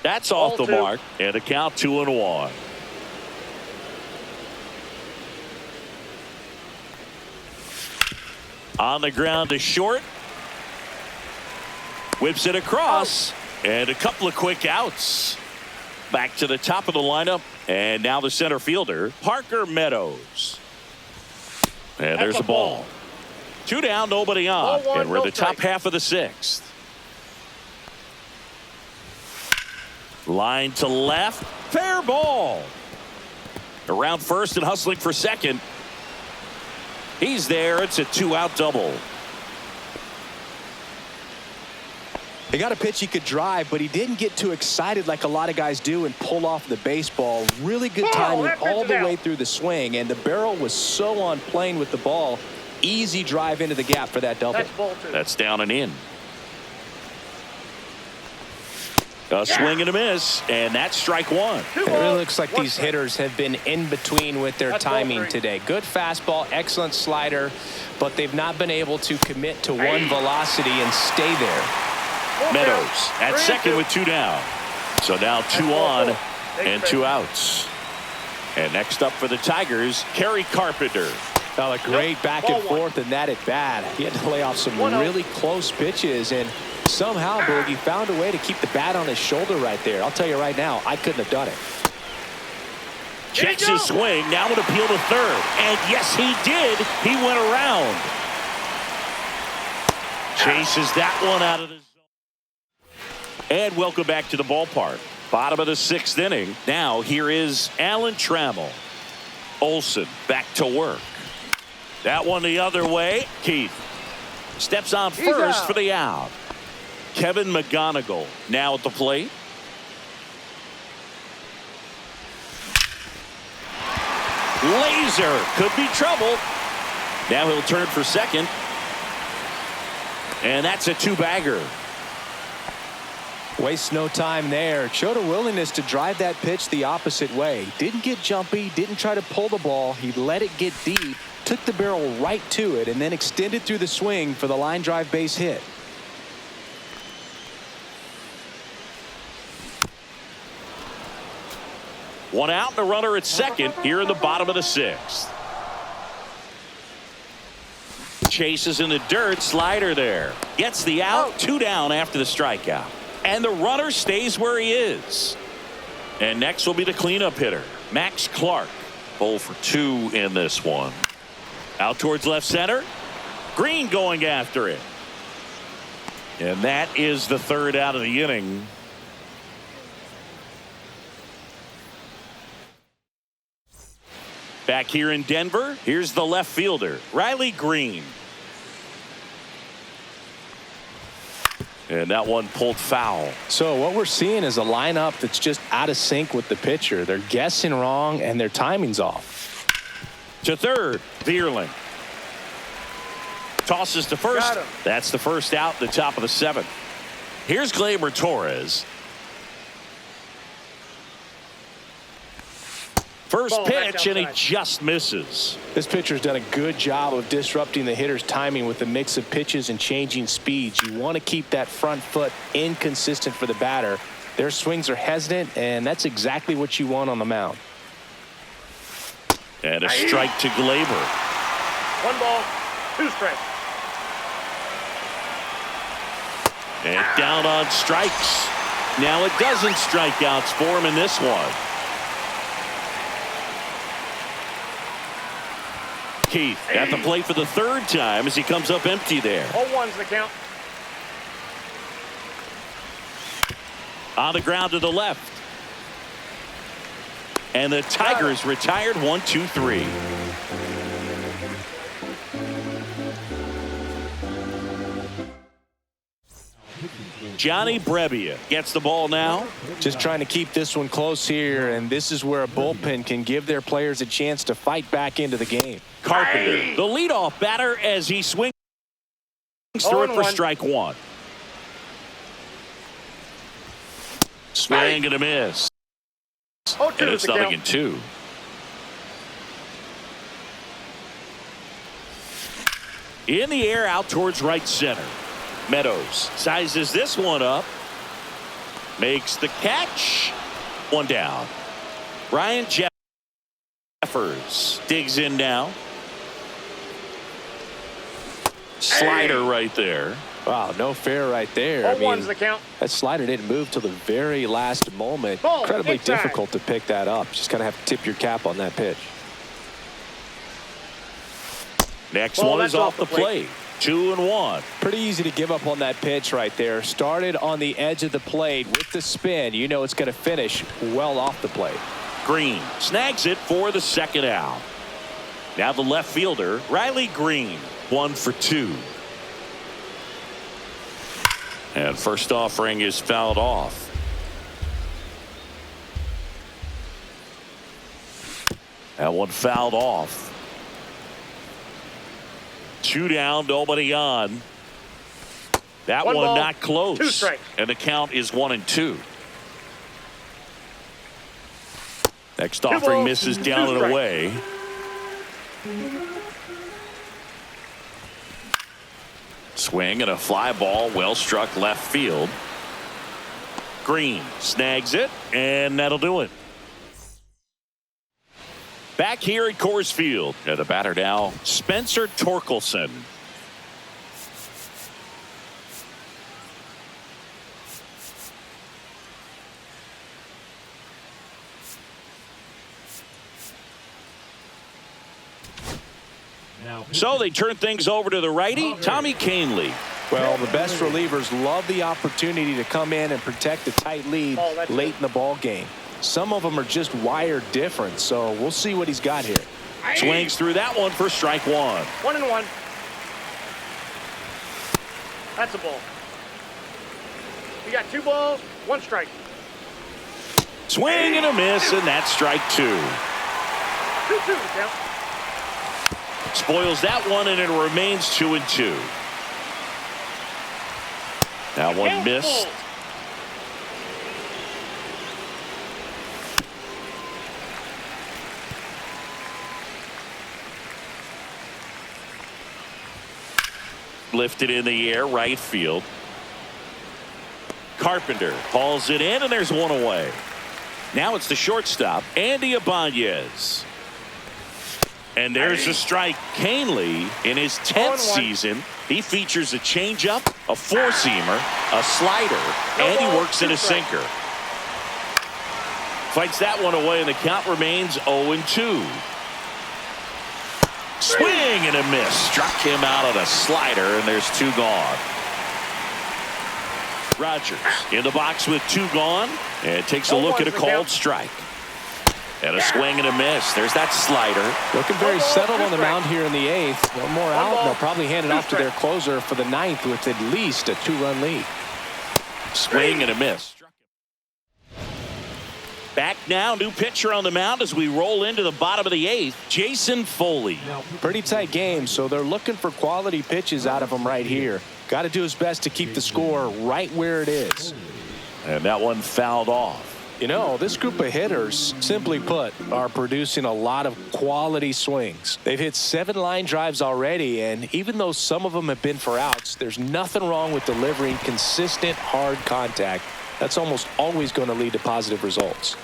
That's off the mark, and a count 2-1. On the ground to short. Whips it across, and a couple of quick outs. Back to the top of the lineup, and now the center fielder, Parker Meadows. And there's a ball. 2 down, nobody on, and we're in the top half of the 6th. Line to left, fair ball. Around first and hustling for second. He's there. It's a 2-out double. They got a pitch he could drive, but he didn't get too excited like a lot of guys do and pull off the baseball. Really good timing all the way through the swing, and the barrel was so on plane with the ball. Easy drive into the gap for that double. That's down and in. A swing and a miss, and that's strike one. It really looks like these hitters have been in between with their timing today. Good fastball, excellent slider, but they've not been able to commit to one velocity and stay there. Meadows at second with 2 down. So now 2 on and 2 outs. And next up for the Tigers, Kerry Carpenter. A great back and forth in that at bat. He had to lay off some really close pitches, and somehow Boogie found a way to keep the bat on his shoulder right there. I'll tell you right now, I couldn't have done it. Checks his swing, now an appeal to third. And yes, he did. He went around. Chases that one out of the zone. And welcome back to the ballpark. Bottom of the 6th inning. Now here is Alan Trammell. Olsen back to work. That one the other way. Keith steps on first for the out. Kevin McGonigal now at the plate. Laser could be trouble. Now he'll turn for second. And that's a 2-bagger. Wastes no time there. Showed a willingness to drive that pitch the opposite way. Didn't get jumpy, didn't try to pull the ball. He let it get deep, took the barrel right to it, and then extended through the swing for the line drive base hit. One out and a runner at second here in the bottom of the 6th. Chases in the dirt, slider there. Gets the out, 2 down after the strikeout. And the runner stays where he is. And next will be the cleanup hitter, Max Clark. 0 for 2 in this one. Out towards left center. Green going after it. And that is the 3rd out of the inning. Back here in Denver, here's the left fielder, Riley Green. And that one pulled foul. So what we're seeing is a lineup that's just out of sync with the pitcher. They're guessing wrong and their timing's off. To third, Vierling. Tosses to first. That's the first out, the top of the 7th. Here's Gleyber Torres. First pitch, and he just misses. This pitcher's done a good job of disrupting the hitter's timing with a mix of pitches and changing speeds. You want to keep that front foot inconsistent for the batter. Their swings are hesitant, and that's exactly what you want on the mound. And a strike to Gleyber. 1 ball, 2 strikes. And down on strikes. Now a dozen strikeouts for him in this one. Keith at the plate for the 3rd time as he comes up empty there. 0-1's the count. On the ground to the left. And the Tigers retired 1-2-3. Johnny Brebbia gets the ball now. Just trying to keep this one close here, and this is where a bullpen can give their players a chance to fight back into the game. Carpenter, the leadoff batter, as he swings through it for strike 1. Swing and a miss. And it's 0-2. In the air out towards right center. Meadows sizes this one up. Makes the catch. 1 down. Ryan Jeffers digs in now. Slider right there. Wow, no fair right there. I mean, the count. That slider didn't move till the very last moment. Ball, incredibly difficult to pick that up. Just kind of have to tip your cap on that pitch. Next one is off the plate. 2-1. Pretty easy to give up on that pitch right there. Started on the edge of the plate with the spin. You know it's going to finish well off the plate. Green snags it for the 2nd out. Now the left fielder, Riley Green. 1 for 2. And first offering is fouled off. That one fouled off. 2 down, nobody on. That one ball, not close. 2 strikes. And the count is 1-2. Next offering balls, misses two down and strikes. away. Swing and a fly ball, well struck left field. Green snags it, and that'll do it. Back here at Coors Field, and the batter now, Spencer Torkelson. Now So they turn things over to the righty, Tommy Kahnle. Well, the best relievers love the opportunity to come in and protect a tight lead late in the ball game. Some of them are just wired different, so we'll see what he's got here. Swings through that one for strike one. 1-1. That's a ball. You got 2 balls, 1 strike. Swing and a miss, and that's strike two. 2-2 count. Spoils that one, and it remains 2-2. That one missed. Lifted in the air, right field. Carpenter hauls it in, and there's one away. Now it's the shortstop, Andy Ibanez. And there's a strike. Kahnle, in his 10th season, he features a changeup, a four-seamer, a slider, and he works in a sinker. Fights that one away, and the count remains 0-2. Swing and a miss. Struck him out on a slider, and there's 2 gone. Rogers in the box with 2 gone, and takes a look at a called strike. And a swing and a miss. There's that slider. Looking very settled on the mound here in the 8th. One more out, and they'll probably hand it off to their closer for the 9th with at least a 2-run lead. Swing and a miss. Back now, new pitcher on the mound as we roll into the bottom of the 8th, Jason Foley. Pretty tight game, so they're looking for quality pitches out of him right here. Got to do his best to keep the score right where it is. And that one fouled off. You know, this group of hitters, simply put, are producing a lot of quality swings. They've hit 7 line drives already, and even though some of them have been for outs, there's nothing wrong with delivering consistent, hard contact. That's almost always going to lead to positive results.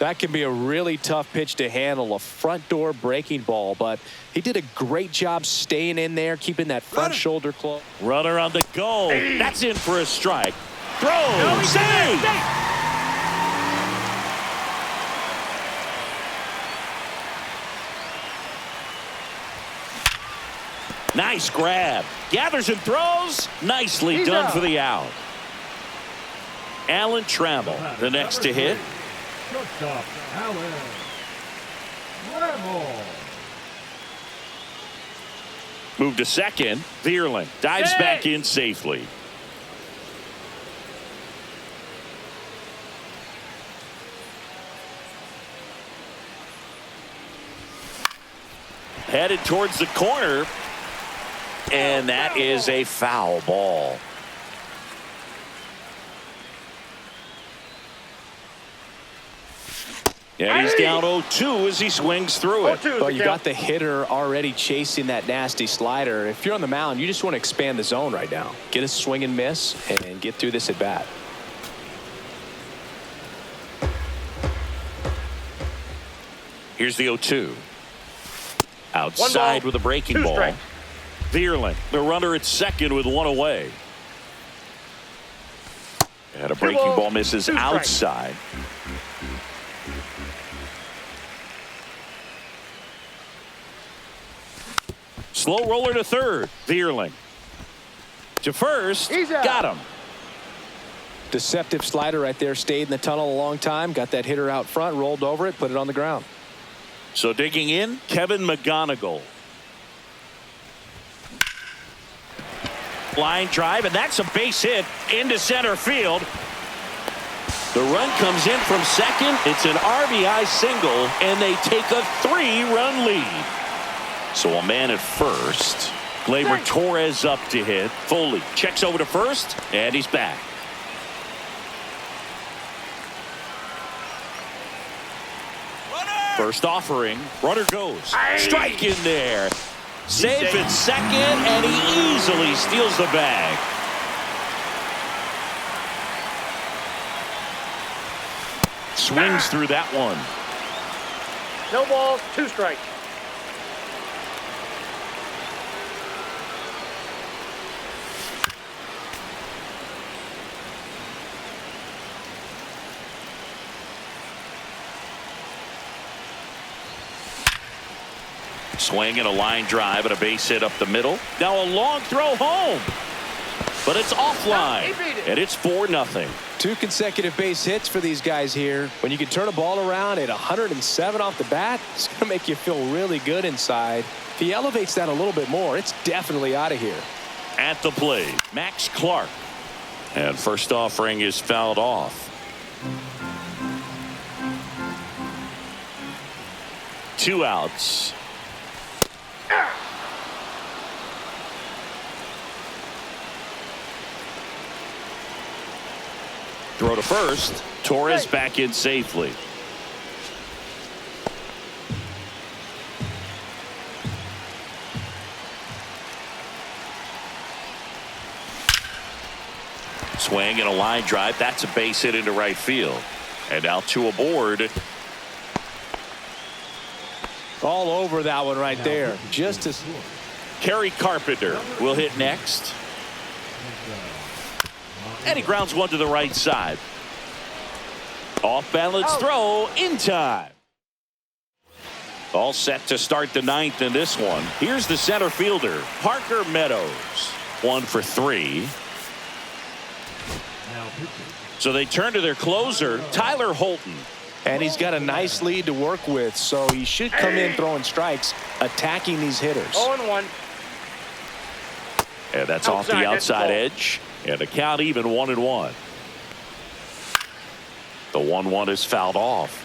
That can be a really tough pitch to handle, a front door breaking ball, but he did a great job staying in there, keeping that front shoulder close. Runner on the go. That's in for a strike. Throw. Save. Nice grab. Gathers and throws. Nicely done for the out. Alan Trammell, the next to hit. shortstop, Alan Trammell. Move to second. Vierling dives back in safely. Headed towards the corner, and that is a foul ball. And he's down 0-2 as he swings through it. Well, you got the hitter already chasing that nasty slider. If you're on the mound, you just want to expand the zone right now. Get a swing and miss and get through this at bat. Here's the 0-2. Outside with a breaking ball. Vierling, the runner at second with one away. And a breaking ball misses outside. Slow roller to third. Vierling. To first. Got him. Deceptive slider right there. Stayed in the tunnel a long time. Got that hitter out front. Rolled over it. Put it on the ground. So digging in, Kevin McGonigal. Line drive, and that's a base hit into center field. The run comes in from second. It's an RBI single, and they take a 3-run lead. So a man at first. Gleyber Torres up to hit. Foley checks over to first, and he's back. First offering. Runner goes. Strike in there. Safe at second, and he easily steals the bag. Swings through that one. No balls, 2 strikes. Swing and a line drive and a base hit up the middle. Now a long throw home. But it's offline. And it's 4-0. 2 consecutive base hits for these guys here. When you can turn a ball around at 107 off the bat, it's going to make you feel really good inside. If he elevates that a little bit more, it's definitely out of here. At the plate, Max Clark. And first offering is fouled off. 2 outs. Throw to first. Torres back in safely. Swing and a line drive. That's a base hit into right field. And now 2 aboard. All over that one right there. Just as Kerry Carpenter will hit next. And he grounds one to the right side. Off balance throw in time. All set to start the 9th in this one. Here's the center fielder, Parker Meadows. 1 for 3. So they turn to their closer, Tyler Holton. And he's got a nice lead to work with, so he should come in throwing strikes, attacking these hitters. 0-1. And that's off the outside edge. And a count even 1-1. The 1-1 is fouled off.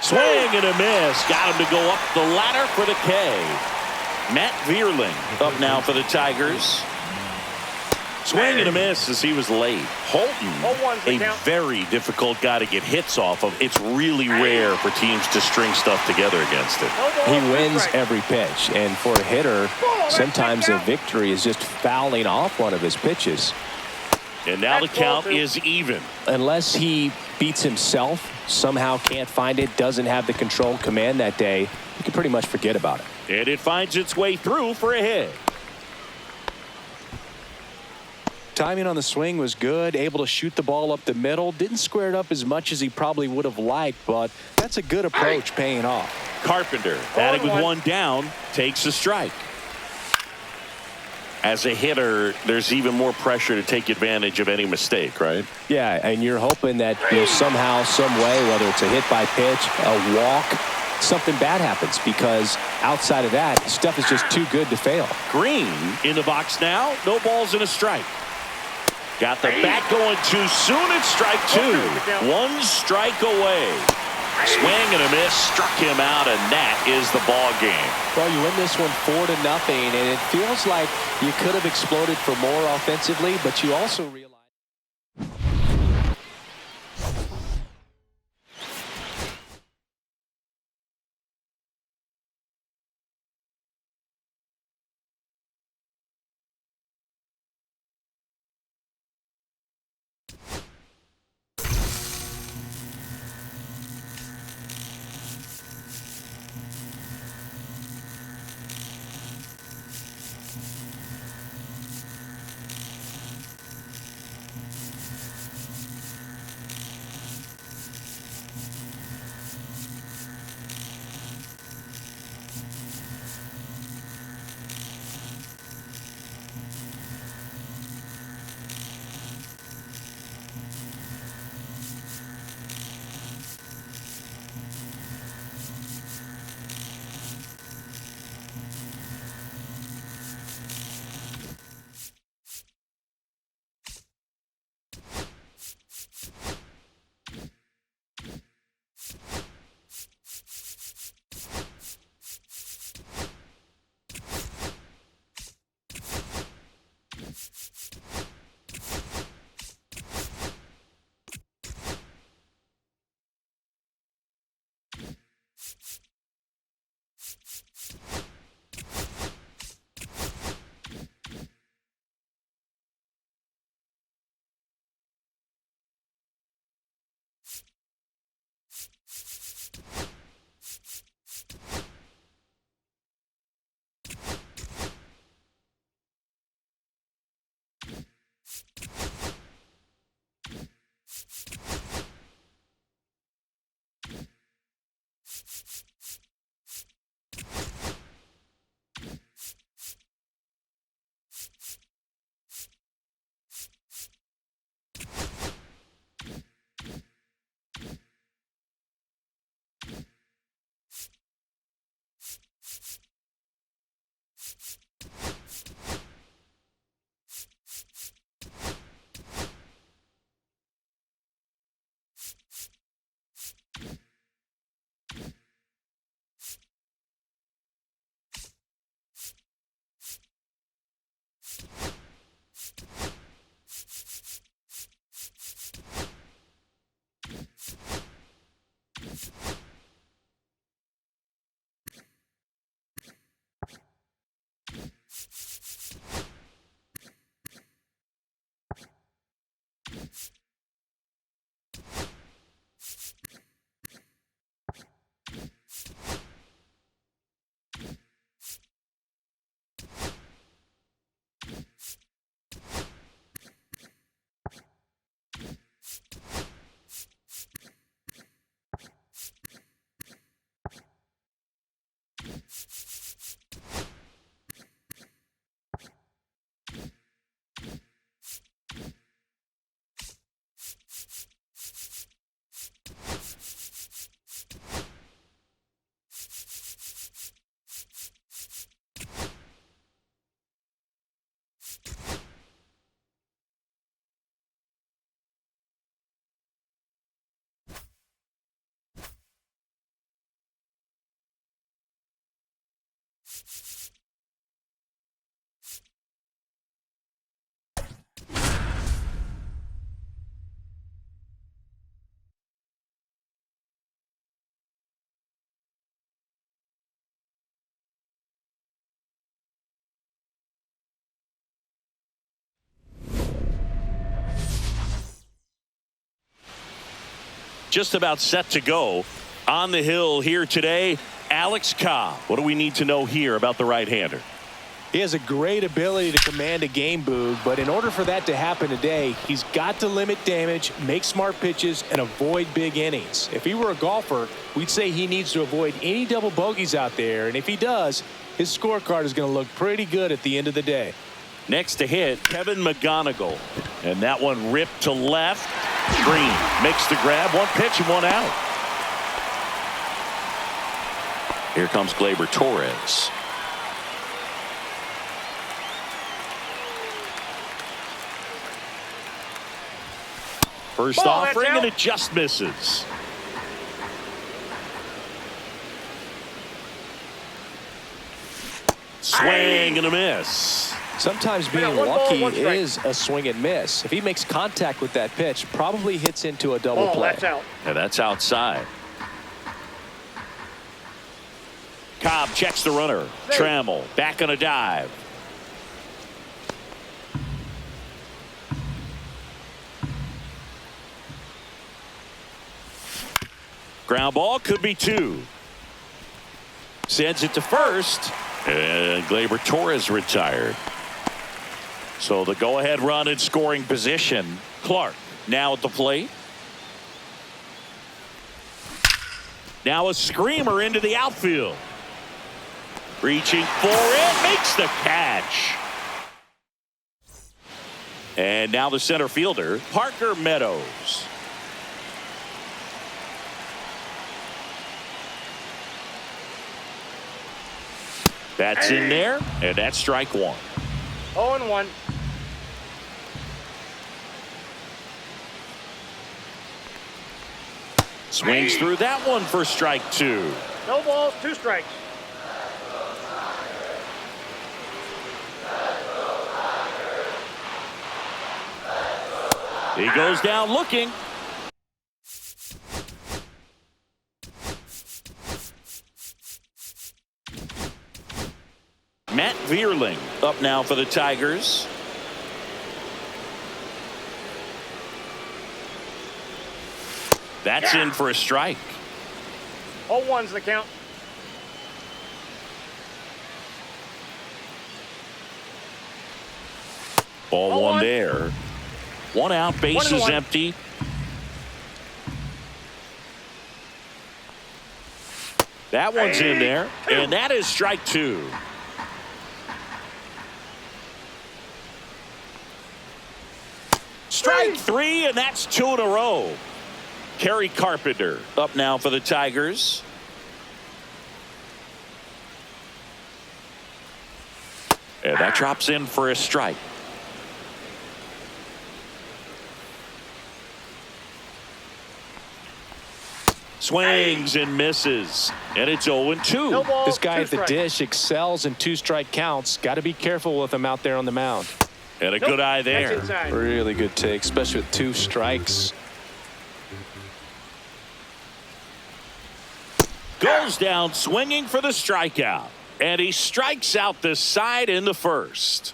Swing and a miss. Got him to go up the ladder for the K. Matt Vierling up now for the Tigers. Swing and a miss as he was late. Holton, a very difficult guy to get hits off of. It's really rare for teams to string stuff together against it. He wins every pitch, and for a hitter, sometimes a victory is just fouling off one of his pitches. And now the count is even. Unless he beats himself, somehow can't find it, doesn't have the control command that day, you can pretty much forget about it. And it finds its way through for a hit. Timing on the swing was good, able to shoot the ball up the middle. Didn't square it up as much as he probably would have liked, but that's a good approach paying off. Carpenter, batting with 1 down, takes a strike. As a hitter, there's even more pressure to take advantage of any mistake, right? Yeah, and you're hoping that somehow, some way, whether it's a hit by pitch, a walk, something bad happens, because outside of that, stuff is just too good to fail. Green in the box now, no balls and a strike. Got the bat going too soon. It's strike 2. 1 strike away. Swing and a miss, struck him out, and that is the ball game. Well, you win this one 4-0, and it feels like you could have exploded for more offensively, but you also realize. Just about set to go on the hill here today. Alex Cobb. What do we need to know here about the right-hander? He has a great ability to command a game, Boog, but in order for that to happen today, he's got to limit damage, make smart pitches, and avoid big innings. If he were a golfer, we'd say he needs to avoid any double bogeys out there, and if he does, his scorecard is going to look pretty good at the end of the day. Next to hit, Kevin McGonigal. And that one ripped to left. Green makes the grab. One pitch and one out. Here comes Gleyber Torres. First offering, and it just misses. Swing and a miss. Sometimes being lucky is a swing and miss. If he makes contact with that pitch, probably hits into a double play. That's out. And that's outside. Cobb checks the runner. Trammell back on a dive. Ground ball, could be two. Sends it to first. And Gleyber Torres retired. So the go-ahead run in scoring position. Clark now at the plate. Now a screamer into the outfield. Reaching for it, makes the catch. And now the center fielder, Parker Meadows. That's in there, and that's strike one. 0-1. Swings through that one for strike two. No balls, 2 strikes. He goes down looking. Matt Vierling up now for the Tigers. That's in for a strike. 0-1's the count. Ball 1 1. there. 1 out, bases 1-1. empty. That one's in there, and that is strike 2. Strike 3, and that's 2 in a row. Kerry Carpenter up now for the Tigers. And that drops in for a strike. Swings and misses, and it's 0-2. No balls, This guy 2 at the strikes. dish excels in 2-strike counts. Got to be careful with him out there on the mound. And a good eye That's there. inside. Really good take, especially with 2 strikes. Goes down swinging for the strikeout. And he strikes out the side in the first.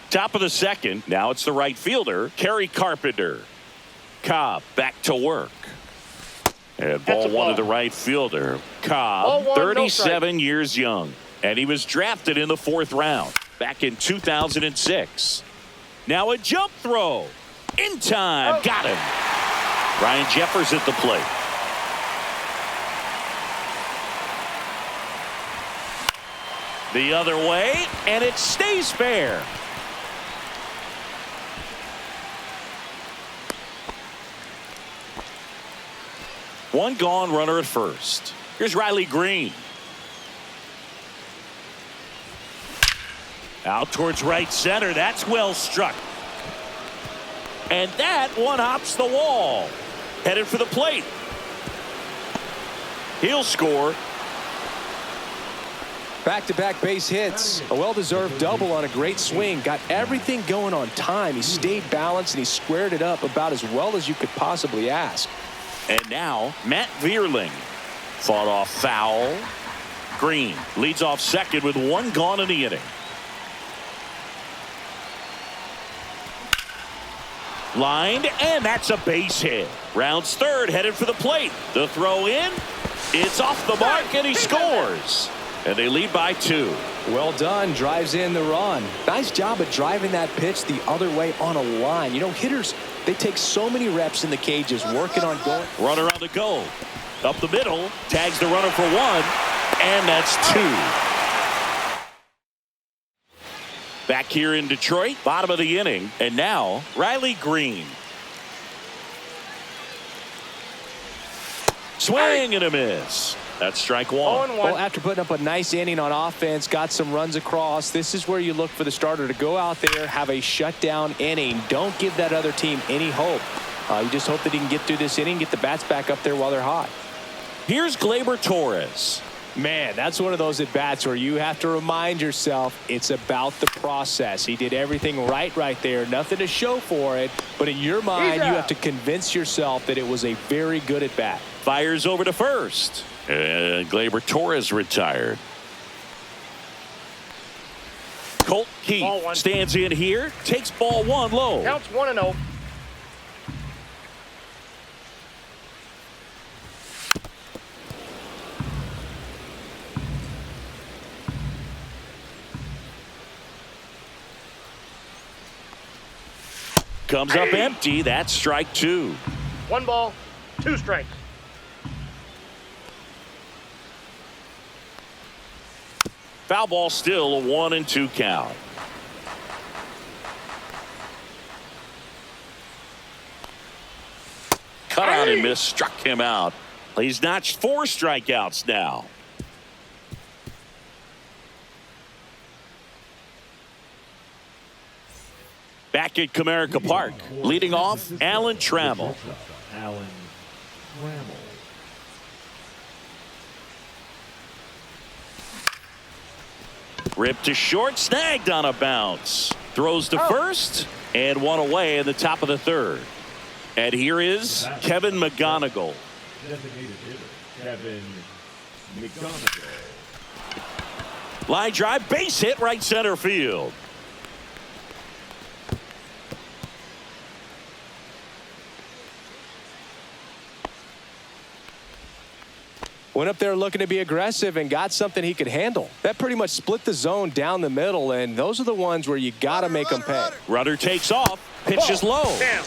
Top of the second. Now it's the right fielder, Kerry Carpenter. Cobb back to work. And ball 1 to the right fielder. Cobb, Ball 1, no 37 years young. And he was drafted in the 4th round back in 2006. Now a jump throw. In time. Got him. Ryan Jeffers at the plate. The other way, and it stays fair. One gone, runner at first. Here's Riley Green. Out towards right center. That's well struck. And that one hops the wall. Headed for the plate. He'll score. Back-to-back base hits. A well-deserved double on a great swing. Got everything going on time. He stayed balanced and he squared it up about as well as you could possibly ask. And now Matt Vierling fought off foul. Green leads off second with one gone in the inning. Lined, and that's a base hit. Rounds third, headed for the plate. The throw in. It's off the mark, and he scores. And they lead by 2. Well done. Drives in the run. Nice job of driving that pitch the other way on a line. You know, hitters, they take so many reps in the cages working on going. Runner on the go. Up the middle. Tags the runner for 1. And that's 2. Back here in Detroit, bottom of the inning. And now, Riley Green. Swing and a miss. That's strike 1. Well, after putting up a nice inning on offense, got some runs across, this is where you look for the starter to go out there, have a shutdown inning. Don't give that other team any hope. You just hope that he can get through this inning, get the bats back up there while they're hot. Here's Gleyber Torres. Man, that's one of those at-bats where you have to remind yourself it's about the process. He did everything right there. Nothing to show for it. But in your mind, you have to convince yourself that it was a very good at-bat. Fires over to first. And Gleyber Torres retired. Colt Keith stands in here. Takes ball 1 low. Counts 1-0. Comes up empty. That's strike 2. 1 ball, 2 strikes. Foul ball, still a 1-2 count. Cut out and missed. Struck him out. He's notched 4 strikeouts now. Back at Comerica Park, leading off, Alan Trammell. Alan Trammell. Ripped to short, snagged on a bounce. Throws to first, and 1 away in the top of the 3rd. And here is Kevin McGonigal. Designated hitter, Kevin McGonigal. Line drive, base hit, right center field. Went up there looking to be aggressive and got something he could handle. That pretty much split the zone down the middle, and those are the ones where you got to make them pay. Runner takes off, pitches low. Damn.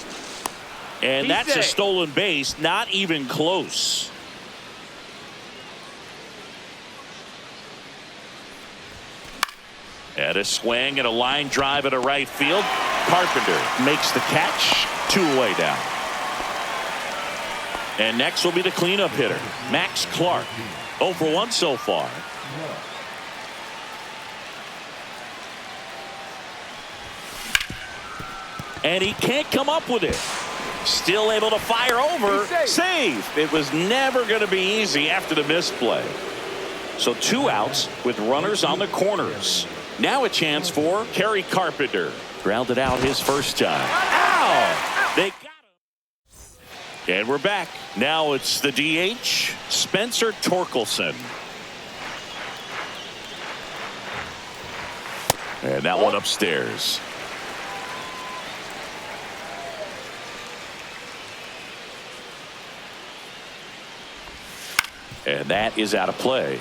And that's a stolen base, not even close. And a swing and a line drive at a right field. Carpenter makes the catch, 2 away down. And next will be the cleanup hitter, Max Clark. 0 for 1 so far. And he can't come up with it. Still able to fire over. Save. It was never going to be easy after the misplay. So 2 outs with runners on the corners. Now a chance for Kerry Carpenter. Grounded out his first time. Ow! They got him. And we're back. Now it's the DH, Spencer Torkelson. And that one upstairs. And that is out of play.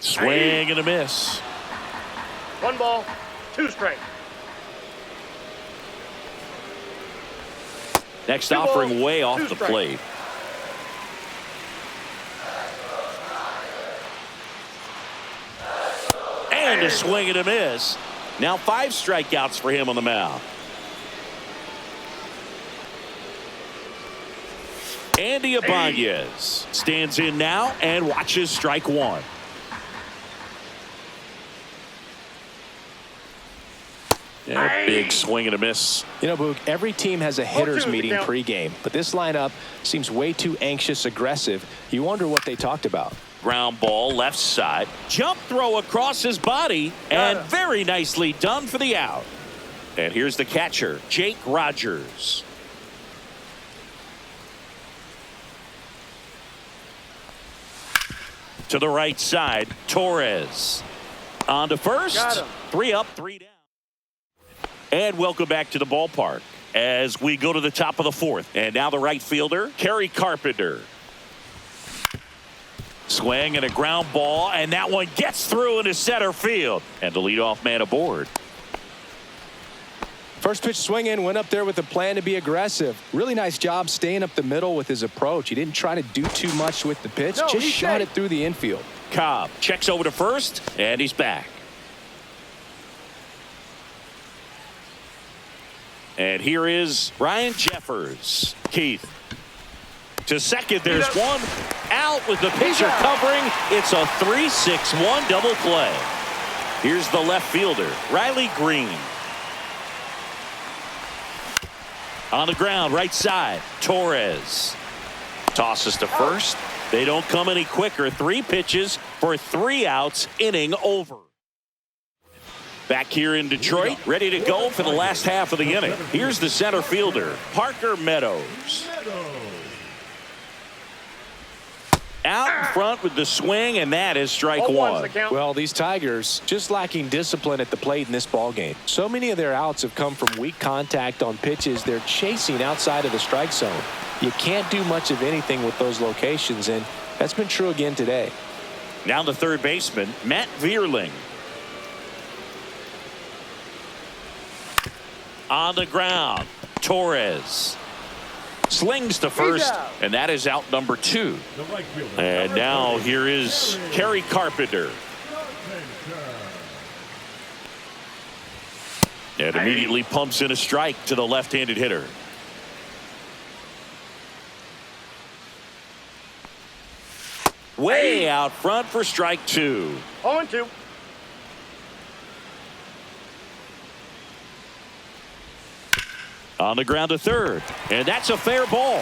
Swing and a miss. 1 ball, 2 strikes. Next 2 offering balls, way 2 off the strikes. plate. And a swing and a miss. Now 5 strikeouts for him on the mound. Andy Ibanez stands in now and watches strike 1. Yeah, big swing and a miss. You know, Boog, every team has a hitters 0-2 meeting count. pregame, but this lineup seems way too anxious, aggressive. You wonder what they talked about. Ground ball left side. Jump throw across his body, and very nicely done for the out. And here's the catcher, Jake Rogers. To the right side, Torres. On to first. Got him. 3 up, 3 down. And welcome back to the ballpark as we go to the top of the fourth. And now the right fielder, Kerry Carpenter. Swing and a ground ball, and that one gets through into center field. And the leadoff man aboard. First pitch swing in, went up there with a plan to be aggressive. Really nice job staying up the middle with his approach. He didn't try to do too much with the pitch, just shot it through the infield. Cobb checks over to first, and he's back. And here is Ryan Jeffers. Keith. To second, there's one out with the pitcher covering. It's a 3-6-1 double play. Here's the left fielder, Riley Green. On the ground, right side, Torres. Tosses to first. They don't come any quicker. 3 pitches for 3 outs, inning over. Back here in Detroit, ready to go for the last half of the inning. Here's the center fielder, Parker Meadows. Out in front with the swing, and that is strike 1. Well, these Tigers just lacking discipline at the plate in this ballgame. So many of their outs have come from weak contact on pitches they're chasing outside of the strike zone. You can't do much of anything with those locations, and that's been true again today. Now the third baseman, Matt Vierling. On the ground, Torres. Slings to first, and that is out number 2. And now here is Kerry Carpenter. And immediately pumps in a strike to the left-handed hitter. Way out front for strike 2. 0-2. On the ground to third, and that's a fair ball.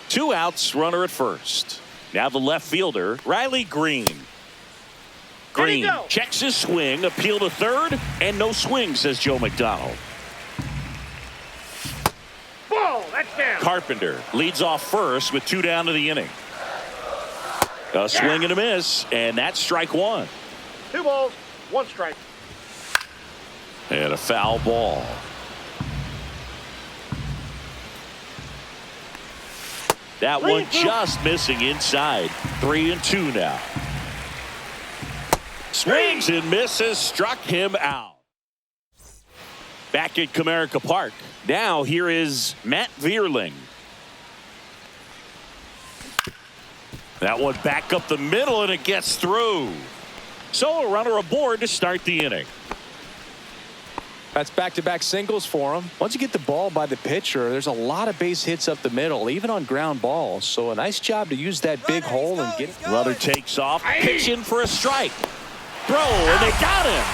Two outs, runner at first. Now the left fielder, Riley Green. Green checks his swing, appeal to third, and no swing, says Joe McDonald. Ball, that's down. Carpenter leads off first with 2 down to the inning. A swing and a miss, and that's strike 1. 2 balls, 1 strike. And a foul ball. That one just missing inside. 3-2 now. Swings and misses, struck him out. Back at Comerica Park. Now here is Matt Vierling. That one back up the middle, and it gets through. So a runner aboard to start the inning. That's back-to-back singles for him. Once you get the ball by the pitcher, there's a lot of base hits up the middle, even on ground balls. So a nice job to use that big hole and get. Runner takes off, pitch in for a strike. Throw, and they got him.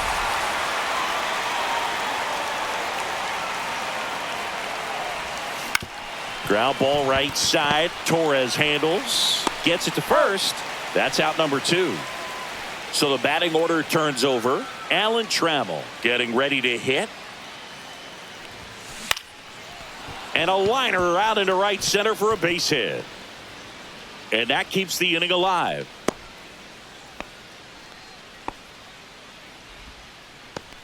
Ground ball right side. Torres handles. Gets it to first. That's out number 2. So the batting order turns over. Alan Trammell getting ready to hit. And a liner out into right center for a base hit. And that keeps the inning alive.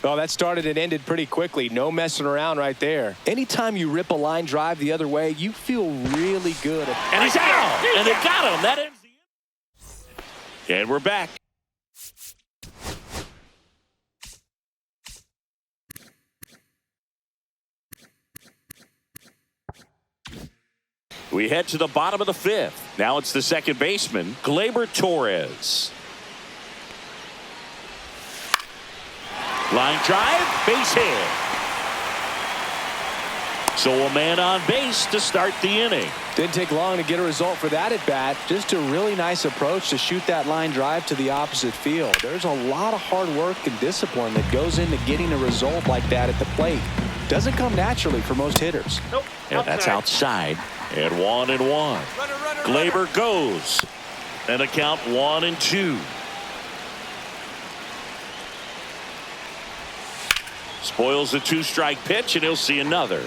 Well, that started and ended pretty quickly. No messing around right there. Anytime you rip a line drive the other way, you feel really good. And he's out. And they got him. That ends the inning. And we're back. We head to the bottom of the 5th. Now it's the second baseman, Gleyber Torres. Line drive, base hit. So a man on base to start the inning. Didn't take long to get a result for that at bat. Just a really nice approach to shoot that line drive to the opposite field. There's a lot of hard work and discipline that goes into getting a result like that at the plate. Doesn't come naturally for most hitters. Nope. And that's outside. And 1-1. Glaber goes. And a count 1-2. Spoils the 2-strike pitch, and he'll see another.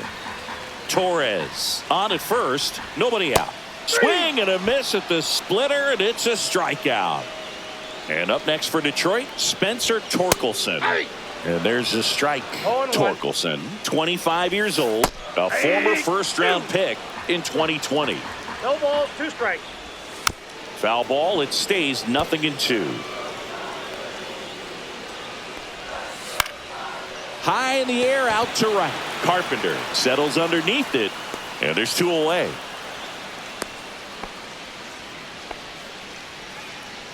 Torres on at first, nobody out. Swing and a miss at the splitter, and it's a strikeout. And up next for Detroit, Spencer Torkelson. And there's a strike. Torkelson, 25 years old, a former first-round pick in 2020. No balls, 2 strikes. Foul ball, it stays 0-2. High in the air, out to right. Carpenter settles underneath it, and there's 2 away.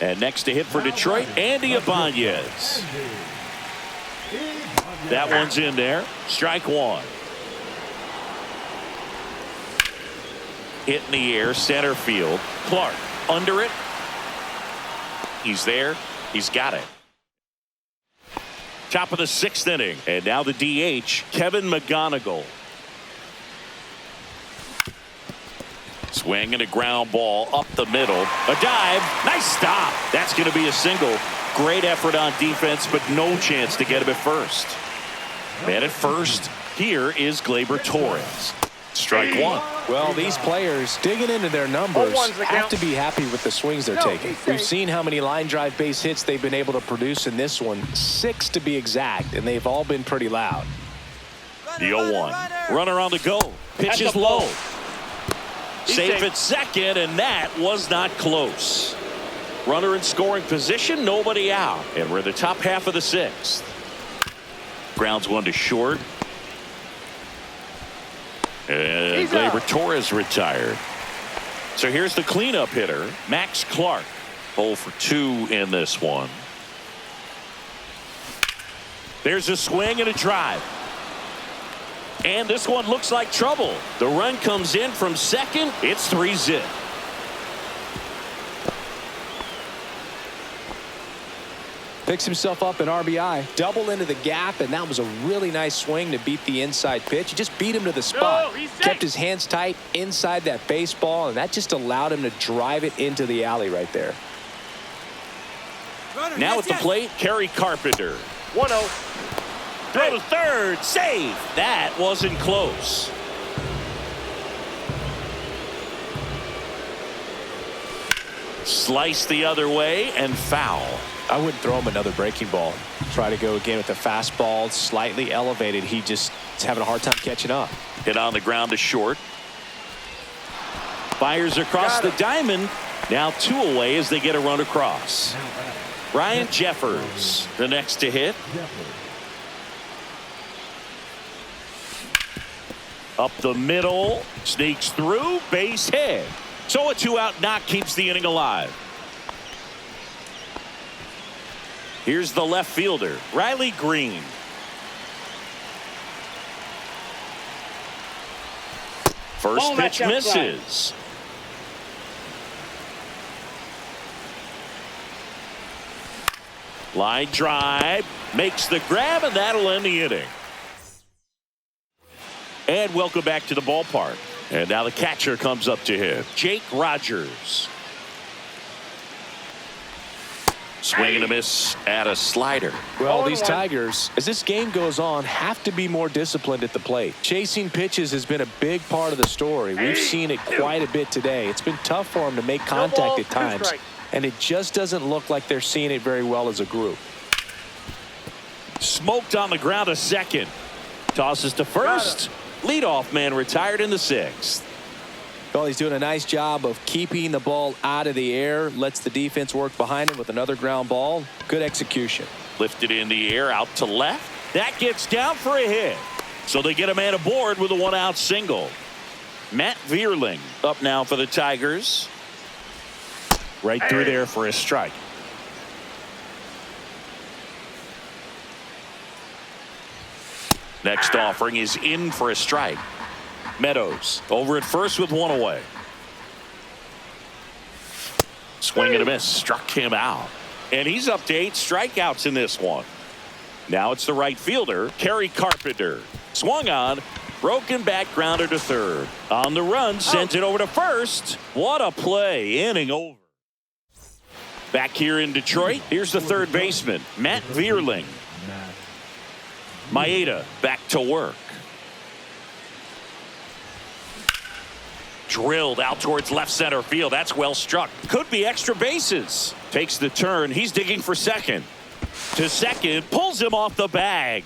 And next to hit for Detroit, Andy Ibanez. That one's in there. Strike 1. Hit in the air, center field. Clark under it. He's there. He's got it. Top of the 6th inning. And now the DH, Kevin McGonigal. Swing and a ground ball up the middle. A dive. Nice stop. That's going to be a single. Great effort on defense, but no chance to get him at first. Man at first, here is Glaber Torres. Strike 1. Well, these players digging into their numbers have to be happy with the swings they're taking. We've seen how many line drive base hits they've been able to produce in this one. 6 to be exact, and they've all been pretty loud. The 0-1. Runner on the go. Pitch is low. Safe at second, and that was not close. Runner in scoring position, nobody out. And we're in the top half of the 6th. Grounds one to short. And Glaber Torres retired. So here's the cleanup hitter, Max Clark. 0 for 2 in this one. There's a swing and a drive. And this one looks like trouble. The run comes in from second. It's 3-zip. Picks himself up an RBI. Double into the gap, and that was a really nice swing to beat the inside pitch. He just beat him to the spot. Kept his hands tight inside that baseball, and that just allowed him to drive it into the alley right there. Now at the plate, Kerry Carpenter. 1-0. Throw to third. Save. That wasn't close. Slice the other way and foul. I wouldn't throw him another breaking ball. Try to go again with the fastball slightly elevated. He just is having a hard time catching up. Hit on the ground to short. Fires across the diamond. Now 2 away as they get a run across. Ryan Jeffers, the next to hit. Up the middle. Sneaks through. Base hit. So a 2-out knock keeps the inning alive. Here's the left fielder, Riley Green. First pitch misses. Line drive, makes the grab, and that'll end the inning. And welcome back to the ballpark. And now the catcher comes up to hit, Jake Rogers. Swing and a miss at a slider. Well, these Tigers, as this game goes on, have to be more disciplined at the plate. Chasing pitches has been a big part of the story. We've seen it quite a bit today. It's been tough for them to make contact at times, and it just doesn't look like they're seeing it very well as a group. Smoked on the ground to second. Tosses to first. Leadoff man retired in the 6th. Well, he's doing a nice job of keeping the ball out of the air. Lets the defense work behind him with another ground ball. Good execution. Lifted in the air out to left. That gets down for a hit. So they get a man aboard with a 1-out single. Matt Vierling up now for the Tigers. Right through there for a strike. Next offering is in for a strike. Meadows over at first with one away. Swing and a miss. Struck him out. And he's up to 8 strikeouts in this one. Now it's the right fielder, Kerry Carpenter. Swung on. Broken back grounder to third. On the run, sends it over to first. What a play. Inning over. Back here in Detroit, here's the third baseman, Matt Vierling. Maeda back to work. Drilled out towards left center field. That's well struck. Could be extra bases. Takes the turn. He's digging for second. To second. Pulls him off the bag.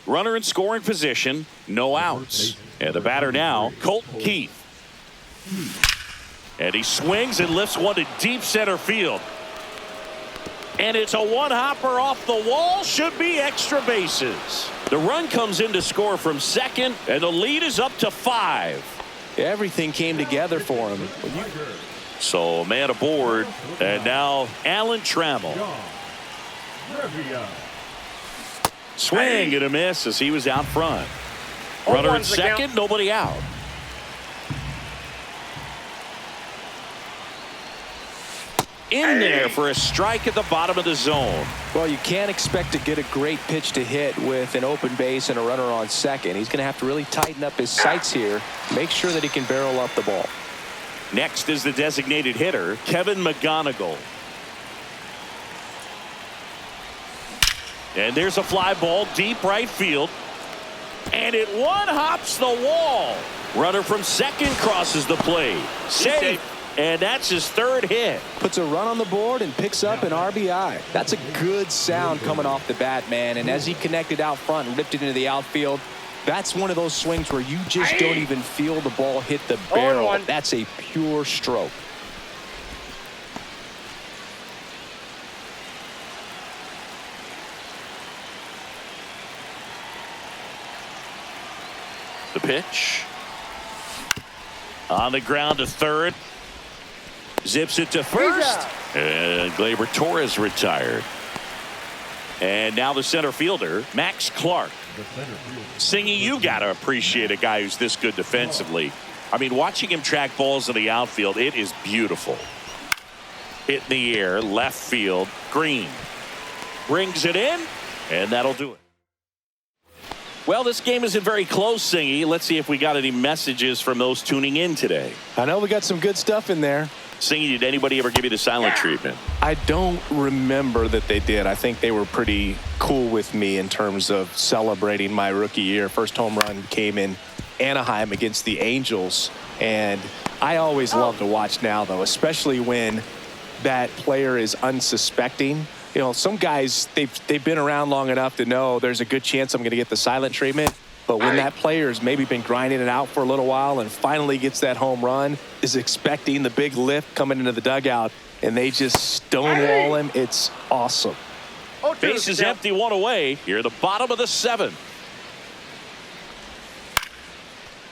Runner in scoring position. No outs. And the batter now, Colt Keith. And he swings and lifts one to deep center field. And it's a one-hopper off the wall. Should be extra bases. The run comes in to score from second, and the lead is up to 5. Everything came together for him. So man aboard, and now Alan Trammell. Swing and a miss as he was out front. Runner at second, nobody out. In there for a strike at the bottom of the zone. Well, you can't expect to get a great pitch to hit with an open base and a runner on second. He's going to have to really tighten up his sights here, make sure that he can barrel up the ball. Next is the designated hitter, Kevin McGonigal. And there's a fly ball deep right field. And it one-hops the wall. Runner from second crosses the plate. Safe. And that's his third hit. Puts a run on the board and picks up an RBI. That's a good sound coming off the bat, man. And as he connected out front and ripped it into the outfield, that's one of those swings where you just don't even feel the ball hit the barrel. That's a pure stroke. The pitch. On the ground to third. Zips it to first. And Gleyber Torres retired. And now the center fielder, Max Clark. Singy, you got to appreciate a guy who's this good defensively. I mean, watching him track balls in the outfield, it is beautiful. Hit in the air, left field, Green. Brings it in, and that'll do it. Well, this game isn't very close, Singy. Let's see if we got any messages from those tuning in today. I know we got some good stuff in there. Singy, did anybody ever give you the silent treatment? I don't remember that they did. I think they were pretty cool with me in terms of celebrating my rookie year. First home run came in Anaheim against the Angels. And I always love to watch now, though, especially when that player is unsuspecting. You know, some guys, they've been around long enough to know there's a good chance I'm going to get the silent treatment. But when that player has maybe been grinding it out for a little while and finally gets that home run, is expecting the big lift coming into the dugout, and they just stonewall him, it's awesome. Base is empty, one away. Here, the bottom of the 7th.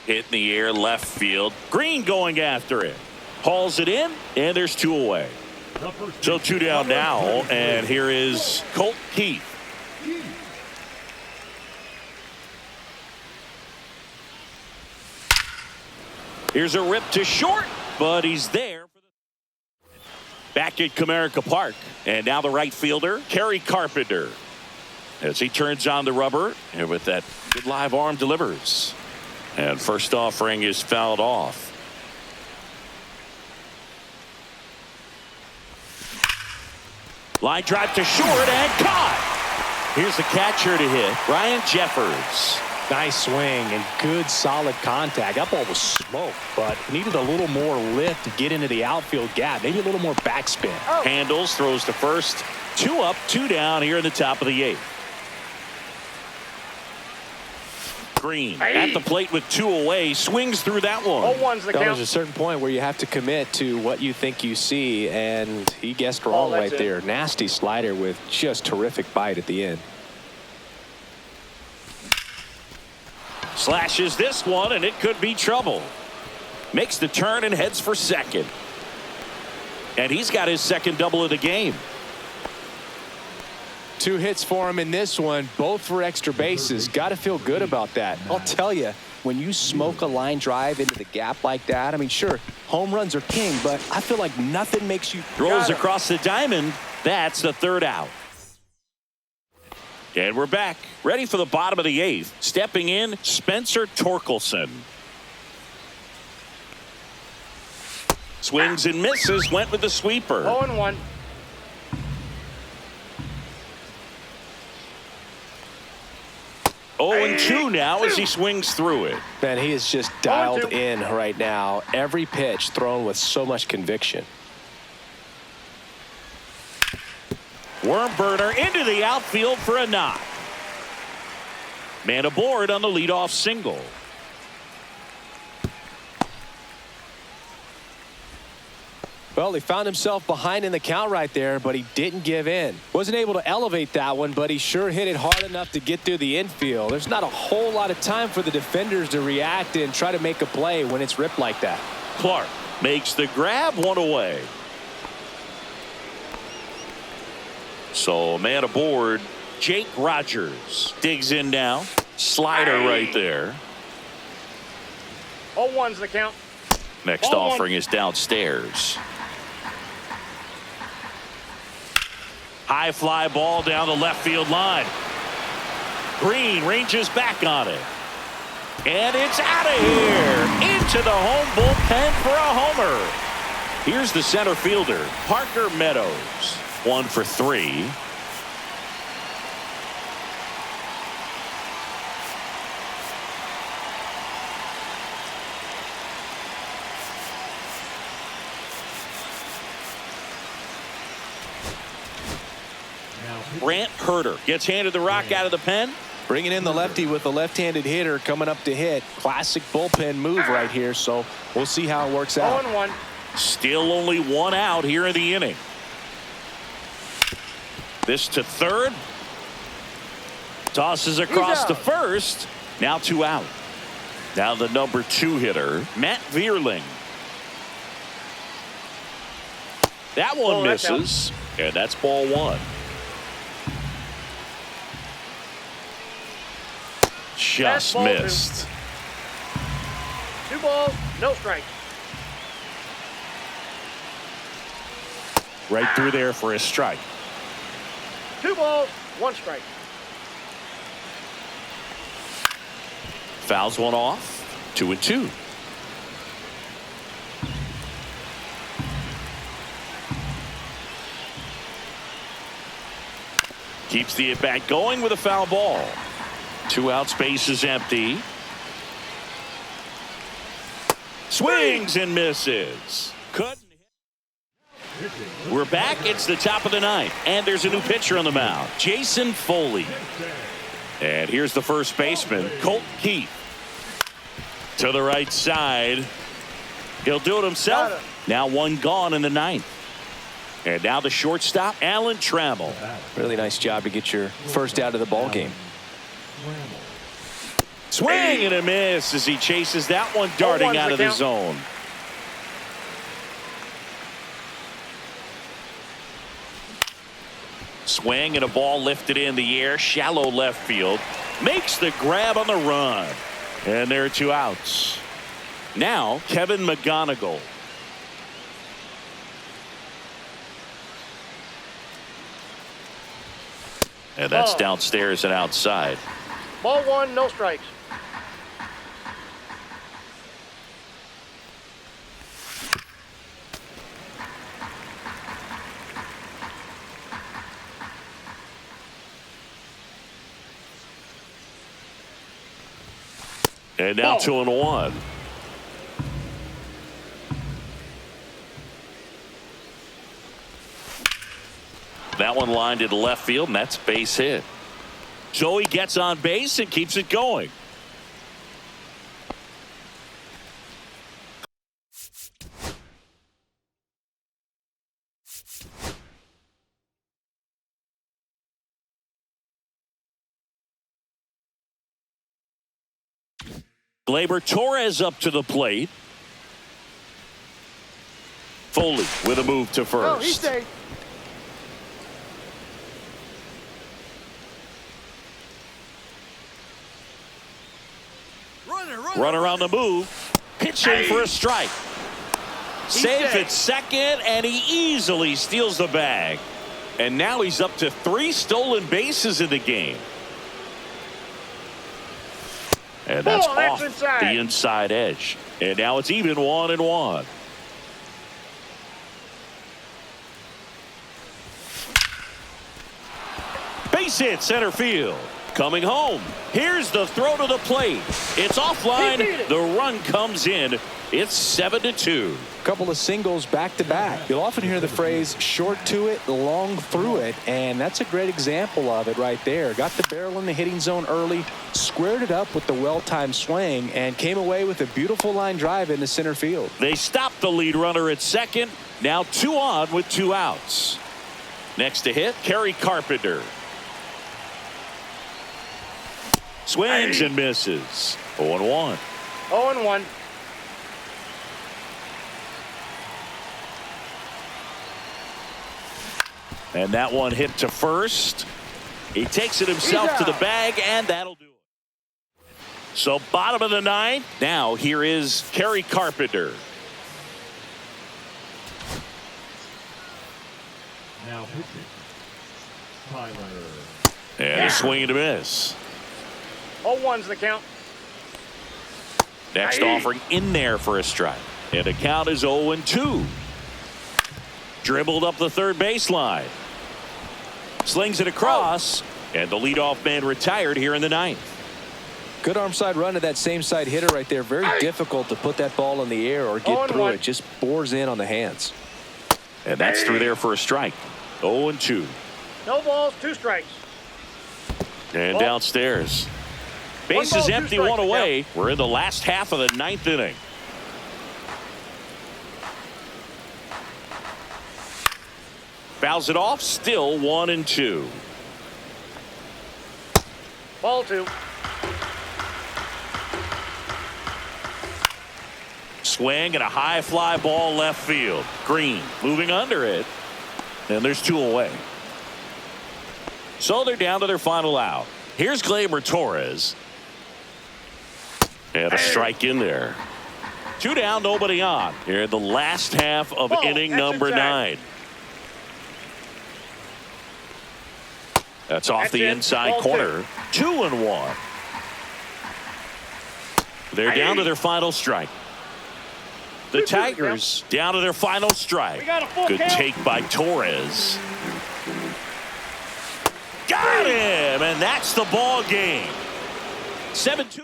Hit in the air, left field. Green going after it. Hauls it in, and there's 2 away. So 2 down now, and here is Colt Keith. Here's a rip to short, but he's there. Back at Comerica Park, and now the right fielder, Kerry Carpenter. As he turns on the rubber, and with that good live arm delivers. And first offering is fouled off. Line drive to short and caught. Here's the catcher to hit, Ryan Jeffers. Nice swing and good solid contact. That ball was smoked, but needed a little more lift to get into the outfield gap. Maybe a little more backspin. Handles, throws to first. 2 up, 2 down here in the top of the 8th. Green at the plate with 2 away. Swings through that one. There's a certain point where you have to commit to what you think you see, and he guessed wrong right there. Nasty slider with just terrific bite at the end. Slashes this one, and it could be trouble. Makes the turn and heads for second. And he's got his second double of the game. 2 hits for him in this one, both for extra bases. Got to feel good about that. I'll tell you, when you smoke a line drive into the gap like that, I mean, sure, home runs are king, but I feel like nothing makes you... Throws across the diamond. That's the 3rd out. And we're back, ready for the bottom of the 8th. Stepping in, Spencer Torkelson. Swings and misses, went with the sweeper. 0-1. Oh, and 2 now as he swings through it. Man, he is just dialed 0-2. in right now. Every pitch thrown with so much conviction. Worm burner into the outfield for a knock. Man aboard on the leadoff single. Well, he found himself behind in the count right there, but he didn't give in. Wasn't able to elevate that one, but he sure hit it hard enough to get through the infield. There's not a whole lot of time for the defenders to react and try to make a play when it's ripped like that. Clark makes the grab, 1 away. So man aboard, Jake Rogers digs in now. Slider right there. 0-1's the count. Next 0-1. offering is downstairs. High fly ball down the left field line. Green ranges back on it. And it's out of here. Into the home bullpen for a homer. Here's the center fielder, Parker Meadows. 1 for 3. Brant Herter gets handed the rock out of the pen. Bringing in the lefty with the left-handed hitter coming up to hit. Classic bullpen move right here, so we'll see how it works out. 0-1. Still only 1 out here in the inning. This to 3rd. Tosses across to 1st. Now 2 out. Now the number 2 hitter, Matt Vierling. That one misses. And that's ball 1. Just ball missed. 2 balls, no strikes. Right through there for a strike. 2 balls, 1 strike. Fouls one off. 2-2. Keeps the at-bat going with a foul ball. 2 outs, base is empty. Swings and misses. Couldn't hit. We're back. It's the top of the 9th, and there's a new pitcher on the mound, Jason Foley. And here's the first baseman, Colt Keith. To the right side. He'll do it himself. Now 1 gone in the 9th. And now the shortstop, Alan Trammell. Really nice job to get your first out of the ball game. Swing and a miss as he chases that one darting out of the zone. Swing and a ball lifted in the air, shallow left field. Makes the grab on the run. And there are 2 outs. Now Kevin McGonigal. And that's downstairs and outside. Ball 1, no strikes. And now 2-1. That one lined into left field, and that's base hit. So he gets on base and keeps it going. Gleyber Torres up to the plate. Foley with a move to first. Oh, he stayed. Runner on the move. Pitching for a strike. Safe safe. at second, and he easily steals the bag. And now he's up to 3 stolen bases in the game. And that's Ball, that's off inside. the inside edge. And now it's even 1-1. Base hit center field. Coming home. Here's the throw to the plate. It's offline. The run comes in. It's 7-2. Couple of singles back to back. You'll often hear the phrase short to it, long through it, and that's a great example of it right there. Got the barrel in the hitting zone early, squared it up with the well-timed swing, and came away with a beautiful line drive into center field. They stopped the lead runner at second. Now 2 on with 2 outs. Next to hit, Kerry Carpenter. Swings and misses. 0-1. 0-1. And that one hit to first. He takes it himself to the bag, and that'll do it. So bottom of the 9th. Now here is Kerry Carpenter. Now pitching. Tyler. And a swing and a miss. 0-1's the count. Next offering in there for a strike. And the count is 0-2. Dribbled up the third baseline. Slings it across. And the leadoff man retired here in the 9th. Good arm side run to that same side hitter right there. Very difficult to put that ball in the air or get through it. Just bores in on the hands. And that's through there for a strike. 0-2. No balls, 2 strikes. And downstairs. Base One is ball, 2 empty, strikes, 1 away. We're in the last half of the 9th inning. Fouls it off. Still 1-2. Ball 2. Swing and a high fly ball left field. Green moving under it. And there's 2 away. So they're down to their final out. Here's Gleyber Torres. And a strike in there. 2 down, nobody on. Here in the last half of inning number 9. That's off the inside corner. 2-1. They're down to their final strike. The Tigers down to their final strike. Good take by Torres. Got him, and that's the ball game. 7-2.